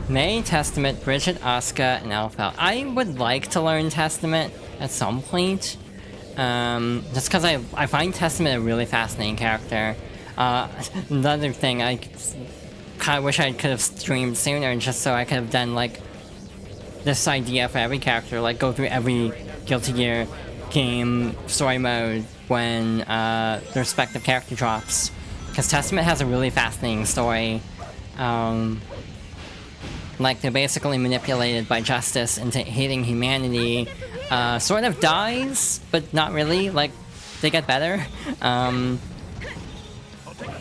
May, Testament, Bridget, Asuka, and Elfelt. I would like to learn Testament at some point. Just because I find Testament a really fascinating character. Another thing, I kind of wish I could have streamed sooner, just so I could have done like this idea for every character, like go through every Guilty Gear game story mode when the respective character drops. Because Testament has a really fascinating story. Like, they're basically manipulated by justice into hating humanity. Sort of dies, but not really. Like, they get better. But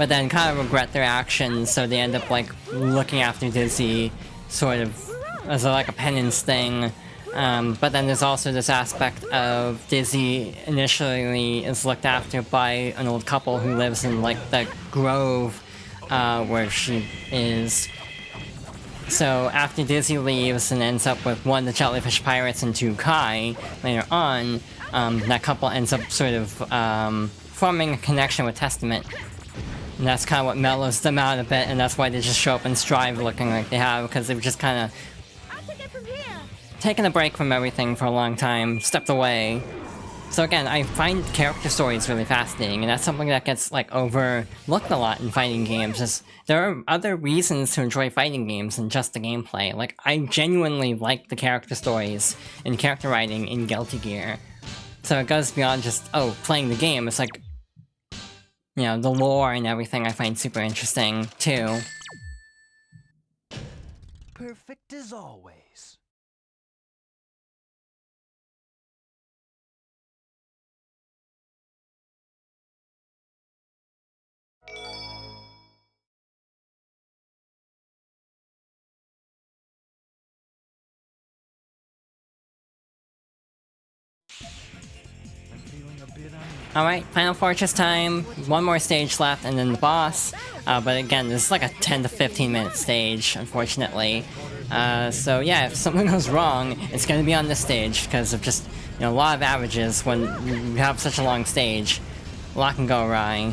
then kind of regret their actions, so they end up, like, looking after Dizzy, sort of, as like a penance thing. But then there's also this aspect of Dizzy initially is looked after by an old couple who lives in, like, the grove where she is. So after Dizzy leaves and ends up with one, the Jellyfish Pirates, and two, Kai, later on, that couple ends up sort of forming a connection with Testament. And that's kind of what mellows them out a bit, and that's why they just show up in Strive looking like they have, because they've just kind of taken a break from everything for a long time, stepped away. So again, I find character stories really fascinating, and that's something that gets, like, overlooked a lot in fighting games. Just, there are other reasons to enjoy fighting games than just the gameplay. Like, I genuinely like the character stories and character writing in Guilty Gear. So it goes beyond just, oh, playing the game. It's like, you know, the lore and everything I find super interesting, too. Perfect as always. I'm feeling a bit uneasy. Alright, Final Fortress time. One more stage left and then the boss. But again, this is like a 10 to 15 minute stage, unfortunately. So yeah, if something goes wrong, it's gonna be on this stage because of just, you know, a lot of averages when you have such a long stage. A lot can go awry.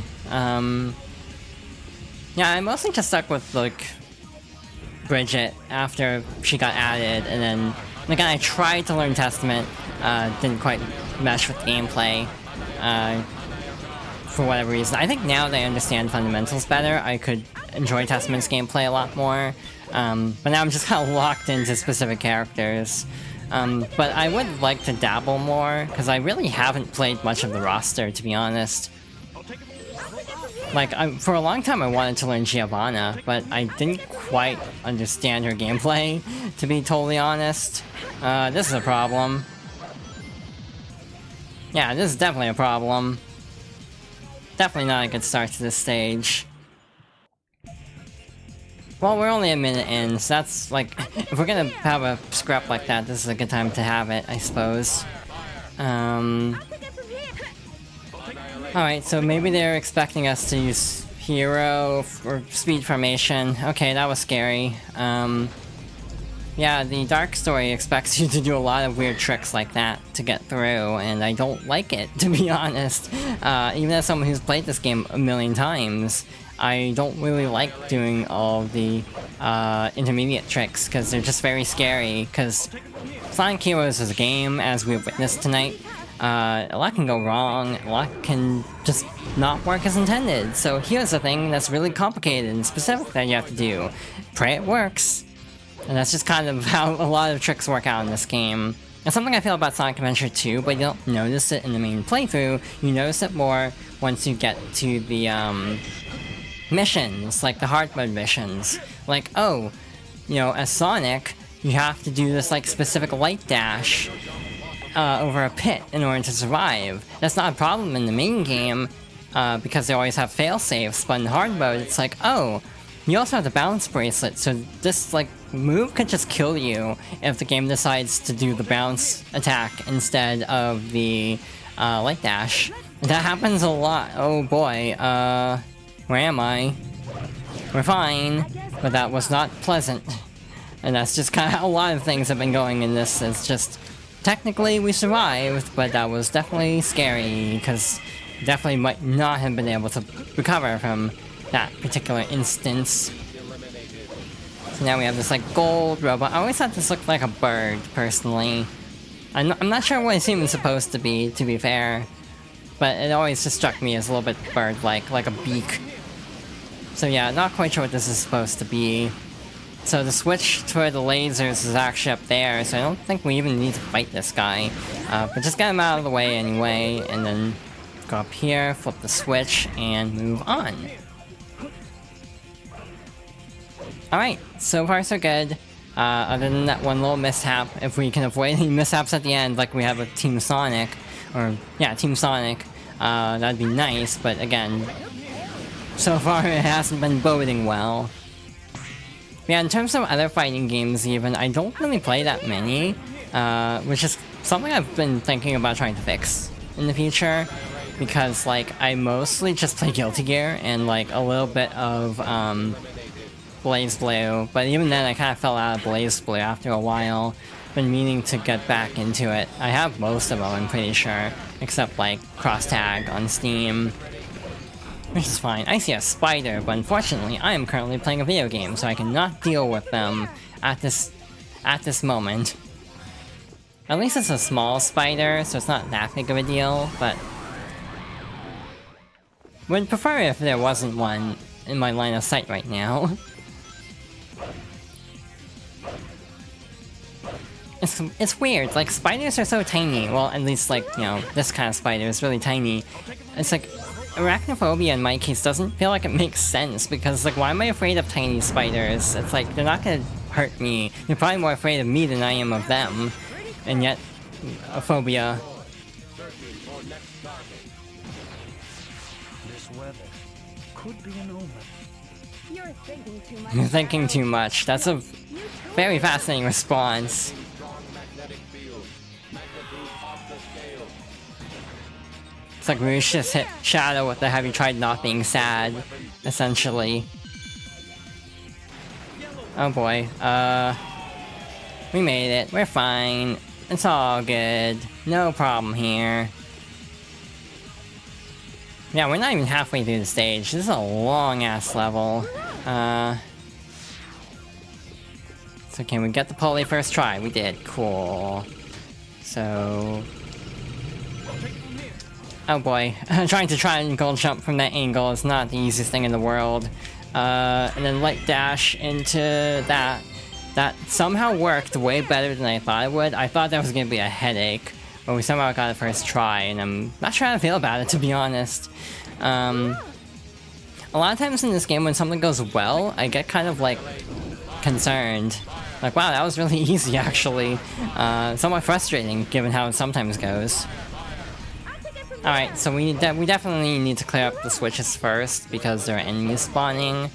Yeah, I mostly just stuck with, like, Bridget after she got added, and then, again, I tried to learn Testament, didn't quite mesh with gameplay, for whatever reason. I think now that I understand fundamentals better, I could enjoy Testament's gameplay a lot more, but now I'm just kind of locked into specific characters. But I would like to dabble more, because I really haven't played much of the roster, to be honest. Like, for a long time I wanted to learn Giovanna, but I didn't quite understand her gameplay, to be totally honest. This is a problem. Yeah, this is definitely a problem. Definitely not a good start to this stage. Well, we're only a minute in, so that's, like, if we're gonna have a scrap like that, this is a good time to have it, I suppose. Alright, so maybe they're expecting us to use Hero or Speed Formation. Okay, that was scary. Yeah, the Dark Story expects you to do a lot of weird tricks like that to get through, and I don't like it, to be honest. Even as someone who's played this game a million times, I don't really like doing all the intermediate tricks, because they're just very scary, because Sonic Heroes is a game, as we've witnessed tonight. A lot can go wrong, a lot can just not work as intended, so here's the thing that's really complicated and specific that you have to do. Pray it works. And that's just kind of how a lot of tricks work out in this game. It's something I feel about Sonic Adventure 2, but you don't notice it in the main playthrough, you notice it more once you get to the, missions, like the hard mode missions. Like, oh, you know, as Sonic, you have to do this, like, specific light dash over a pit in order to survive. That's not a problem in the main game, because they always have fail-safes, but in hard mode, it's like, oh, you also have the bounce bracelet, so this, like, move could just kill you if the game decides to do the bounce attack instead of the, light dash. That happens a lot. Oh boy, where am I? We're fine, but that was not pleasant. And that's just kind of how a lot of things have been going in this. It's just, technically we survived, but that was definitely scary, because definitely might not have been able to recover from that particular instance. So now we have this, like, gold robot. I always thought this looked like a bird, personally. I'm not sure what it's even supposed to be fair. But it always just struck me as a little bit bird-like, like a beak. So yeah, not quite sure what this is supposed to be. So the switch to the lasers is actually up there, so I don't think we even need to fight this guy. But just get him out of the way anyway, and then go up here, flip the switch, and move on. Alright, so far so good. Other than that one little mishap, if we can avoid any mishaps at the end, like we have with Team Sonic, or, yeah, Team Sonic, that'd be nice, but again, so far it hasn't been boding well. Yeah, in terms of other fighting games even, I don't really play that many, which is something I've been thinking about trying to fix in the future, because, like, I mostly just play Guilty Gear and, like, a little bit of, Blaze Blue, but even then I kind of fell out of Blaze Blue after a while. Been meaning to get back into it. I have most of them, I'm pretty sure, except, like, Cross Tag on Steam. Which is fine. I see a spider, but unfortunately I am currently playing a video game, so I cannot deal with them at this moment. At least it's a small spider, so it's not that big of a deal, but would prefer if there wasn't one in my line of sight right now. It's weird, like, spiders are so tiny. Well, at least, like, you know, this kind of spider is really tiny. It's like, arachnophobia in my case doesn't feel like it makes sense, because, like, why am I afraid of tiny spiders? It's like, they're not gonna hurt me. They're probably more afraid of me than I am of them. And yet, a phobia. This weather. could be an omen. You're thinking too much. You're thinking too much. That's a very fascinating response. It's like Rouge just hit Shadow with the "have you tried not being sad?" essentially. Oh boy, we made it. We're fine. It's all good. No problem here. Yeah, we're not even halfway through the stage. This is a long-ass level. So can we get the pulley first try? We did. Cool. So... oh boy. Trying to triangle jump from that angle is not the easiest thing in the world. And then light dash into that. That somehow worked way better than I thought it would. I thought that was gonna be a headache. But we somehow got it first try, and I'm not sure how to feel about it, to be honest. A lot of times in this game, when something goes well, I get kind of, like, concerned. Like, wow, that was really easy, actually. Somewhat frustrating, given how it sometimes goes. Alright, so we definitely need to clear up the switches first, because there are enemies spawning.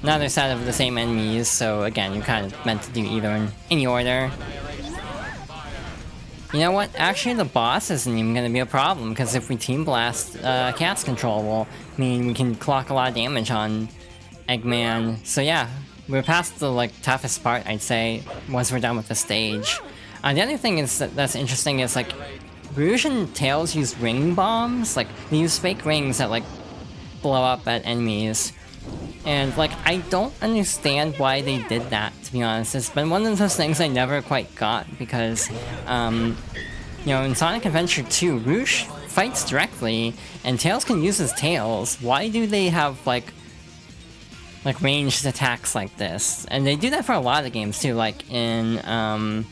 Another set of the same enemies, so again, you're kind of meant to do either in any order. You know what? Actually, the boss isn't even gonna be a problem, because if we Team Blast Cat's Control, well, I mean, we can clock a lot of damage on Eggman. So yeah, we're past the, like, toughest part, I'd say, once we're done with the stage. The other thing is that's interesting is, like, Rouge and Tails use ring bombs. Like, they use fake rings that, like, blow up at enemies. And, like, I don't understand why they did that, to be honest. It's been one of those things I never quite got, because, you know, in Sonic Adventure 2, Rouge fights directly, and Tails can use his tails. Why do they have, like, ranged attacks like this? And they do that for a lot of games, too, like in,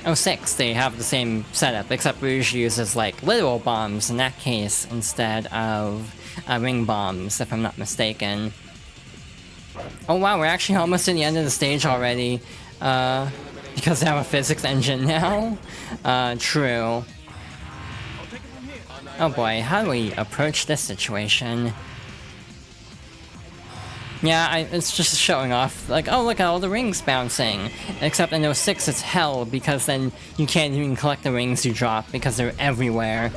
06, they have the same setup, except Rouge uses, like, literal bombs in that case, instead of ring bombs, if I'm not mistaken. Oh wow, we're actually almost to the end of the stage already, because they have a physics engine now? True. Oh boy, how do we approach this situation? Yeah, it's just showing off, like, oh look at all the rings bouncing. Except in 06 it's hell, because then you can't even collect the rings you drop, because they're everywhere.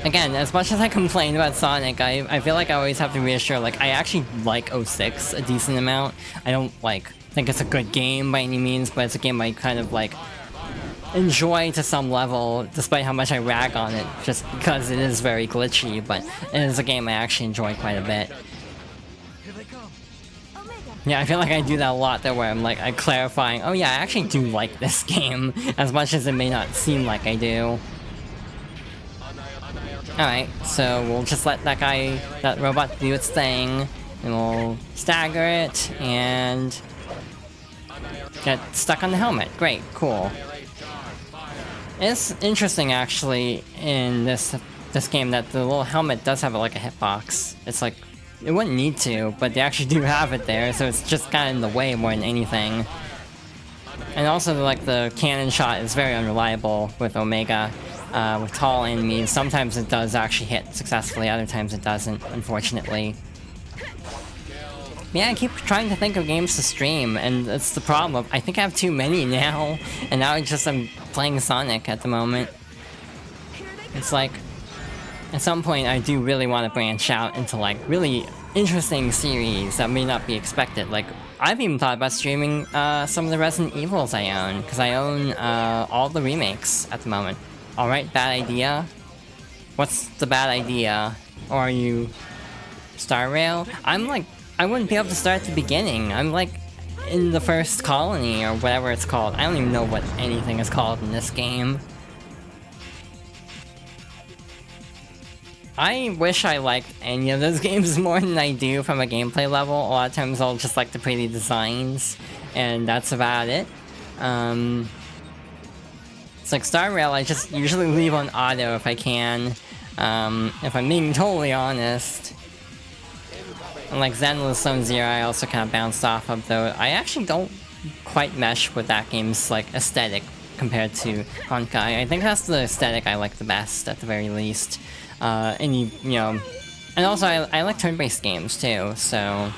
Again, as much as I complain about Sonic, I feel like I always have to reassure, like, I actually like 06 a decent amount. I don't, like, think it's a good game by any means, but it's a game I kind of, like, enjoy to some level, despite how much I rag on it, just because it is very glitchy, but it is a game I actually enjoy quite a bit. Here they come. Yeah, I feel like I do that a lot there, where I'm, like, I'm clarifying, oh yeah, I actually do like this game, as much as it may not seem like I do. Alright, so we'll just let that robot do its thing, and we'll stagger it, and get stuck on the helmet. Great, cool. It's interesting, actually, in this game, that the little helmet does have, like, a hitbox. It's like, it wouldn't need to, but they actually do have it there, so it's just kind of in the way more than anything. And also, like, the cannon shot is very unreliable with Omega. With tall enemies, sometimes it does actually hit successfully, other times it doesn't, unfortunately. Yeah, I keep trying to think of games to stream, and that's the problem. I think I have too many now, and now I'm playing Sonic at the moment. It's like, at some point I do really want to branch out into, like, really interesting series that may not be expected. Like, I've even thought about streaming some of the Resident Evils I own, because I own all the remakes at the moment. Alright, bad idea? What's the bad idea? Or are you... Star Rail? I'm like... I wouldn't be able to start at the beginning. I'm like... in the first colony, or whatever it's called. I don't even know what anything is called in this game. I wish I liked any of those games more than I do from a gameplay level. A lot of times I'll just like the pretty designs, and that's about it. It's like Star Rail, I just usually leave on auto if I can, if I'm being totally honest. And like Zenless Zone Zero, I also kind of bounced off of, though I actually don't quite mesh with that game's, like, aesthetic compared to Honkai. I think that's the aesthetic I like the best, at the very least. And you know, and also I like turn-based games too, so...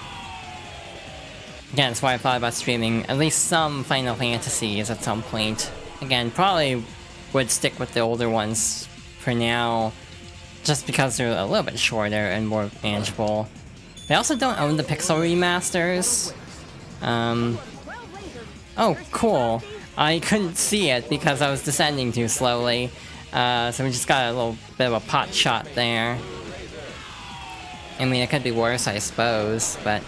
Again, that's why I thought about streaming at least some Final Fantasies at some point. Again, probably would stick with the older ones for now, just because they're a little bit shorter and more manageable. They also don't own the Pixel remasters. Oh, cool. I couldn't see it because I was descending too slowly. So we just got a little bit of a pot shot there. I mean, it could be worse, I suppose, but,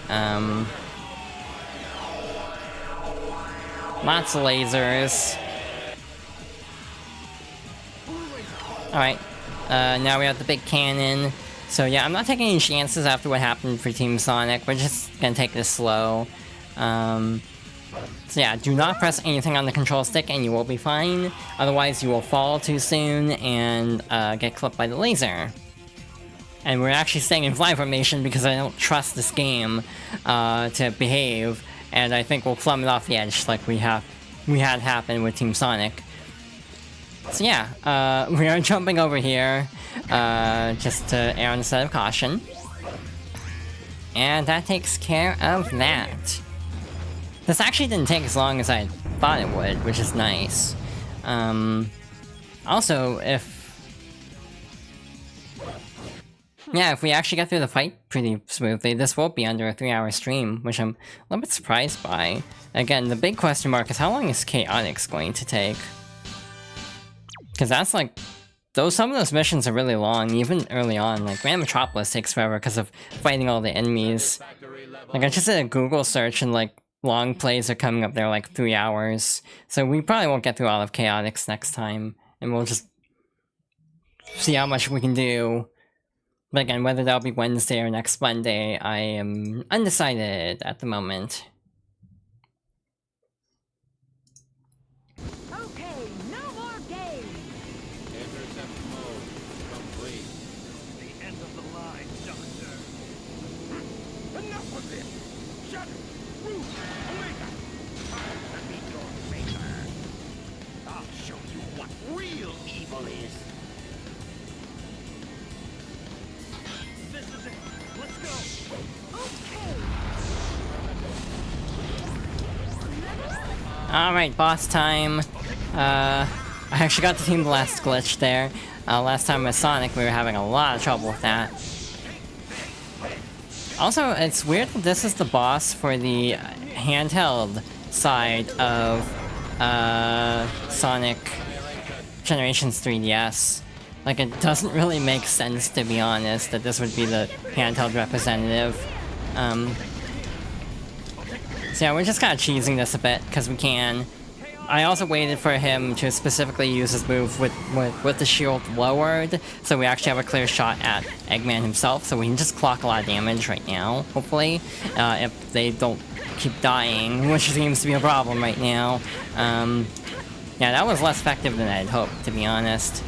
lots of lasers. Alright, now we have the big cannon. So yeah, I'm not taking any chances after what happened for Team Sonic. We're just gonna take this slow. So yeah, do not press anything on the control stick and you will be fine. Otherwise you will fall too soon and get clipped by the laser. And we're actually staying in fly formation because I don't trust this game to behave. And I think we'll plummet off the edge like we had happen with Team Sonic. So yeah, we are jumping over here, just to err on the side of caution. And that takes care of that. This actually didn't take as long as I thought it would, which is nice. Also, if we actually get through the fight pretty smoothly, this will be under a 3-hour stream, which I'm a little bit surprised by. Again, the big question mark is how long is Chaotix going to take? Because that's like... some of those missions are really long, even early on. Like, Grand Metropolis takes forever because of fighting all the enemies. Like, I just did a Google search and, like, long plays are coming up there like 3 hours. So we probably won't get through all of Chaotix next time. And we'll just see how much we can do. But again, whether that'll be Wednesday or next Monday, I am undecided at the moment. Okay, no more games. Intercept mode complete. The end of the line, Doctor. Enough of this! Shut it! Root! Omega! Time to meet your maker. I'll show you what real evil is. This is it. Let's go. Alright, boss time. I actually got the Team Blast glitch there. Last time with Sonic, we were having a lot of trouble with that. Also, it's weird that this is the boss for the handheld side of Sonic Generations 3DS. Like, it doesn't really make sense, to be honest, that this would be the handheld representative. So yeah, we're just kind of cheesing this a bit, because we can. I also waited for him to specifically use his move with the shield lowered, so we actually have a clear shot at Eggman himself, so we can just clock a lot of damage right now, hopefully, if they don't keep dying, which seems to be a problem right now. Yeah, that was less effective than I'd hoped, to be honest.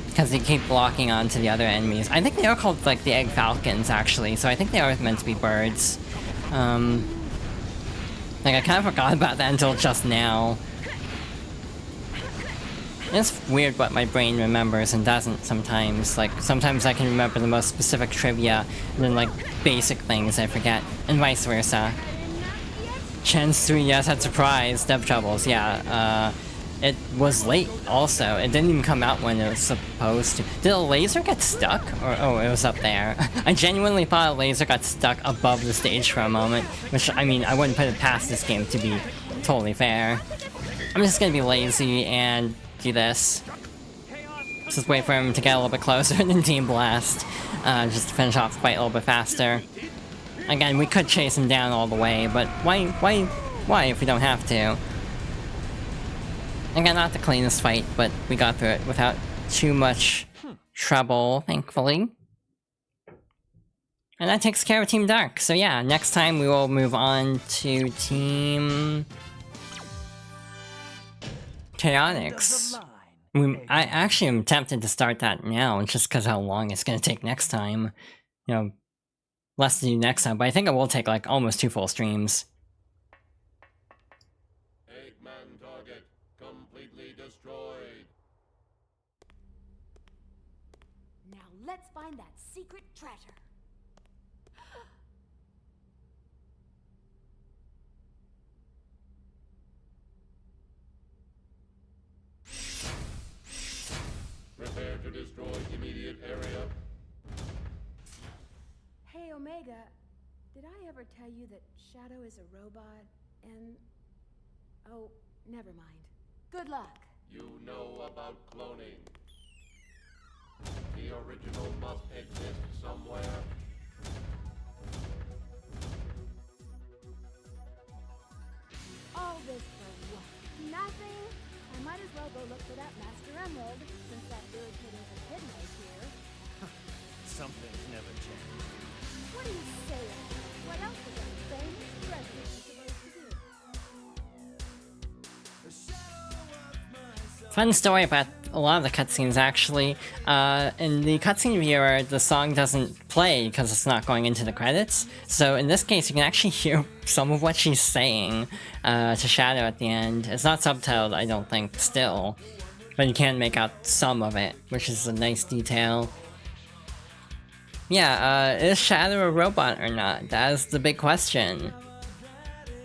Because they keep blocking onto the other enemies. I think they are called, like, the Egg Falcons, actually, so I think they are meant to be birds. Like, I kind of forgot about that until just now. It's weird what my brain remembers and doesn't sometimes. Like, sometimes I can remember the most specific trivia, and then, like, basic things I forget, and vice versa. Chen's 3DS had surprise, Dev Troubles, yeah, it was late, also. It didn't even come out when it was supposed to. Did a laser get stuck? Or, oh, it was up there. I genuinely thought a laser got stuck above the stage for a moment, which, I mean, I wouldn't put it past this game to be totally fair. I'm just gonna be lazy and do this. Just wait for him to get a little bit closer than Team Blast. Just to finish off the fight a little bit faster. Again, we could chase him down all the way, but why if we don't have to? Again, not the cleanest fight, but we got through it without too much trouble, thankfully. And that takes care of Team Dark. So yeah, next time we will move on to Team Chaotix. I actually am tempted to start that now, just because how long it's going to take next time. You know, less to do next time, but I think it will take like almost 2 full streams. Eggman target completely secret treasure. Prepare to destroy immediate area. Hey, Omega, did I ever tell you that Shadow is a robot? And... oh, never mind. Good luck. You know about cloning. The original must exist somewhere. All this for what? Nothing? I might as well go look for that Master Emerald, since that irritating echidna is here. Some things never change. What are you saying? What else is a famous president supposed to do? Fun story about a lot of the cutscenes actually. In the cutscene viewer, the song doesn't play because it's not going into the credits. So in this case, you can actually hear some of what she's saying to Shadow at the end. It's not subtitled, I don't think, still. But you can make out some of it, which is a nice detail. Yeah, is Shadow a robot or not? That is the big question.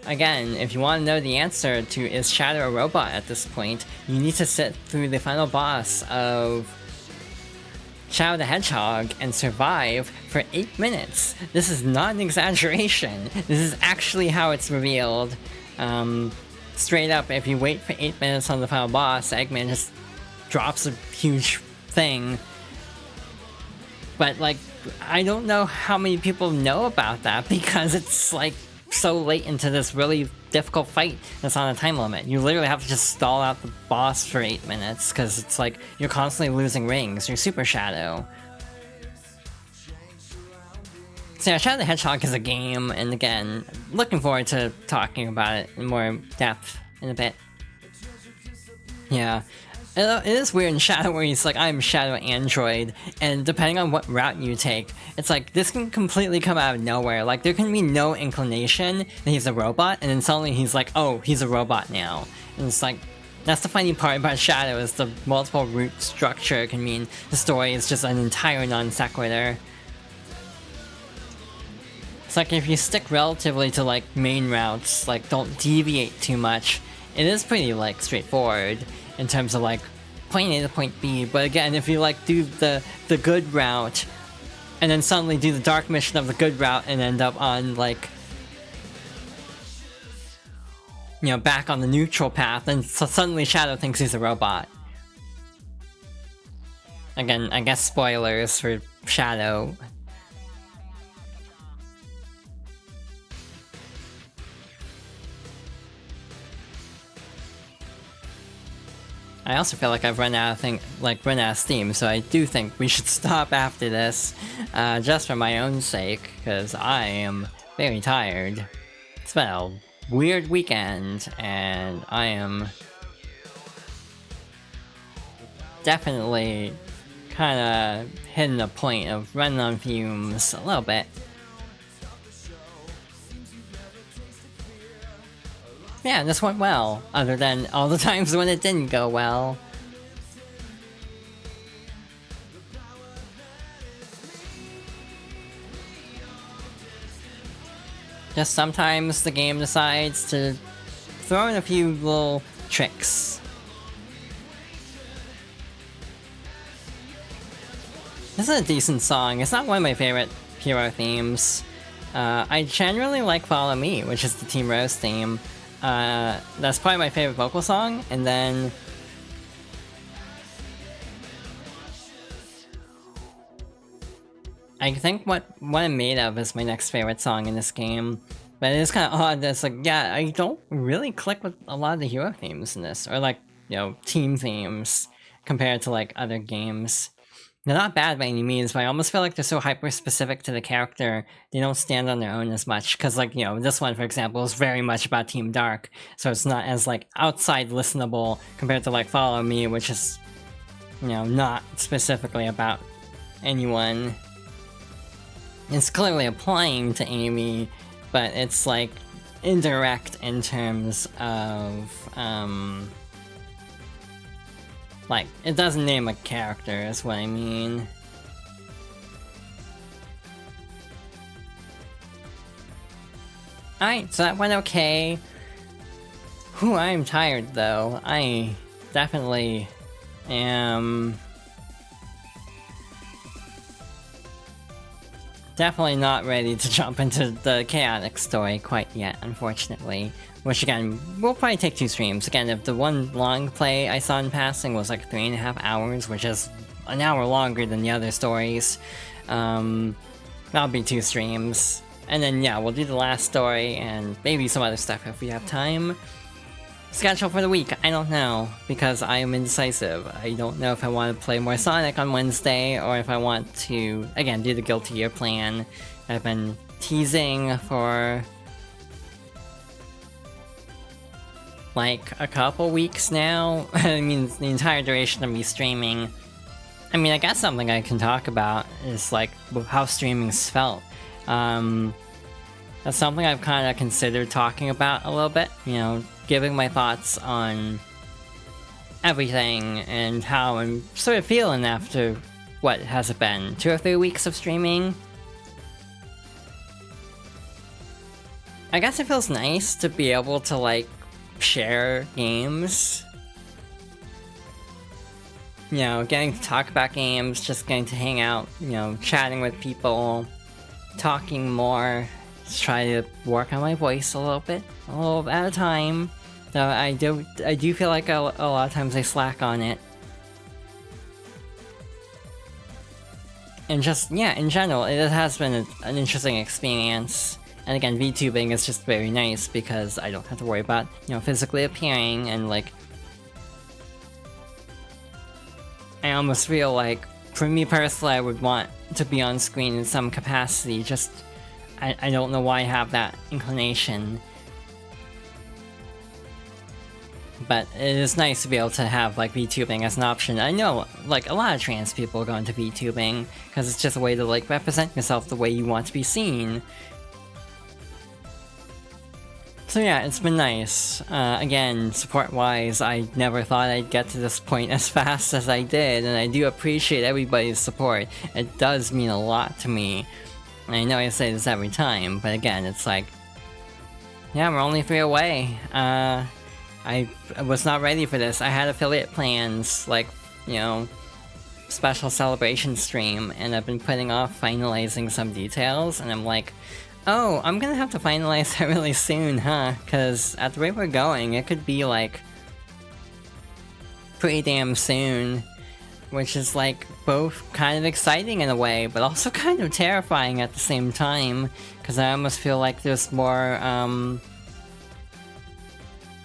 Again, if you want to know the answer to is Shadow a robot at this point, you need to sit through the final boss of Shadow the Hedgehog and survive for 8 minutes. This is not an exaggeration. This is actually how it's revealed. Straight up, if you wait for 8 minutes on the final boss, Eggman just drops a huge thing. But, like, I don't know how many people know about that because it's, like, so late into this really difficult fight that's on a time limit. You literally have to just stall out the boss for 8 minutes because it's like you're constantly losing rings. You're Super Shadow. So yeah, Shadow the Hedgehog is a game, and again, looking forward to talking about it in more depth in a bit. Yeah. It is weird in Shadow where he's like, I'm Shadow Android, and depending on what route you take, it's like, this can completely come out of nowhere. Like, there can be no inclination that he's a robot, and then suddenly he's like, oh, he's a robot now. And it's like, that's the funny part about Shadow, is the multiple route structure can mean the story is just an entire non sequitur. It's like, if you stick relatively to, like, main routes, like, don't deviate too much, it is pretty, like, straightforward in terms of, like, point A to point B, but again, if you, like, do the good route, and then suddenly do the dark mission of the good route and end up on, like, you know, back on the neutral path, and so suddenly Shadow thinks he's a robot. Again, I guess spoilers for Shadow. I also feel like I've run out of steam, so I do think we should stop after this, just for my own sake, because I am very tired. It's been a weird weekend, and I am definitely kinda hitting a point of running on fumes a little bit. Yeah, this went well, other than all the times when it didn't go well. Just sometimes the game decides to throw in a few little tricks. This is a decent song. It's not one of my favorite hero themes. I generally like Follow Me, which is the Team Rose theme. That's probably my favorite vocal song, and then I think what I'm made of is my next favorite song in this game. But it is kind of odd that it's like, yeah, I don't really click with a lot of the hero themes in this, or like, you know, team themes compared to like other games. They're not bad by any means, but I almost feel like they're so hyper-specific to the character, they don't stand on their own as much. Because, like, you know, this one, for example, is very much about Team Dark, so it's not as, like, outside listenable compared to, like, Follow Me, which is, you know, not specifically about anyone. It's clearly applying to Amy, but it's, like, indirect in terms of, like, it doesn't name a character, is what I mean. Alright, so that went okay. Whew, I'm tired though. I definitely am... definitely not ready to jump into the chaotic story quite yet, unfortunately. Which again, will probably take 2 streams. Again, if the one long play I saw in passing was like 3.5 hours, which is an hour longer than the other stories, that'll be 2 streams. And then yeah, we'll do the last story and maybe some other stuff if we have time. Schedule for the week, I don't know, because I am indecisive. I don't know if I want to play more Sonic on Wednesday, or if I want to, again, do the Guilty Gear plan. I've been teasing for like a couple weeks now. I mean, the entire duration of me streaming. I mean, I guess something I can talk about is like how streaming's felt. That's something I've kind of considered talking about a little bit, you know, giving my thoughts on everything and how I'm sort of feeling after, what has it been, 2 or 3 weeks of streaming? I guess it feels nice to be able to, like, share games. You know, getting to talk about games, just getting to hang out, you know, chatting with people, talking more, just try to work on my voice a little at a time. Though I do feel like a lot of times I slack on it. And just, yeah, in general, it has been an interesting experience. And again, VTubing is just very nice because I don't have to worry about, you know, physically appearing and, like... I almost feel like, for me personally, I would want to be on screen in some capacity, just... I don't know why I have that inclination. But it is nice to be able to have, like, VTubing as an option. I know, like, a lot of trans people go into VTubing, because it's just a way to, like, represent yourself the way you want to be seen. So yeah, it's been nice. Again, support-wise, I never thought I'd get to this point as fast as I did, and I do appreciate everybody's support. It does mean a lot to me. I know I say this every time, but again, it's like... yeah, we're only 3 away. I was not ready for this. I had affiliate plans, like, you know, special celebration stream, and I've been putting off finalizing some details, and I'm like, oh, I'm gonna have to finalize that really soon, huh? Because at the rate we're going, it could be, like, pretty damn soon. Which is, like, both kind of exciting in a way, but also kind of terrifying at the same time. Because I almost feel like there's more,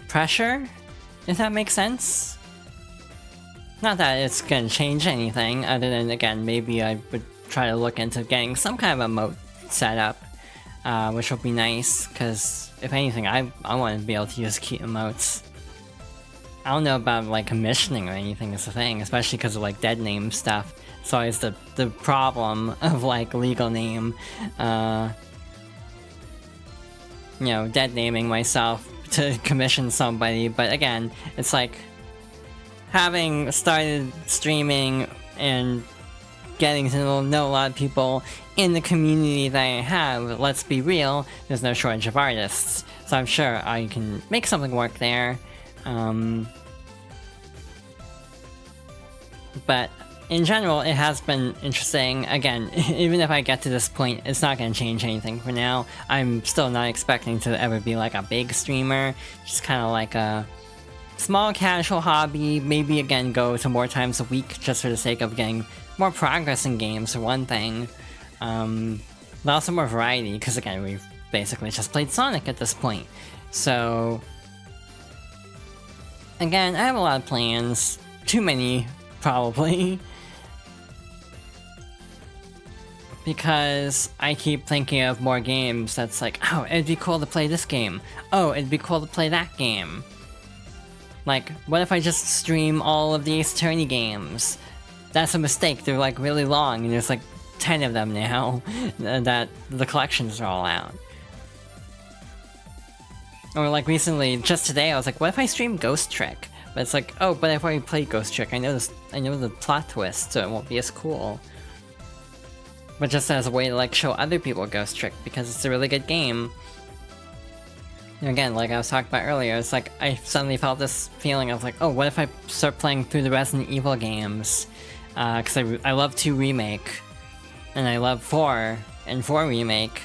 pressure? If that makes sense? Not that it's gonna change anything, other than, again, maybe I would try to look into getting some kind of emote set up. Which will be nice, because if anything, I want to be able to use cute emotes. I don't know about, like, commissioning or anything is a thing, especially because of, like, dead name stuff. It's always the problem of, like, legal name. You know, dead naming myself to commission somebody, but again, it's like, having started streaming and getting to know a lot of people in the community that I have, let's be real, there's no shortage of artists. So I'm sure I can make something work there. But in general, it has been interesting. Again, even if I get to this point, it's not going to change anything for now. I'm still not expecting to ever be like a big streamer, just kind of like a small casual hobby, maybe again go to more times a week just for the sake of getting more progress in games for one thing. But also more variety, because again, we've basically just played Sonic at this point. So again, I have a lot of plans. Too many, probably. Because I keep thinking of more games that's like, oh, it'd be cool to play this game. Oh, it'd be cool to play that game. Like, what if I just stream all of the Ace Attorney games? That's a mistake, they're like really long, and there's like 10 of them now, that the collections are all out. Or like recently, just today, I was like, what if I stream Ghost Trick? But it's like, oh, but I've already played Ghost Trick, I know the plot twist, so it won't be as cool. But just as a way to like show other people Ghost Trick, because it's a really good game. again, like I was talking about earlier, it's like I suddenly felt this feeling of like, oh, what if I start playing through the Resident Evil games? Because I love 2 Remake, and I love 4 and 4 Remake.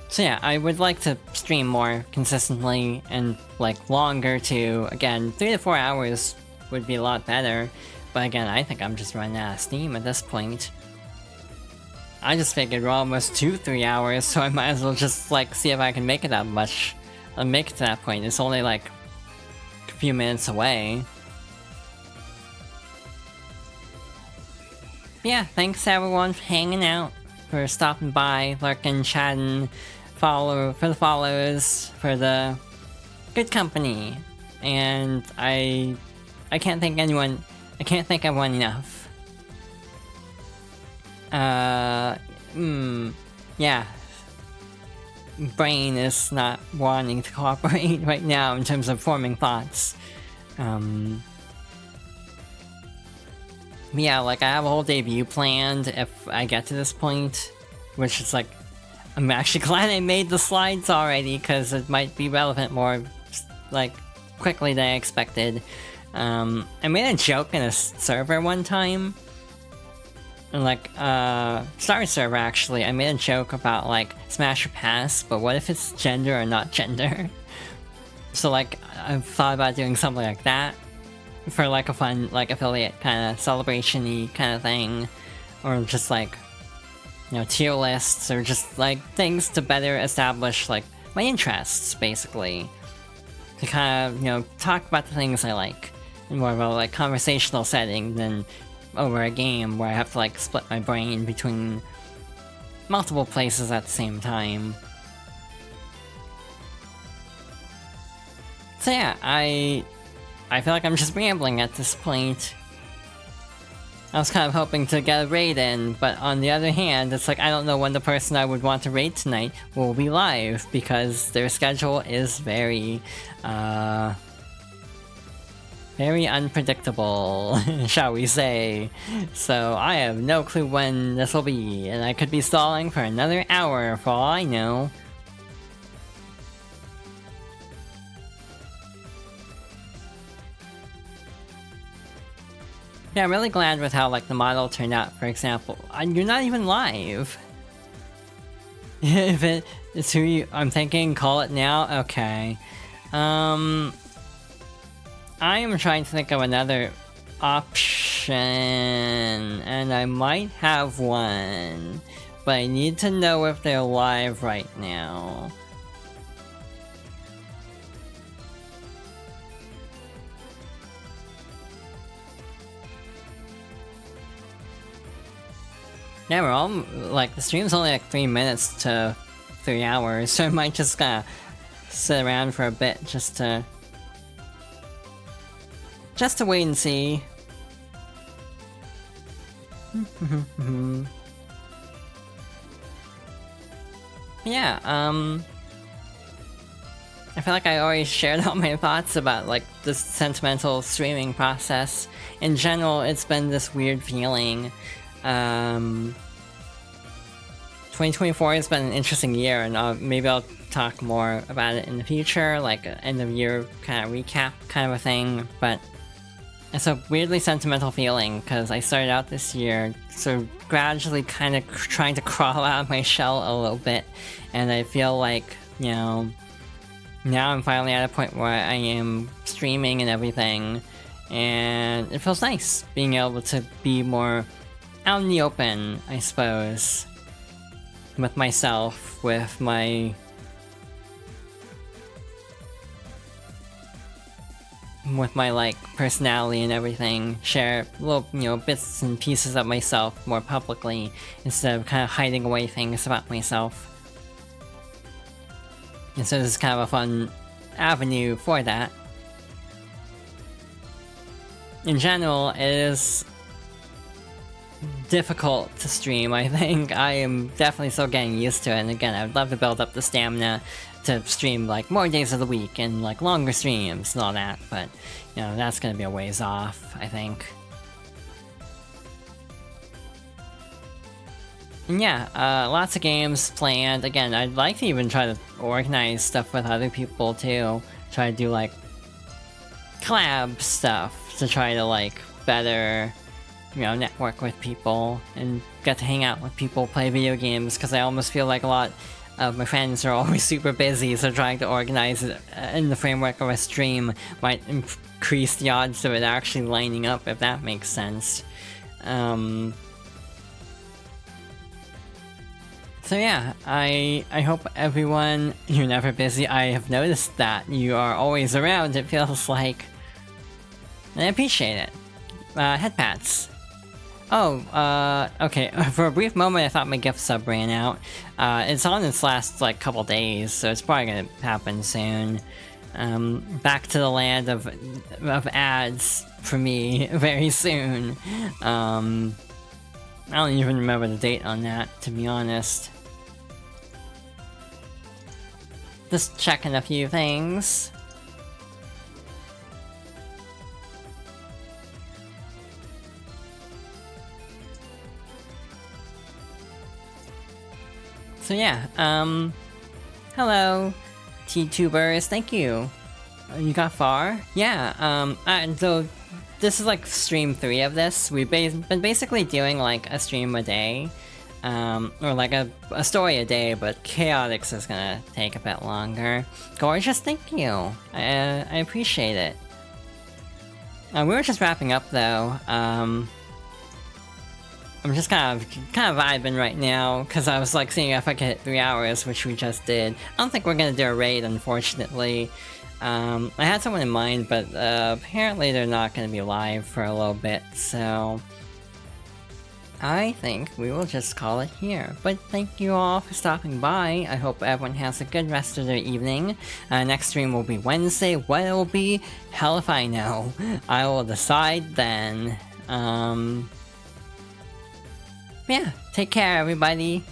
So yeah, I would like to stream more consistently and like longer too. Again, 3 to 4 hours would be a lot better, but again, I think I'm just running out of steam at this point. I just figured we're almost 2-3 hours, so I might as well just like see if I can make it that much. Make it to that point. It's only like a few minutes away. But yeah, thanks everyone for hanging out, for stopping by, lurking, chatting, for the follows, for the good company, and I can't thank everyone enough. Yeah. Brain is not wanting to cooperate right now in terms of forming thoughts. Yeah, like I have a whole debut planned if I get to this point, which is like, I'm actually glad I made the slides already, because it might be relevant more, like, quickly than I expected. I made a joke in a server one time, like, Star server actually, I made a joke about, like, Smash or Pass, but what if it's gender or not gender? So, like, I've thought about doing something like that, for, like, a fun, like, affiliate kind of celebration-y kind of thing, or just, like, you know, tier lists, or just, like, things to better establish, like, my interests, basically. To kind of, you know, talk about the things I like, in more of a, like, conversational setting than over a game where I have to, like, split my brain between multiple places at the same time. So yeah, I feel like I'm just rambling at this point. I was kind of hoping to get a raid in, but on the other hand, it's like I don't know when the person I would want to raid tonight will be live, because their schedule is very unpredictable, shall we say. So I have no clue when this will be, and I could be stalling for another hour for all I know. Yeah, I'm really glad with how, like, the model turned out, for example. You're not even live! If it's who you... I'm thinking, call it now? Okay. I am trying to think of another option, and I might have one, but I need to know if they're live right now. Yeah, we're all, like, the stream's only like 3 minutes to 3 hours, so I might just sit around for a bit just to wait and see. Yeah, I feel like I already shared all my thoughts about, like, this sentimental streaming process. In general, it's been this weird feeling. 2024 has been an interesting year, and maybe I'll talk more about it in the future, like an end of year kind of recap kind of a thing, but it's a weirdly sentimental feeling, because I started out this year so gradually kind of trying to crawl out of my shell a little bit, and I feel like, you know, now I'm finally at a point where I am streaming and everything, and it feels nice being able to be more out in the open, I suppose, with myself, with my like personality and everything, share little, you know, bits and pieces of myself more publicly instead of kind of hiding away things about myself. And so this is kind of a fun avenue for that. In general, it is difficult to stream, I think. I am definitely still getting used to it, and again, I would love to build up the stamina to stream, like, more days of the week and, like, longer streams and all that, but, you know, that's gonna be a ways off, I think. And yeah, lots of games planned. Again, I'd like to even try to organize stuff with other people too. Try to do like collab stuff to try to like better, you know, network with people and get to hang out with people, play video games, because I almost feel like a lot of my friends are always super busy, so trying to organize it in the framework of a stream might increase the odds of it actually lining up, if that makes sense. So yeah, I hope everyone, you're never busy. I have noticed that you are always around, it feels like. And I appreciate it. Head pats. Oh, okay, for a brief moment I thought my gift sub ran out. It's on its last, like, couple days, so it's probably gonna happen soon. Back to the land of ads for me very soon. I don't even remember the date on that, to be honest. Just checking a few things. So yeah, hello, VTubers, thank you. You got far? Yeah, so this is like stream 3 of this. We've been basically doing like a stream a day, or like a story a day, but Chaotix is gonna take a bit longer. Gorgeous, thank you. I appreciate it. We were just wrapping up though. I'm just kind of vibing right now, because I was like seeing if I could hit 3 hours, which we just did. I don't think we're gonna do a raid, unfortunately. I had someone in mind, but apparently they're not gonna be live for a little bit, so I think we will just call it here. But thank you all for stopping by. I hope everyone has a good rest of their evening. Next stream will be Wednesday. What it will be? Hell if I know. I will decide then. Yeah, take care everybody.